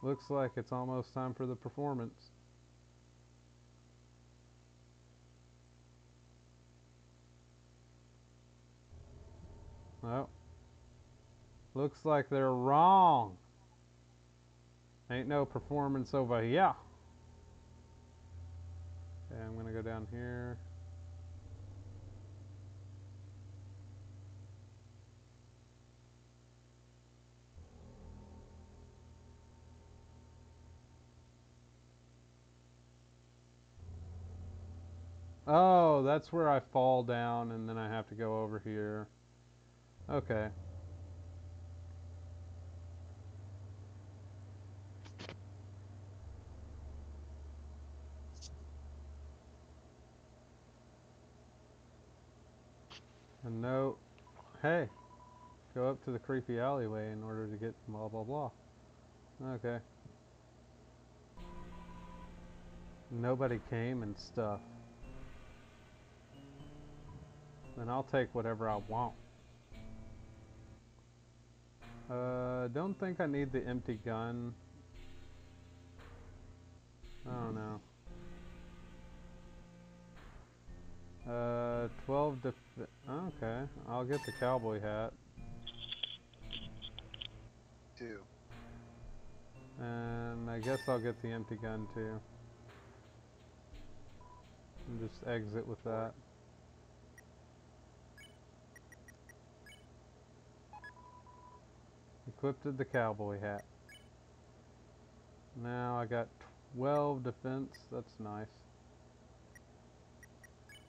Looks like it's almost time for the performance. Well, looks like they're wrong. Ain't no performance over here. Okay, I'm gonna go down here. Oh, that's where I fall down and then I have to go over here. Okay. A note. Hey, go up to the creepy alleyway in order to get blah blah blah. Okay. Nobody came and stuff. Then I'll take whatever I want. Don't think I need the empty gun. I don't know. 12 okay, I'll get the cowboy hat. 2. And I guess I'll get the empty gun too. And just exit with that. Equipped the cowboy hat. Now I got 12 defense, that's nice.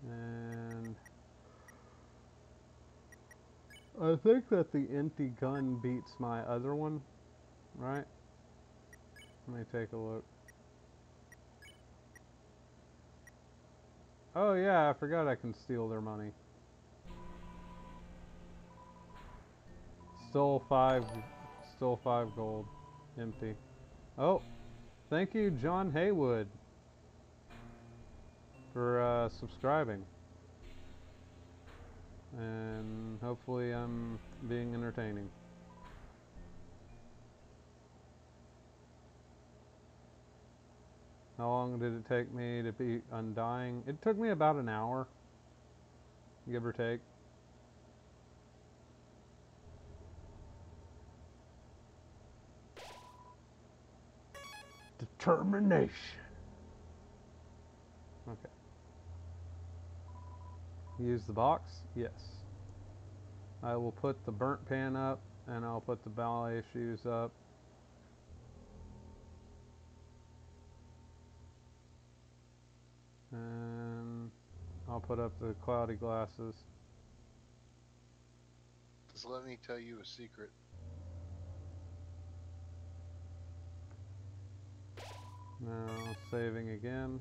And I think that the empty gun beats my other one, right? Let me take a look. Oh yeah, I forgot I can steal their money. Stole five gold. Empty. Oh, thank you, John Haywood, for subscribing. And hopefully I'm being entertaining. How long did it take me to be undying? It took me about an hour, give or take. Determination. Okay. Use the box? Yes. I will put the burnt pan up, and I'll put the ballet shoes up. And I'll put up the cloudy glasses. Just let me tell you a secret. Now saving again.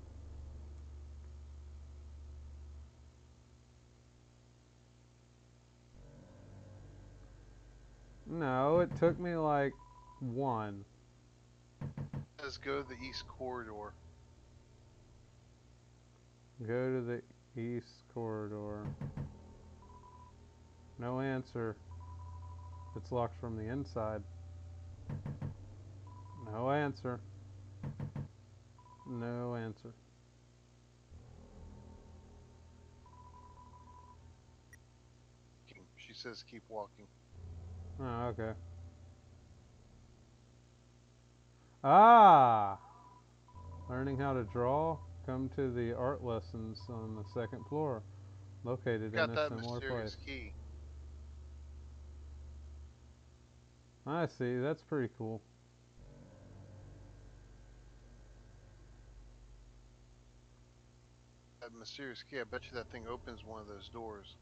No, it took me like one. Let's go to the east corridor. Go to the east corridor. No answer. It's locked from the inside. No answer. No answer. She says keep walking. Oh, okay. Ah! Learning how to draw? Come to the art lessons on the second floor, located Got in a that similar mysterious place. key. I see, that's pretty cool. That mysterious key, I bet you that thing opens one of those doors.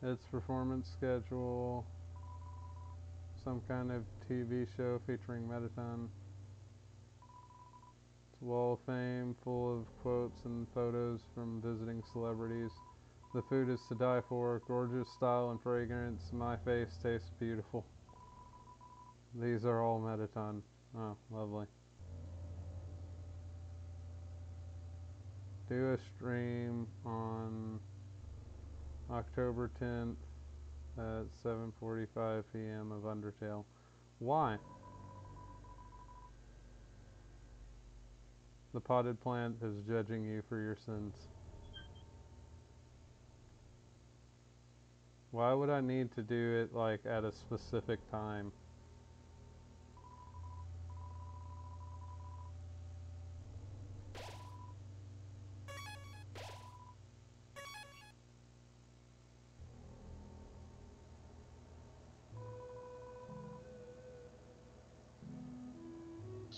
its performance schedule, some kind of TV show featuring Mettaton. It's a wall of fame full of quotes and photos from visiting celebrities. The food is to die for, gorgeous style and fragrance. My face tastes beautiful. These are all Mettaton. Oh, lovely. Do a stream on October 10th at 7:45 p.m. of Undertale. Why? The potted plant is judging you for your sins. Why would I need to do it like at a specific time?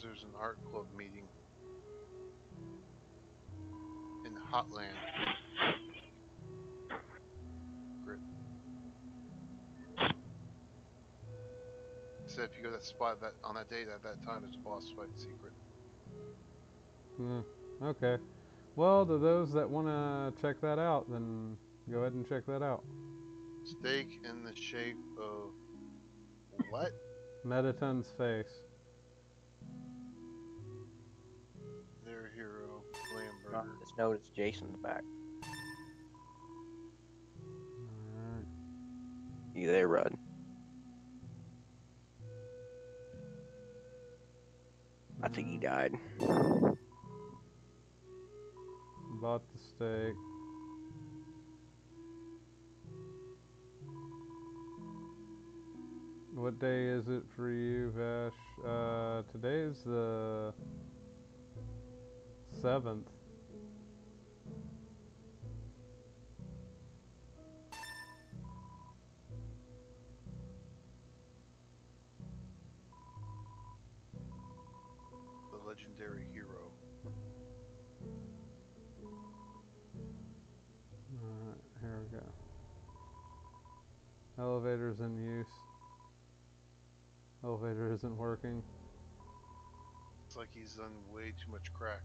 There's an art club meeting in Hotland. Great. So if you go to that spot on that date at that time, there's a boss fight secret. Okay. Well, to those that want to check that out, then go ahead and check that out. Steak in the shape of what? Mettaton's face. Their hero, Lamb Oh, Burger. just notice Jason's back. Alright. You there, Rudd? I think he died. Bought the steak. What day is it for you, Vash? Today's the 7th. The legendary hero. Alright, here we go. Elevator's in use. Elevator isn't working. It's like he's done way too much crack.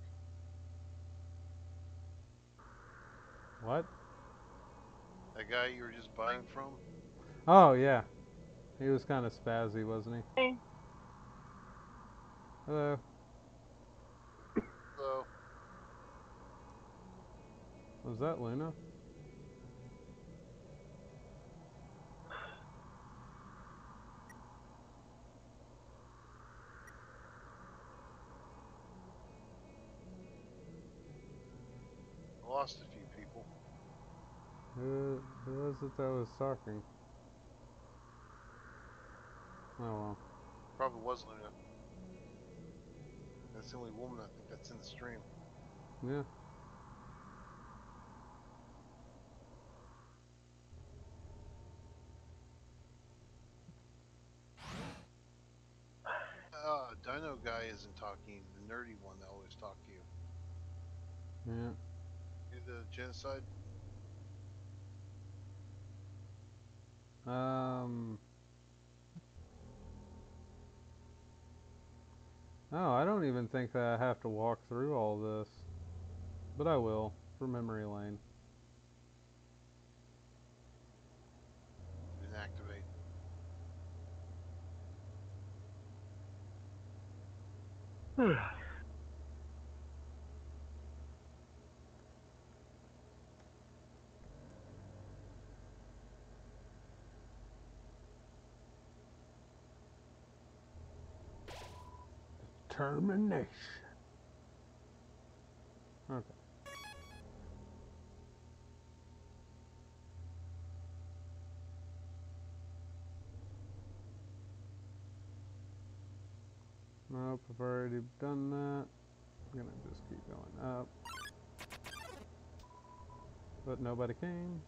What? That guy you were just buying from? Oh, yeah. He was kind of spazzy, wasn't he? Hey. Hello. So, Was that Luna? I lost a few people. Who was it that was talking? Oh well. Probably was Luna. That's the only woman I think that's in the stream. Yeah. Dino guy isn't talking. The nerdy one that always talk to you. Yeah. You the Genocide? Oh, I don't even think that I have to walk through all this. But I will, for memory lane. Didn't activate. Termination. Okay. Nope, I've already done that. I'm gonna just keep going up. But nobody came.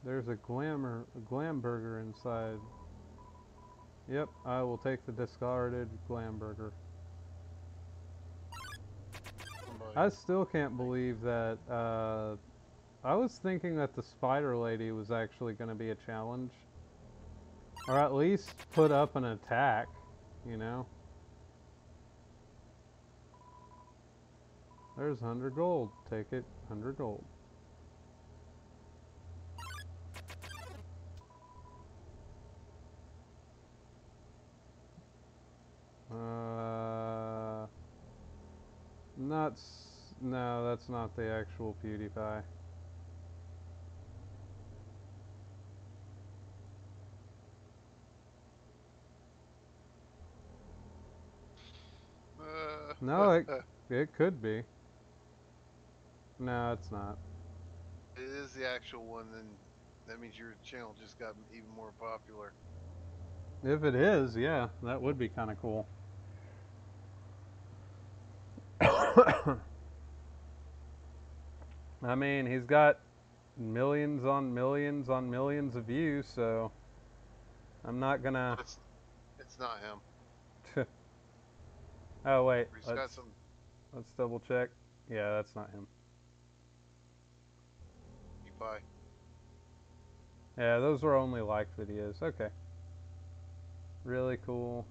There's a glam burger inside. Yep, I will take the discarded glam burger. I still can't believe that I was thinking that the spider lady was actually going to be a challenge. Or at least put up an attack, you know? There's 100 gold. Take it, 100 gold. No, that's not the actual PewDiePie. No, it could be. No, it's not. It is the actual one, then that means your channel just got even more popular. If it is, yeah, that would be kind of cool. I mean, he's got millions on millions on millions of views, so I'm not gonna. It's not him. Oh wait, He's got some. let's double check. Yeah, that's not him. Bye. Yeah, those were only like videos. Okay. Really cool.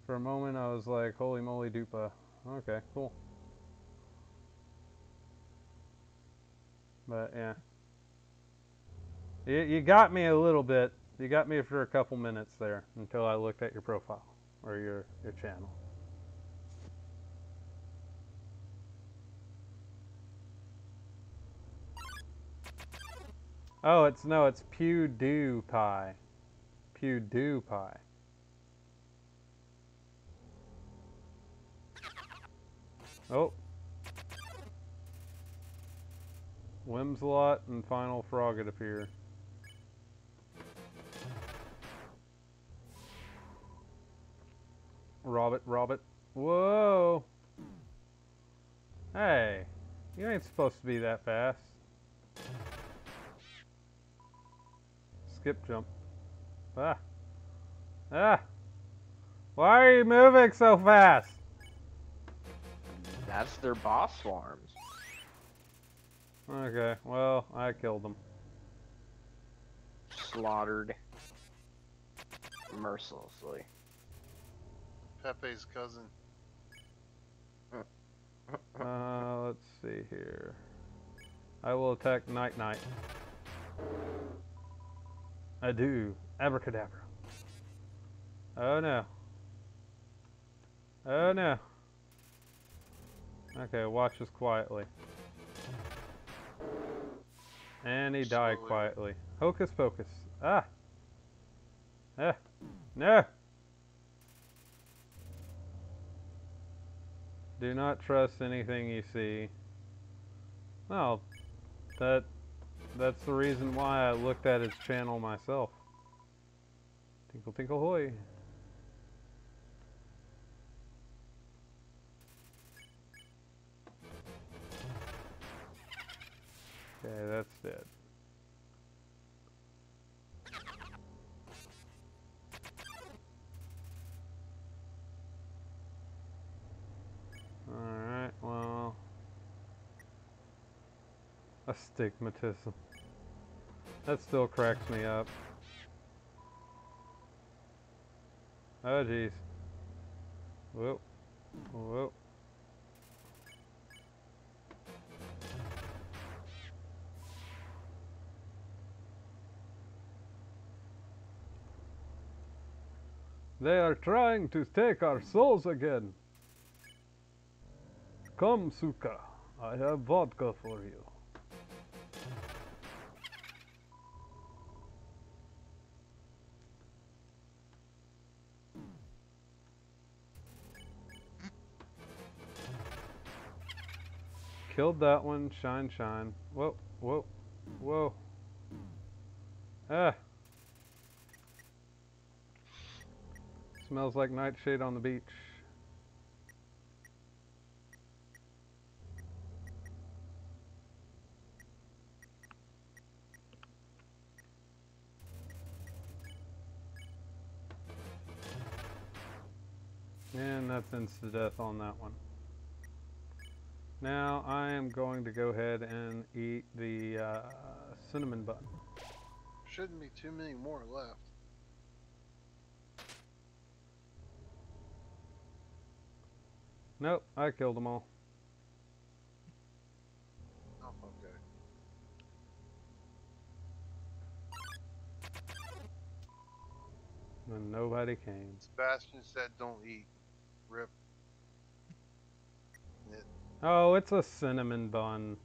For a moment, I was like, holy moly dupa. Okay, cool. But yeah. You got me a little bit. You got me for a couple minutes there until I looked at your profile or your channel. Oh, it's PewDiePie. PewDiePie. Oh. Whimsalot and Final Frogget appear. Robbit. Whoa! Hey, you ain't supposed to be that fast. Skip jump. Ah. Ah! Why are you moving so fast? That's their boss swarms. Okay, well, I killed them. Slaughtered. Mercilessly. Pepe's cousin. Let's see here. I will attack Night. I do. Abracadabra. Oh no. Oh no. Okay, watch this quietly. And he died quietly. Hocus pocus. Ah! Ah! No! Do not trust anything you see. Well, that's the reason why I looked at his channel myself. Tinkle tinkle hoy. Okay, that's dead. Alright, well... Astigmatism. That still cracks me up. Oh jeez. Whoa. Whoa. They are trying to take our souls again. Come, Suka. I have vodka for you. Killed that one. Shine, shine. Whoa, whoa, whoa. Ah. Smells like nightshade on the beach. And that's insta-death on that one. Now I am going to go ahead and eat the cinnamon bun. Shouldn't be too many more left. Nope, I killed them all. Oh, okay. And nobody came. Sebastian said don't eat. Rip. It, Oh, it's a cinnamon bun.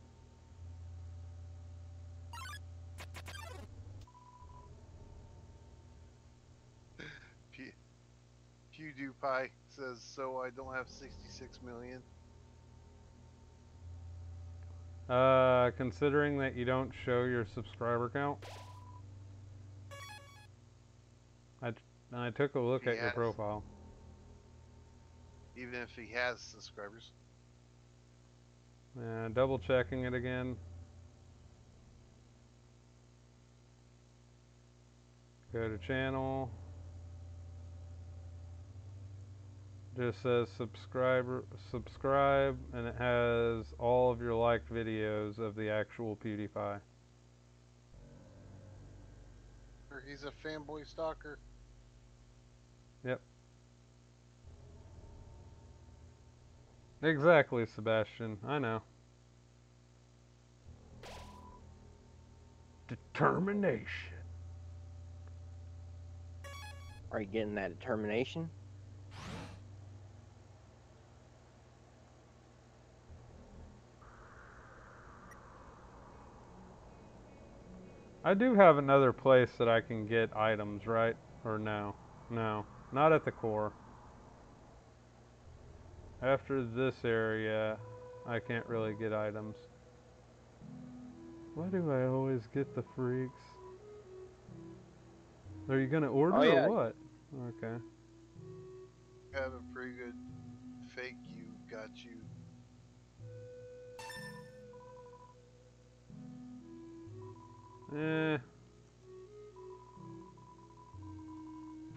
PewDiePie says, so I don't have 66 million. Considering that you don't show your subscriber count, I took a look He at your has. profile. Even if he has subscribers. Double checking it again. Go to channel. Just says subscribe, and it has all of your liked videos of the actual PewDiePie. Or he's a fanboy stalker. Yep. Exactly, Sebastian. I know. Determination. Are you getting that determination? I do have another place that I can get items, right? Or no? No. Not at the core. After this area, I can't really get items. Why do I always get the freaks? Are you gonna order or what? Okay. Have a pretty good fake you got you.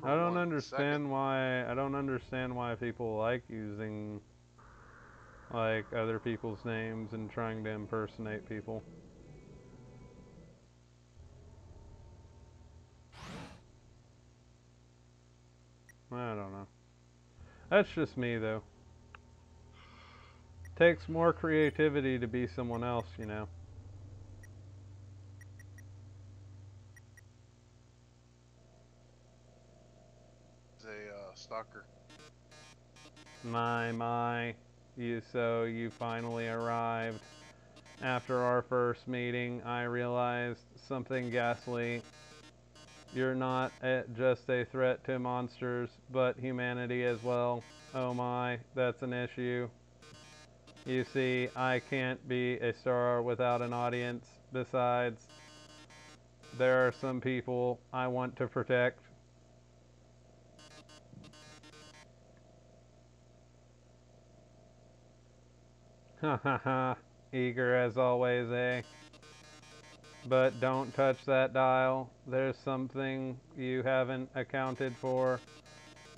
I don't understand why people like using like other people's names and trying to impersonate people. I don't know. That's just me though. Takes more creativity to be someone else, you know. He's a stalker. My. You finally arrived. After our first meeting, I realized something ghastly. You're not just a threat to monsters, but humanity as well. Oh my, that's an issue. You see, I can't be a star without an audience. Besides, there are some people I want to protect. Ha ha ha. Eager as always, eh? But don't touch that dial. There's something you haven't accounted for.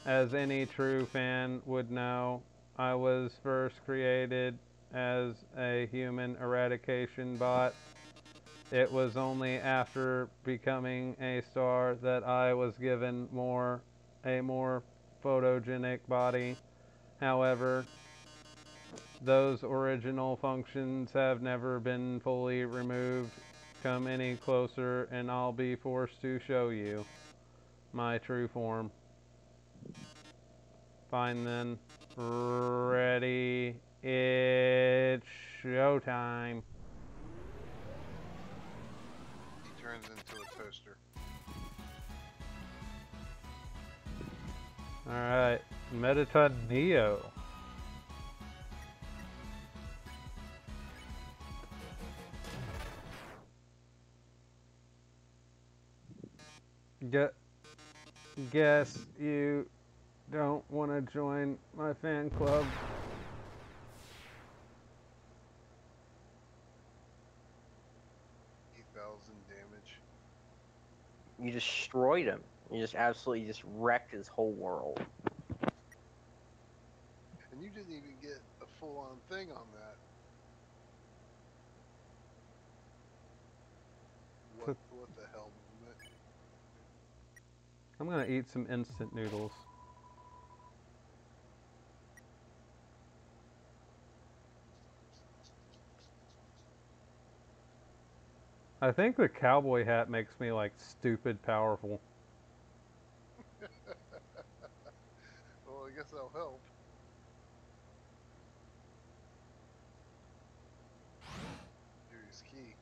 As any true fan would know, I was first created as a human eradication bot. It was only after becoming a star that I was given a more photogenic body. However, those original functions have never been fully removed. Come any closer and I'll be forced to show you my true form. Fine then. Ready. It's showtime. He turns into a toaster. Alright. Medita Neo. Guess you don't want to join my fan club. 8,000 damage. You destroyed him. You just absolutely just wrecked his whole world. And you didn't even get a full-on thing on that. I'm gonna eat some instant noodles. I think the cowboy hat makes me like stupid powerful. Well, I guess that'll help. Here's key.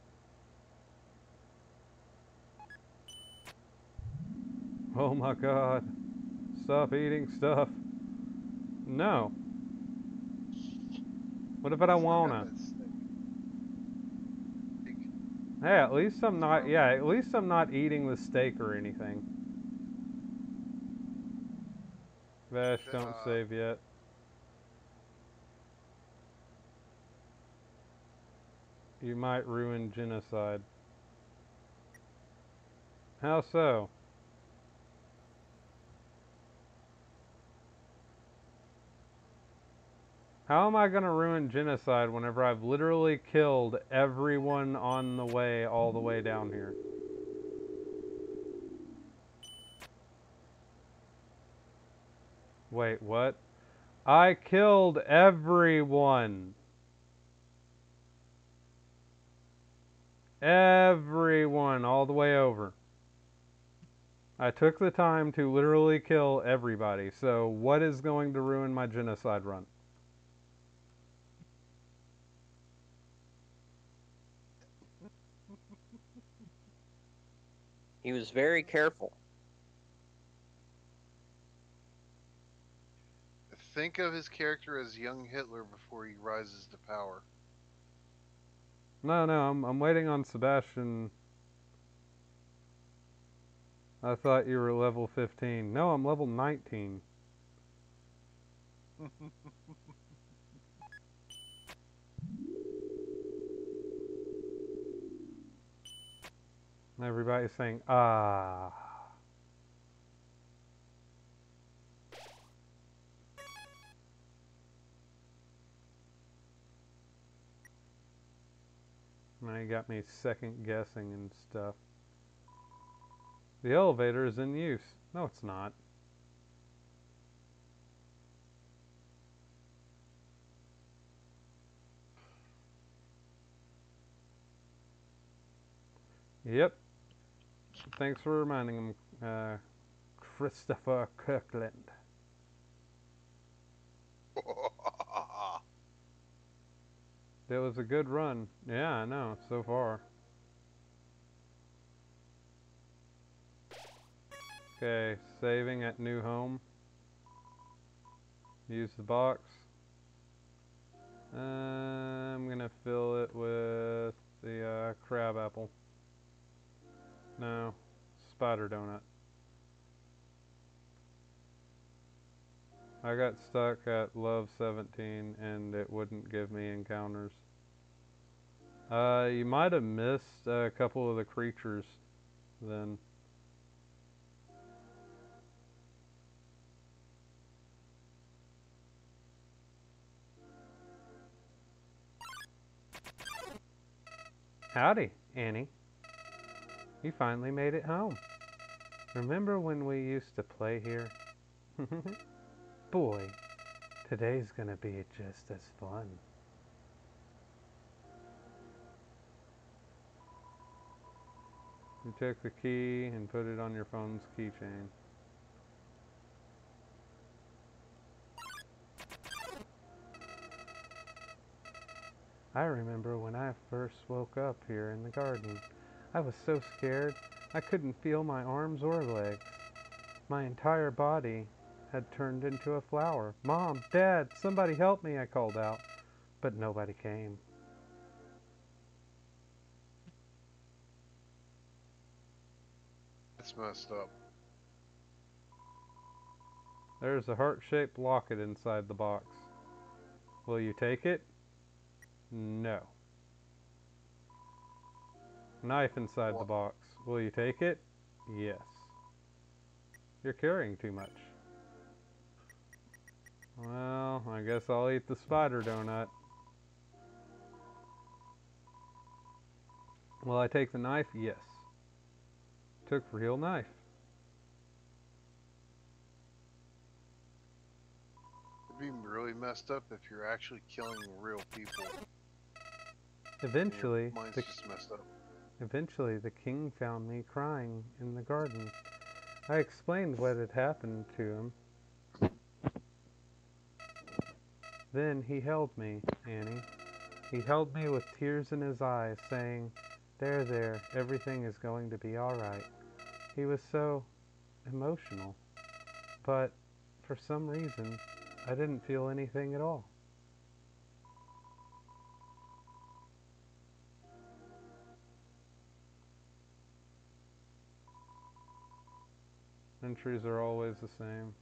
Oh my god. Stop eating stuff. No. What if I don't Still got wanna? that steak. Hey, at least I'm not, yeah, at least I'm not eating the steak or anything. Vash, don't save yet. You might ruin Genocide. How so? How am I gonna ruin Genocide whenever I've literally killed everyone on the way, all the way down here? Wait, what? I killed everyone! Everyone, all the way over. I took the time to literally kill everybody, so what is going to ruin my Genocide run? He was very careful. Think of his character as young Hitler before he rises to power. No, I'm waiting on Sebastian. I thought you were level 15. No, I'm level 19. Everybody's saying, ah. Now you got me second guessing and stuff. The elevator is in use. No, it's not. Yep. Thanks for reminding him, Christopher Kirkland. It was a good run. Yeah, I know, so far. Okay, saving at new home. Use the box. I'm gonna fill it with the crab apple. No, spider donut. I got stuck at love 17 and it wouldn't give me encounters. You might have missed a couple of the creatures then. Howdy, Annie. You finally made it home. Remember when we used to play here? Boy, today's gonna be just as fun. You took the key and put it on your phone's keychain. I remember when I first woke up here in the garden. I was so scared I couldn't feel my arms or legs. My entire body had turned into a flower. Mom, Dad, somebody help me, I called out. But nobody came. It's messed up. There's a heart-shaped locket inside the box. Will you take it? No. Knife inside the box. Will you take it? Yes. You're carrying too much. Well, I guess I'll eat the spider donut. Will I take the knife? Yes. Took real knife. messed up if you're actually killing real people. Eventually, Your mind's just messed up. Eventually, the king found me crying in the garden. I explained what had happened to him. Then he held me, Annie. He held me with tears in his eyes, saying, there, everything is going to be all right. He was so emotional. But for some reason, I didn't feel anything at all. Entries are always the same.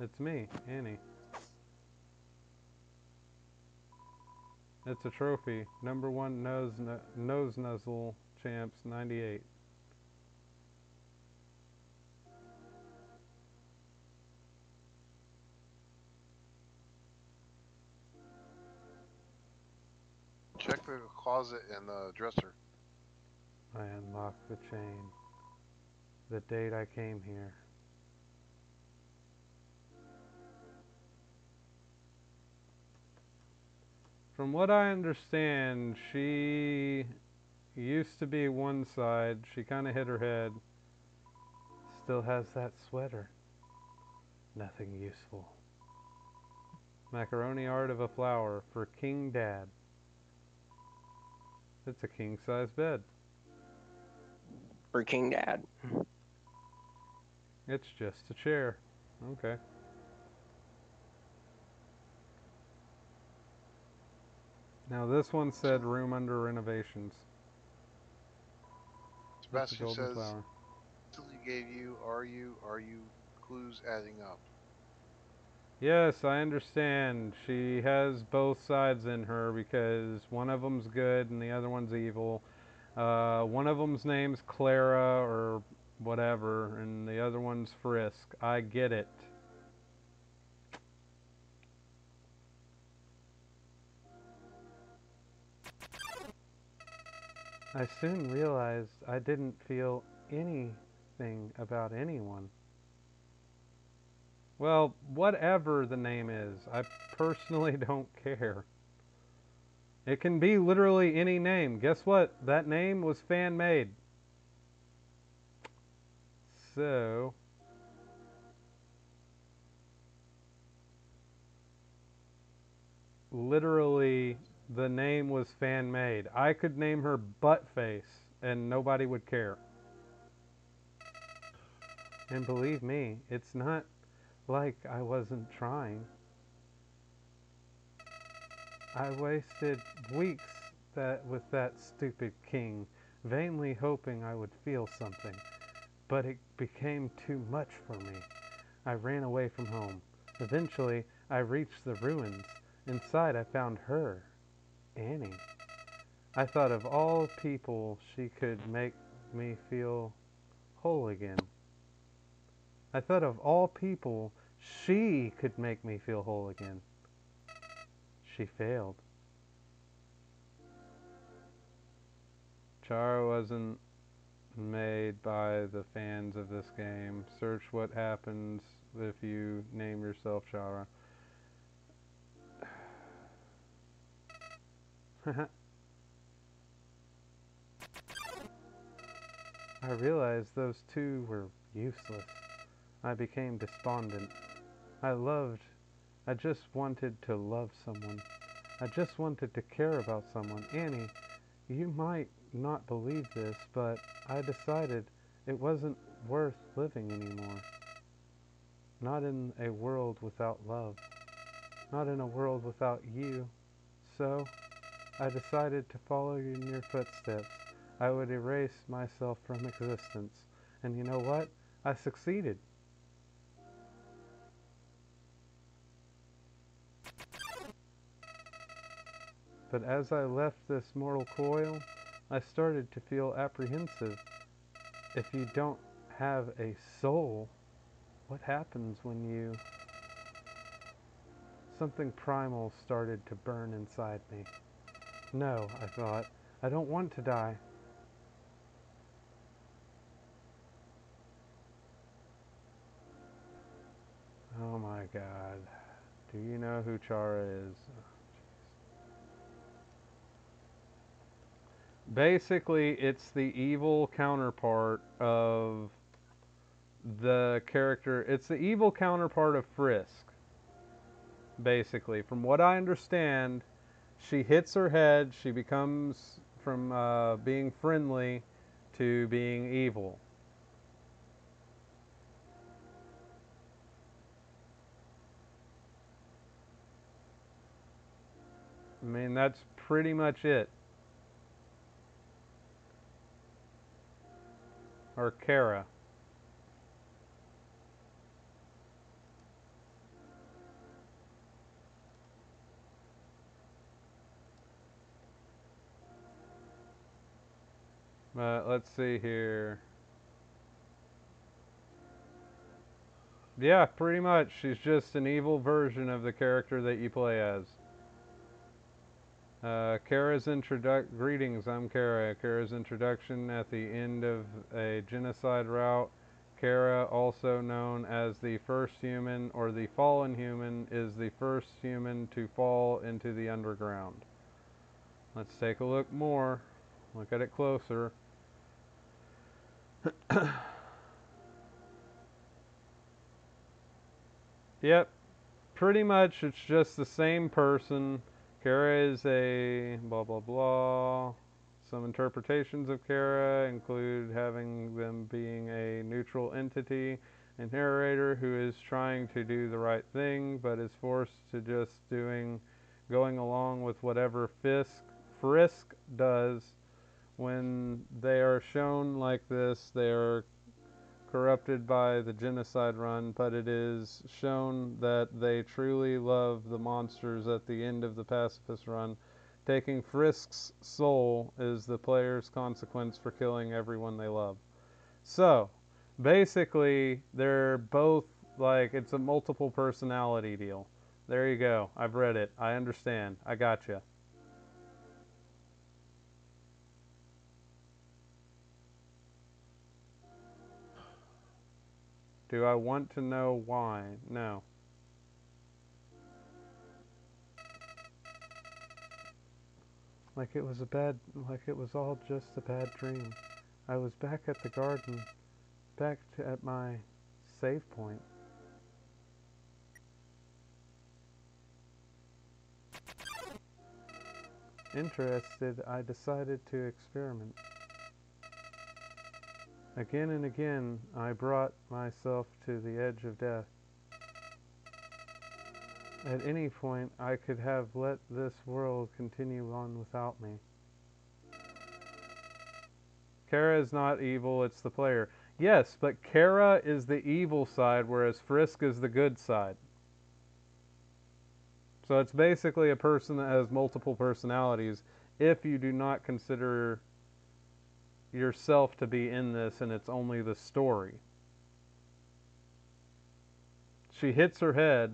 It's me, Annie. It's a trophy. Number 1 nose nuzzle champs 98. Check the closet and the dresser. I unlocked the chain. The date I came here. From what I understand, she used to be one side. She kind of hit her head. Still has that sweater. Nothing useful. Macaroni art of a flower for King Dad. It's a king-size bed. For King Dad. It's just a chair. Okay. Now this one said room under renovations. Sebastian says, flower. gave you, are you, clues adding up? Yes, I understand. She has both sides in her because one of them's good and the other one's evil. One of them's name's Clara or whatever, and the other one's Frisk. I get it. I soon realized I didn't feel anything about anyone. Well, whatever the name is, I personally don't care. It can be literally any name. Guess what? That name was fan-made. So, literally, the name was fan-made. I could name her Buttface, and nobody would care. And believe me, it's not like I wasn't trying. I wasted weeks with that stupid king, vainly hoping I would feel something. But it became too much for me. I ran away from home. Eventually, I reached the ruins. Inside, I found her, Annie. I thought of all people she could make me feel whole again. I thought of all people she could make me feel whole again. She failed. Chara wasn't made by the fans of this game. Search what happens if you name yourself Chara. I realized those two were useless. I became despondent. I just wanted to love someone. I just wanted to care about someone. Annie, you might not believe this, but I decided it wasn't worth living anymore. Not in a world without love. Not in a world without you. So, I decided to follow in your footsteps. I would erase myself from existence. And you know what? I succeeded. But as I left this mortal coil, I started to feel apprehensive. If you don't have a soul, what happens when you... Something primal started to burn inside me. No, I thought, I don't want to die. Oh my god. Do you know who Chara is? Basically, it's the evil counterpart of the character. It's the evil counterpart of Frisk. Basically, from what I understand, she hits her head. She becomes from being friendly to being evil. I mean, that's pretty much it. Or Kara. Let's see here. Yeah, pretty much. She's just an evil version of the character that you play as. Kara's greetings, I'm Kara. Kara's introduction at the end of a genocide route. Kara, also known as the first human or the fallen human, is the first human to fall into the underground. Let's take a look more. Look at it closer. Yep, pretty much it's just the same person. Kara is a blah blah blah. Some interpretations of Kara include having them being a neutral entity, a narrator who is trying to do the right thing but is forced to just going along with whatever Frisk does. When they are shown like this, they are corrupted by the genocide run, but it is shown that they truly love the monsters at the end of the pacifist run. Taking Frisk's soul is the player's consequence for killing everyone they love. So, basically, they're both like, it's a multiple personality deal. There you go. I've read it. I understand. I gotcha. Do I want to know why? No. Like it was all just a bad dream. I was back at the garden, at my save point. Interested, I decided to experiment. Again and again, I brought myself to the edge of death. At any point, I could have let this world continue on without me. Kara is not evil, it's the player. Yes, but Kara is the evil side, whereas Frisk is the good side. So it's basically a person that has multiple personalities if you do not consider yourself to be in this and it's only the story. She hits her head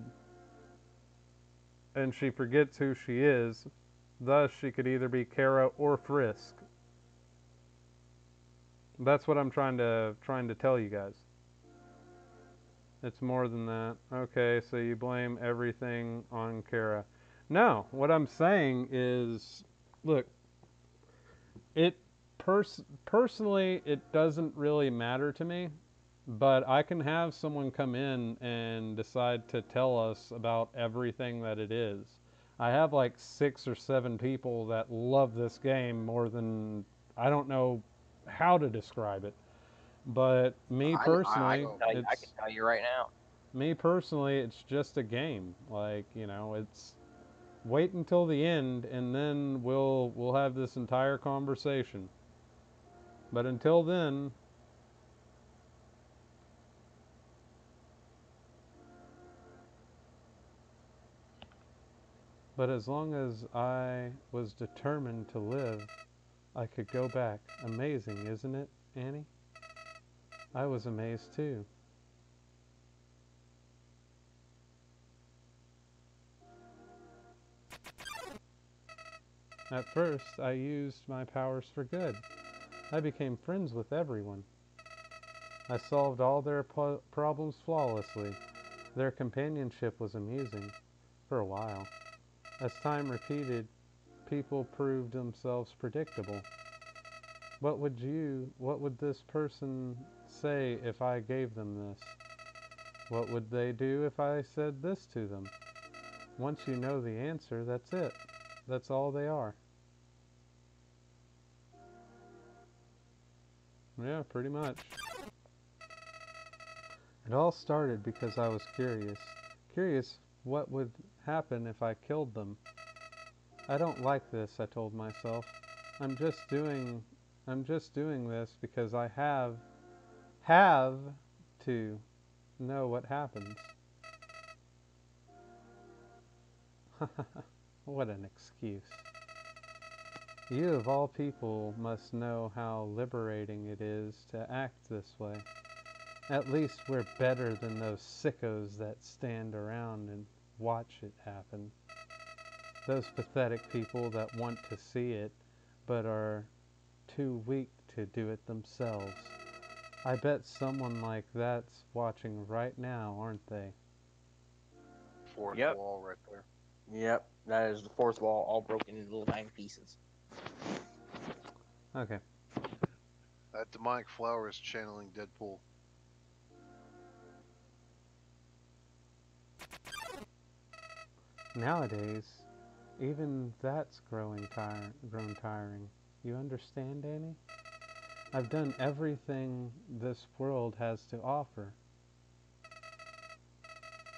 and she forgets who she is. Thus, she could either be Kara or Frisk. That's what I'm trying to tell you guys. It's more than that. Okay, so you blame everything on Kara. No, what I'm saying is, look, personally, it doesn't really matter to me, but I can have someone come in and decide to tell us about everything that it is. I have like 6 or 7 people that love this game more than, I don't know how to describe it. But me personally, I can tell you right now. Me personally, it's just a game. Like, you know, it's wait until the end and then we'll have this entire conversation. But until then, but as long as I was determined to live, I could go back. Amazing, isn't it, Annie? I was amazed too. At first, I used my powers for good. I became friends with everyone. I solved all their problems flawlessly. Their companionship was amusing, for a while. As time repeated, people proved themselves predictable. What would this person say if I gave them this? What would they do if I said this to them? Once you know the answer, that's it. That's all they are. Yeah, pretty much. It all started because I was curious. Curious what would happen if I killed them. I don't like this, I told myself. I'm just doing this because I have to know what happens. What an excuse. You of all people must know how liberating it is to act this way. At least we're better than those sickos that stand around and watch it happen. Those pathetic people that want to see it, but are too weak to do it themselves. I bet someone like that's watching right now, aren't they? Fourth Yep. wall right there. Yep, that is the fourth wall, all broken into little tiny pieces. Okay. That demonic flower is channeling Deadpool. Nowadays, even that's grown tiring. You understand, Annie? I've done everything this world has to offer.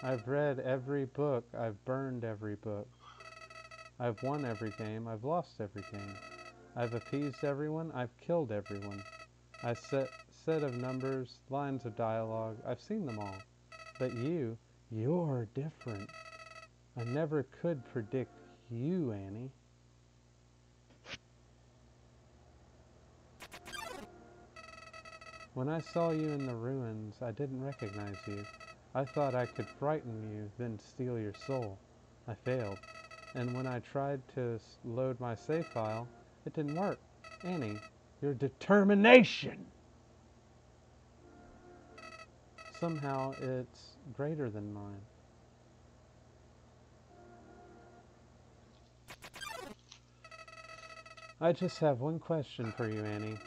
I've read every book, I've burned every book. I've won every game, I've lost every game. I've appeased everyone, I've killed everyone. I set of numbers, lines of dialogue, I've seen them all. But you're different. I never could predict you, Annie. When I saw you in the ruins, I didn't recognize you. I thought I could frighten you, then steal your soul. I failed. And when I tried to load my save file, it didn't work. Annie, your determination! Somehow it's greater than mine. I just have one question for you, Annie.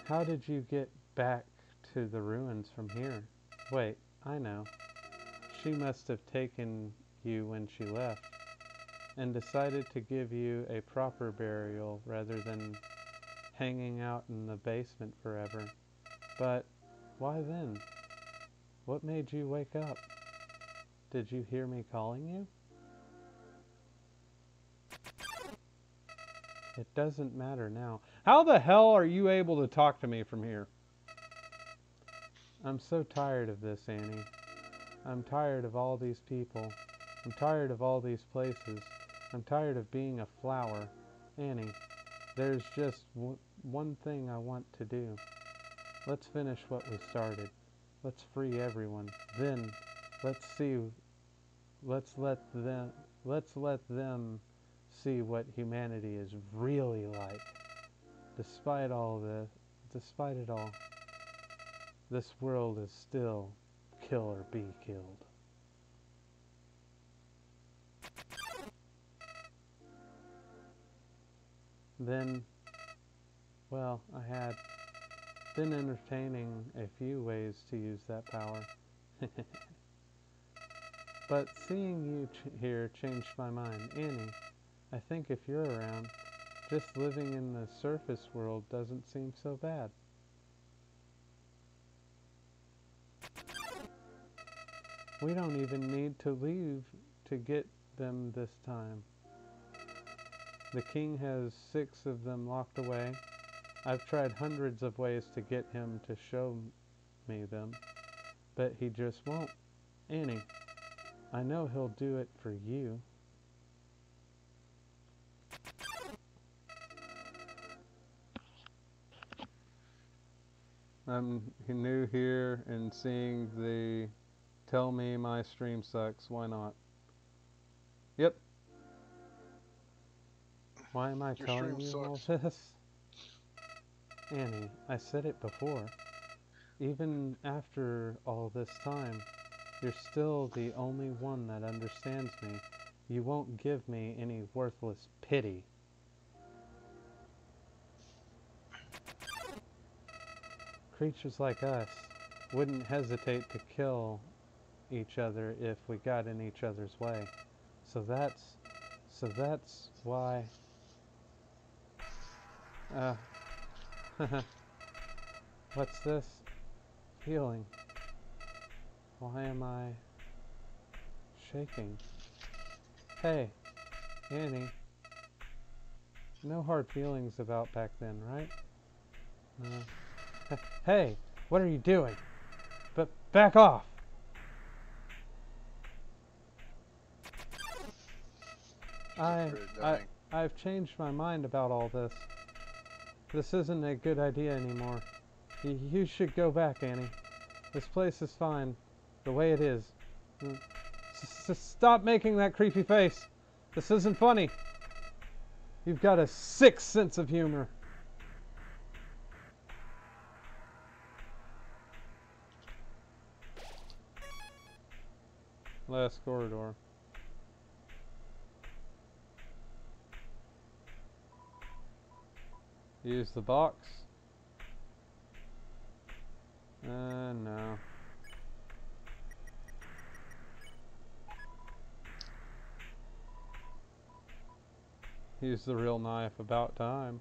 How did you get back to the ruins from here? Wait, I know. She must have taken you when she left and decided to give you a proper burial rather than hanging out in the basement forever. But why then? What made you wake up? Did you hear me calling you? It doesn't matter now. How the hell are you able to talk to me from here? I'm so tired of this, Annie. I'm tired of all these people. I'm tired of all these places. I'm tired of being a flower. Annie, there's just one thing I want to do. Let's finish what we started. Let's free everyone. Then, let's let them see what humanity is really like. Despite it all, this world is still kill or be killed. Then, well, I had been entertaining a few ways to use that power. But seeing you here changed my mind. Annie, I think if you're around, just living in the surface world doesn't seem so bad. We don't even need to leave to get them this time. The king has 6 of them locked away. I've tried hundreds of ways to get him to show me them, but he just won't. Annie, I know he'll do it for you. I'm new here and seeing the tell me my stream sucks, why not? Yep. Why am I Your telling stream you all sucks. this? Annie, I said it before. Even after all this time, You're still the only one that understands me. You won't give me any worthless pity. Creatures like us wouldn't hesitate to kill each other if we got in each other's way. So that's why... What's this feeling? Why am I shaking? Hey, Annie. No hard feelings about back then, right? Hey, what are you doing? But back off! I've changed my mind about all this. This isn't a good idea anymore. You should go back, Annie. This place is fine, the way it is. Stop making that creepy face. This isn't funny. You've got a sick sense of humor. Last corridor. Use the box. No. Use the real knife, about time.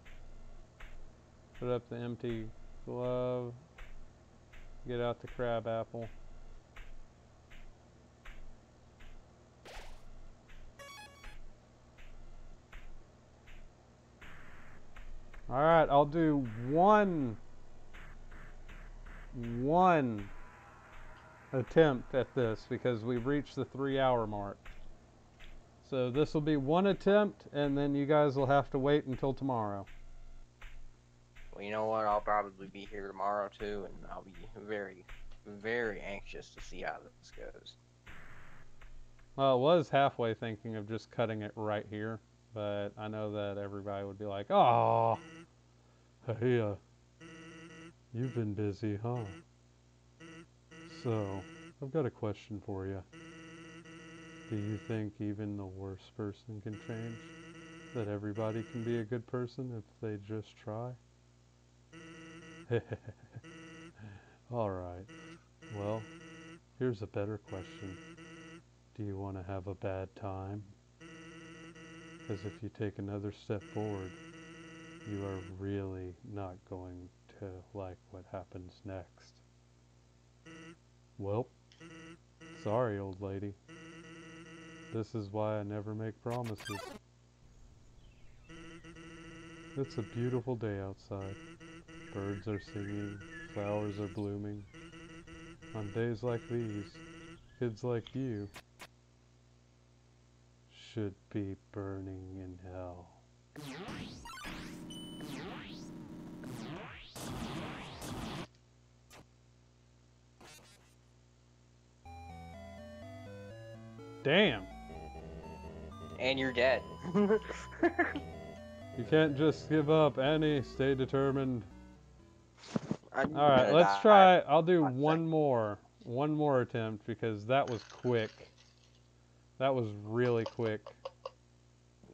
Put up the empty glove. Get out the crab apple. Alright, I'll do one attempt at this because we've reached the 3-hour mark. So this will be one attempt, and then you guys will have to wait until tomorrow. Well, you know what? I'll probably be here tomorrow too, and I'll be very, very anxious to see how this goes. Well, I was halfway thinking of just cutting it right here, but I know that everybody would be like, "Oh, hey, you've been busy, huh? So, I've got a question for you. Do you think even the worst person can change? That everybody can be a good person if they just try?" Alright, well, here's a better question. Do you want to have a bad time? Because if you take another step forward, you are really not going to like what happens next. Well, sorry, old lady. This is why I never make promises. It's a beautiful day outside. Birds are singing, flowers are blooming. On days like these, kids like you should be burning in hell. Damn! And you're dead. You can't just give up, Annie. Stay determined. Alright, let's try. I'll do one more attempt because that was quick. That was really quick.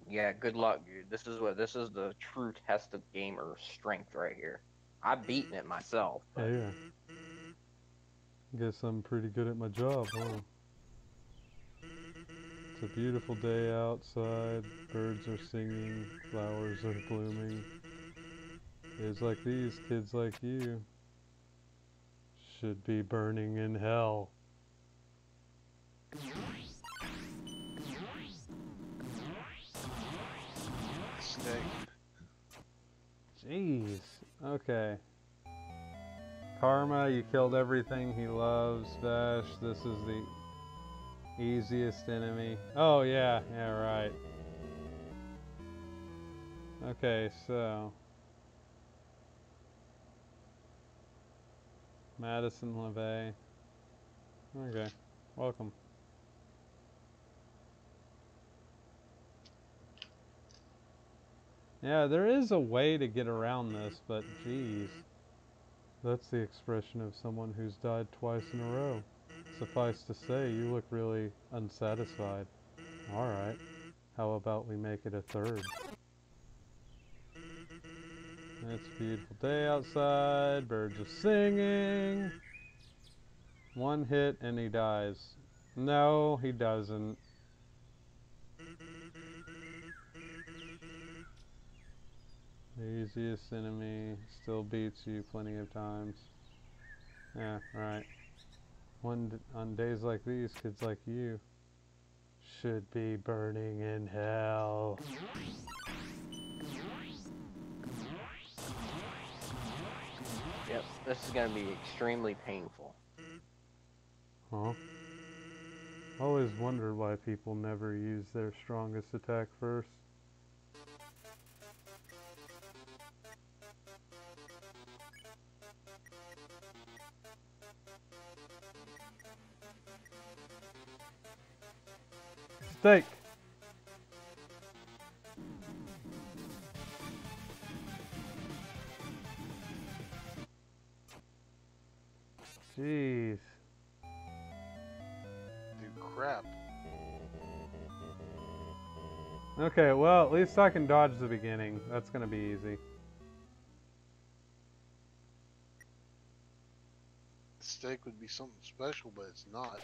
Yeah, good luck, dude. This is the true test of gamer strength right here. I've beaten it myself. But... Yeah. Guess I'm pretty good at my job, huh? It's a beautiful day outside. Birds are singing. Flowers are blooming. Days like these, kids like you should be burning in hell. Jeez. Okay. Karma, you killed everything he loves. Vash, this is the easiest enemy. Oh, yeah. Yeah, right. Okay, so... Madison LeVay. Okay. Welcome. Yeah, there is a way to get around this, but geez. That's the expression of someone who's died twice in a row. Suffice to say, you look really unsatisfied. Alright, how about we make it a third? It's a beautiful day outside, birds are singing. One hit and he dies. No, he doesn't. The easiest enemy still beats you plenty of times. Yeah, right. On days like these, kids like you should be burning in hell. Yep, this is gonna be extremely painful. Huh? Always wondered why people never use their strongest attack first. Steak! Jeez. Dude, crap. Okay, well, at least I can dodge the beginning. That's gonna be easy. Steak would be something special, but it's not.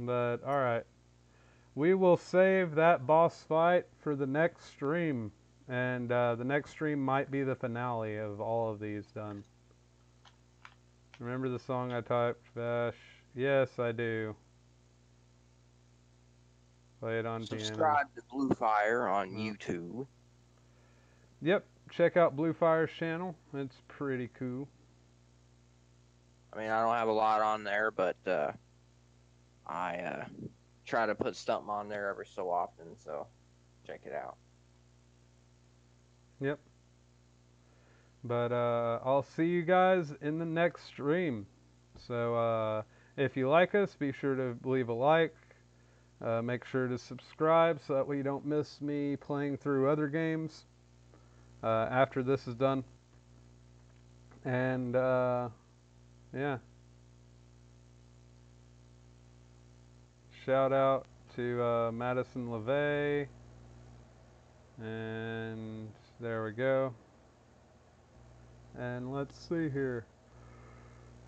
But, alright. We will save that boss fight for the next stream. And the next stream might be the finale of all of these done. Remember the song I typed, Vash? Yes, I do. Play it on piano. Subscribe to Blue Fire on YouTube. Yep, check out Blue Fire's channel. It's pretty cool. I mean, I don't have a lot on there, but I try to put something on there every so often, so check it out. Yep. But I'll see you guys in the next stream. So if you like us, be sure to leave a like. Make sure to subscribe so that way you don't miss me playing through other games after this is done. And yeah. Shout out to Madison LeVay. And there we go. And let's see here.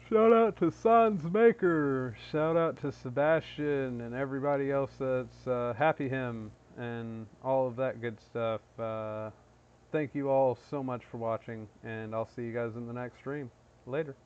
Shout out to Sans Maker. Shout out to Sebastian and everybody else that's Happy Him and all of that good stuff. Thank you all so much for watching, and I'll see you guys in the next stream. Later.